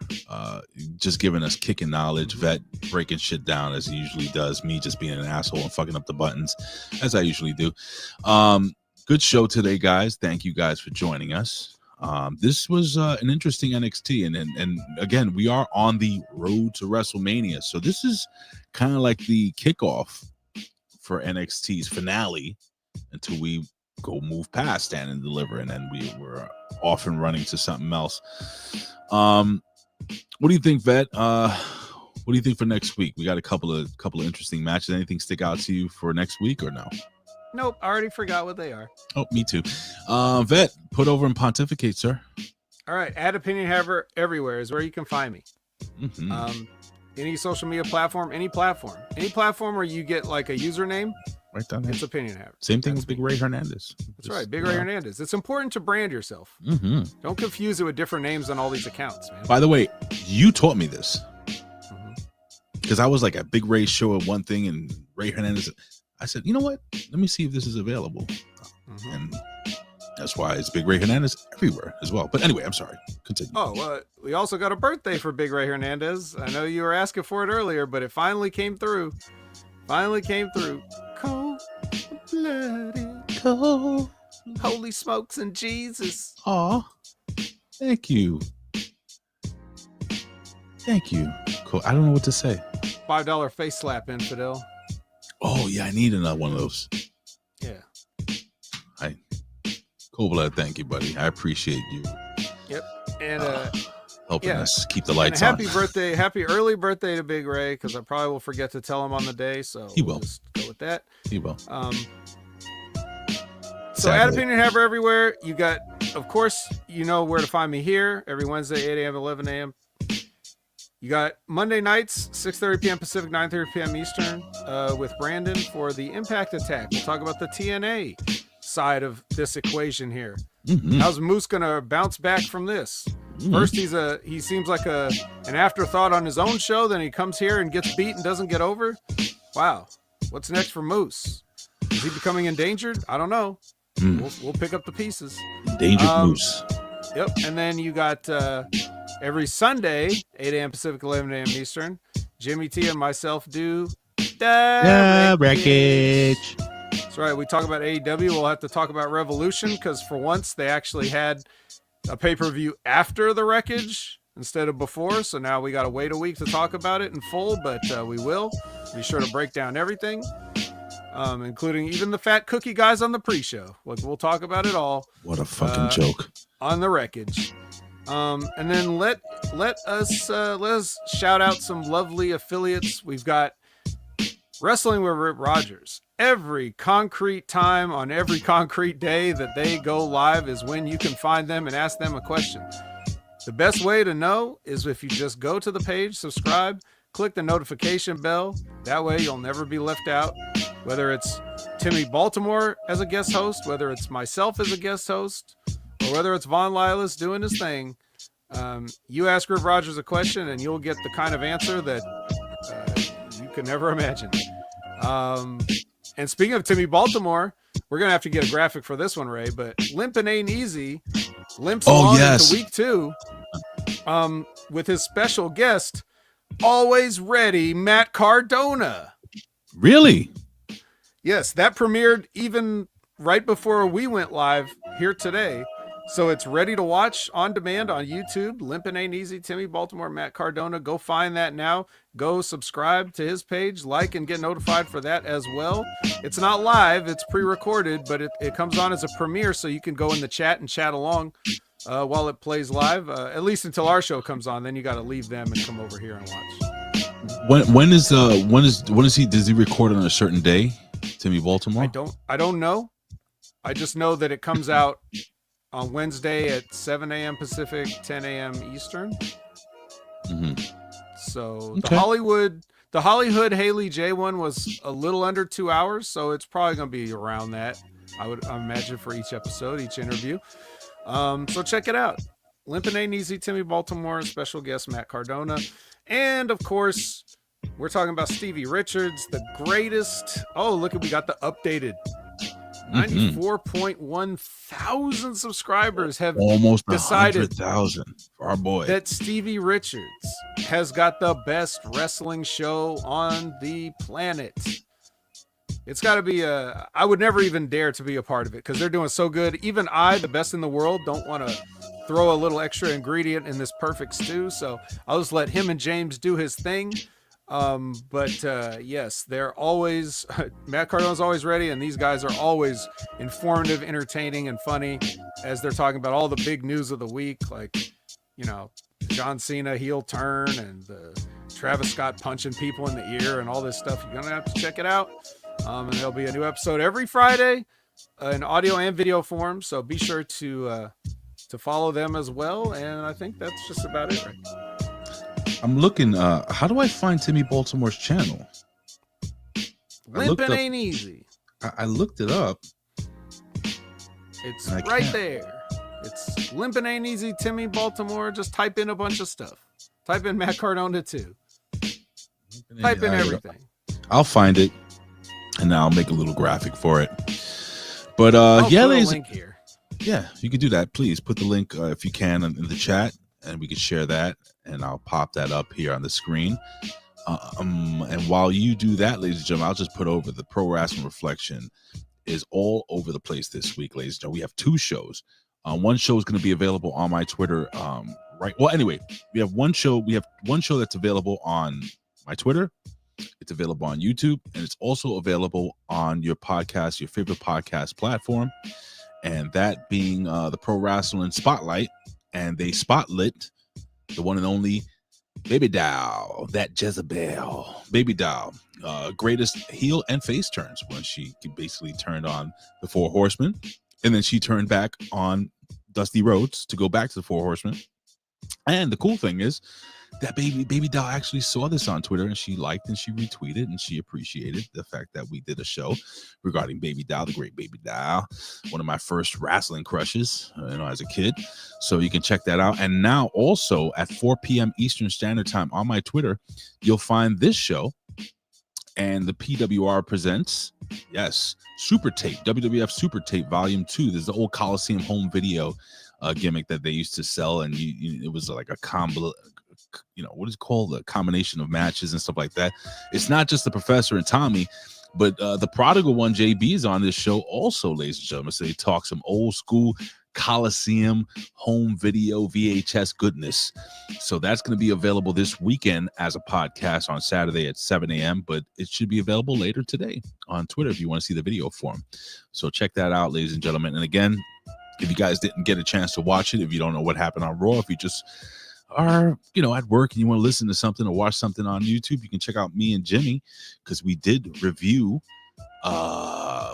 just giving us kicking knowledge, Vet breaking shit down as he usually does, me just being an asshole and fucking up the buttons as I usually do. Good show today, guys. Thank you guys for joining us. This was an interesting NXT, and again, we are on the road to WrestleMania, so this is kind of like the kickoff for NXT's finale until we go move past Stand and Deliver, and then we're off and running to something else. What do you think, Vet? What do you think for next week? We got a couple of interesting matches. Anything stick out to you for next week or no? Nope, I already forgot what they are. Oh, me too. Vet, put over and pontificate, sir. All right, Opinion Haver everywhere is where you can find me. Mm-hmm. Any social media platform, any platform where you get like a username, right down there. It's Opinion Haver. Same thing with Big Ray Hernandez. That's right, Big Ray Hernandez. It's important to brand yourself. Mm-hmm. Don't confuse it with different names on all these accounts, man. By the way, you taught me this because I was like at Big Ray's show at one thing and Ray Hernandez. I said, you know what? Let me see if this is available. And that's why it's Big Ray Hernandez everywhere as well. But anyway, I'm sorry. Continue. Oh, we also got a birthday for Big Ray Hernandez. I know you were asking for it earlier, but it finally came through. Cold-blooded. Cold. Holy smokes and Jesus. Aw. Thank you. Cool. I don't know what to say. $5 face slap, Infidel. Oh, yeah, I need another one of those. Yeah. Cold blood, thank you, buddy. I appreciate you. Yep. And helping us keep the lights on. Happy early birthday to Big Ray, because I probably will forget to tell him on the day, so he will. Just go with that. He will. So Add Opinion Haver everywhere. You got, of course, you know where to find me here every Wednesday, 8 a.m., 11 a.m. You got Monday nights, 6:30 p.m. Pacific, 9:30 p.m. Eastern, with Brandon for the Impact Attack. We'll talk about the TNA side of this equation here. How's Moose gonna bounce back from this? First, he seems like an afterthought on his own show. Then he comes here and gets beat and doesn't get over. Wow, what's next for Moose? Is he becoming endangered? I don't know. We'll pick up the pieces. Endangered Moose. Yep, and then you got every Sunday, 8 a.m. Pacific, 11 a.m. Eastern. Jimmy T and myself do the Wreckage. That's right. We talk about AEW. We'll have to talk about Revolution because for once they actually had a pay-per-view after the Wreckage instead of before. So now we got to wait a week to talk about it in full, but we will. Be sure to break down everything, including even the fat cookie guys on the pre-show. Like, we'll talk about it all. What a fucking joke. On the Wreckage. And then let us shout out some lovely affiliates. We've got Wrestling with Rip Rogers. Every concrete time on every concrete day that they go live is when you can find them and ask them a question. The best way to know is if you just go to the page, subscribe, click the notification bell. That way you'll never be left out. Whether it's Timmy Baltimore as a guest host, whether it's myself as a guest host, or whether it's Von Lilas doing his thing, you ask Rip Rogers a question and you'll get the kind of answer that you could never imagine. And speaking of Timmy Baltimore, we're going to have to get a graphic for this one, Ray, but Limpin' Ain't Easy limps along into week 2 with his special guest, always ready, Matt Cardona. Really? Yes, that premiered even right before we went live here today. So it's ready to watch on demand on YouTube. Limpin' Ain't Easy, Timmy Baltimore, Matt Cardona. Go find that now. Go subscribe to his page, like and get notified for that as well. It's not live, it's pre-recorded, but it comes on as a premiere, so you can go in the chat and chat along while it plays live, at least until our show comes on. Then you got to leave them and come over here and watch. When is he? Does he record on a certain day, Timmy Baltimore? I don't know. I just know that it comes out on Wednesday at 7 a.m. Pacific, 10 a.m. Eastern. So the Hollywood Haley J one was a little under 2 hours, so it's probably going to be around that. I would imagine for each episode, each interview. So check it out. Limpin' Ain't Easy, Timmy Baltimore, special guest Matt Cardona, and of course we're talking about Stevie Richards, the greatest. Oh, look, we got the updated. 94.1 thousand subscribers have almost decided 100,000 for our boy that Stevie Richards has got the best wrestling show on the planet. It's got to be I would never even dare to be a part of it because they're doing so good. Even I, the best in the world, don't want to throw a little extra ingredient in this perfect stew. So I'll just let him and James do his thing. But yes, they're always Matt Cardona's always ready, and these guys are always informative, entertaining, and funny as they're talking about all the big news of the week, like, you know, John Cena heel turn and Travis Scott punching people in the ear and all this stuff. You're gonna have to check it out. And there'll be a new episode every Friday in audio and video form, so be sure to follow them as well. And I think that's just about it, right? I'm looking. How do I find Timmy Baltimore's channel? Limpin' Ain't Easy. I looked it up. It's right there. It's Limpin' Ain't Easy, Timmy Baltimore. Just type in a bunch of stuff. Type in Matt Cardona too. Type in everything. I'll find it, and now I'll make a little graphic for it. But yeah, ladies, link here. Yeah, you can do that. Please put the link if you can in the chat, and we can share that, and I'll pop that up here on the screen. And while you do that, ladies and gentlemen, I'll just put over the Pro Wrestling Reflection is all over the place this week, ladies and gentlemen. We have 2 shows. One show is going to be available on my Twitter. Right. Well, anyway, we have one show. We have one show that's available on my Twitter. It's available on YouTube, and it's also available on your podcast, your favorite podcast platform, and that being the Pro Wrestling Spotlight. And they spotlit the one and only Baby Doll, that Jezebel. Baby Doll, greatest heel and face turns when she basically turned on the 4 Horsemen And then she turned back on Dusty Rhodes to go back to the Four Horsemen. And the cool thing is that baby doll actually saw this on Twitter, and she liked and she retweeted and she appreciated the fact that we did a show regarding Baby Doll, the great Baby Doll, one of my first wrestling crushes, as a kid. So you can check that out. And now also at 4 p.m. Eastern Standard Time on my Twitter, you'll find this show. And the PWR presents, yes, Super Tape, WWF Super Tape Volume 2. There's the old Coliseum home video gimmick that they used to sell, and it was like a combo, what is it called? A combination of matches and stuff like that. It's not just the Professor and Tommy, but the Prodigal One, JB, is on this show also, ladies and gentlemen. So they talk some old school Coliseum home video VHS goodness. So that's going to be available this weekend as a podcast on Saturday at 7 a.m. But it should be available later today on Twitter if you want to see the video form. So check that out, ladies and gentlemen. And again, if you guys didn't get a chance to watch it, if you don't know what happened on Raw, if you just are, at work and you want to listen to something or watch something on YouTube, you can check out me and Jimmy, because we did review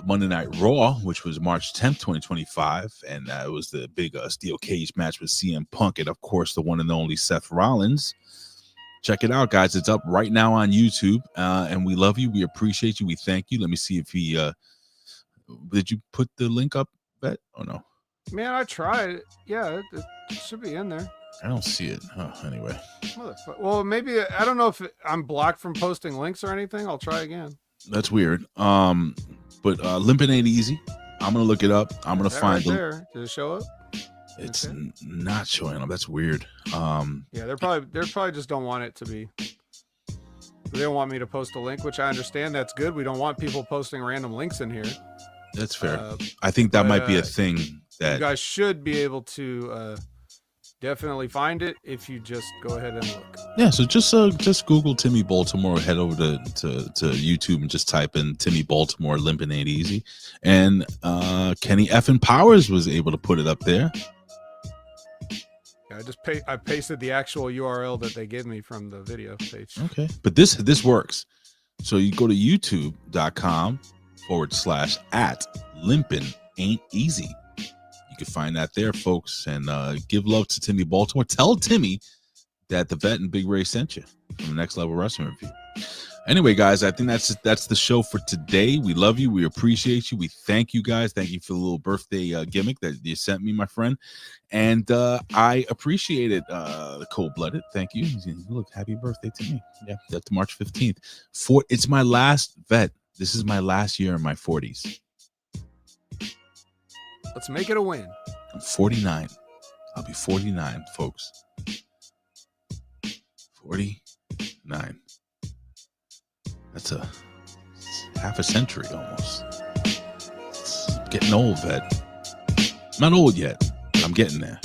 Monday Night Raw, which was March 10th, 2025, and it was the big steel cage match with CM Punk and, of course, the one and only Seth Rollins. Check it out, guys. It's up right now on YouTube, and we love you. We appreciate you. We thank you. Let me see if he did you put the link up, Bet? Oh, no. Man, I tried. Yeah, it should be in there. I don't see it. Anyway. Well, maybe, I don't know if I'm blocked from posting links or anything. I'll try again. That's weird. But Limpin' Ain't Easy. I'm gonna look it up. I'm gonna find there. Did it show up? It's not showing up. That's weird. Yeah, they're probably just don't want it to be. They don't want me to post a link, which I understand. That's good. We don't want people posting random links in here. That's fair. I think that might be a thing that you guys should be able to definitely find it if you just go ahead and look. Yeah, so just Google Timmy Baltimore, head over to YouTube and just type in Timmy Baltimore Limpin' Ain't Easy. And Kenny effing Powers was able to put it up there. Yeah, I pasted the actual URL that they gave me from the video page. Okay. But this works. So you go to youtube.com/@Limpin' Ain't Easy. You can find that there, folks, and give love to Timmy Baltimore. Tell Timmy that the Vet and Big Ray sent you from the Next Level Wrestling Review. Anyway, guys, I think that's the show for today. We love you. We appreciate you. We thank you, guys. Thank you for the little birthday gimmick that you sent me, my friend. And I appreciate it, Cold-Blooded. Thank you. Look, happy birthday to me. Yeah, that's March 15th. It's my last Vet. This is my last year in my 40s. Let's make it a win. I'm 49. I'll be 49, folks. 49. That's half a century almost. It's getting old, Vet. I'm not old yet, but I'm getting there.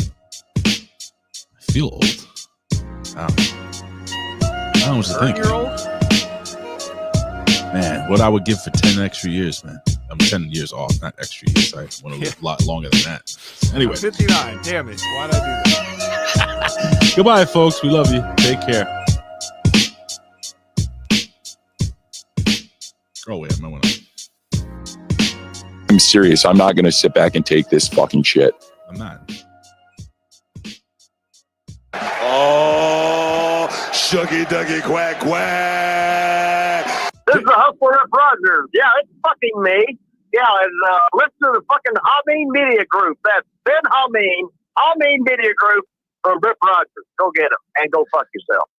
I feel old. I don't know what to think. You're old? Man, what I would give for 10 extra years, man. I'm 10 years off, not extra years. I want to live a lot longer than that. Anyway. I'm 59. Damn it. Why'd I do that? Goodbye, folks. We love you. Take care. Oh, wait. I'm serious. I'm not going to sit back and take this fucking shit. I'm not. Oh, Shuggy Duggy Quack Quack. This is the Hustler Rip Rogers. Yeah, it's fucking me. Yeah, and listen to the fucking Hameen Media Group. That's Ben Hameen Media Group from Rip Rogers. Go get him and go fuck yourself.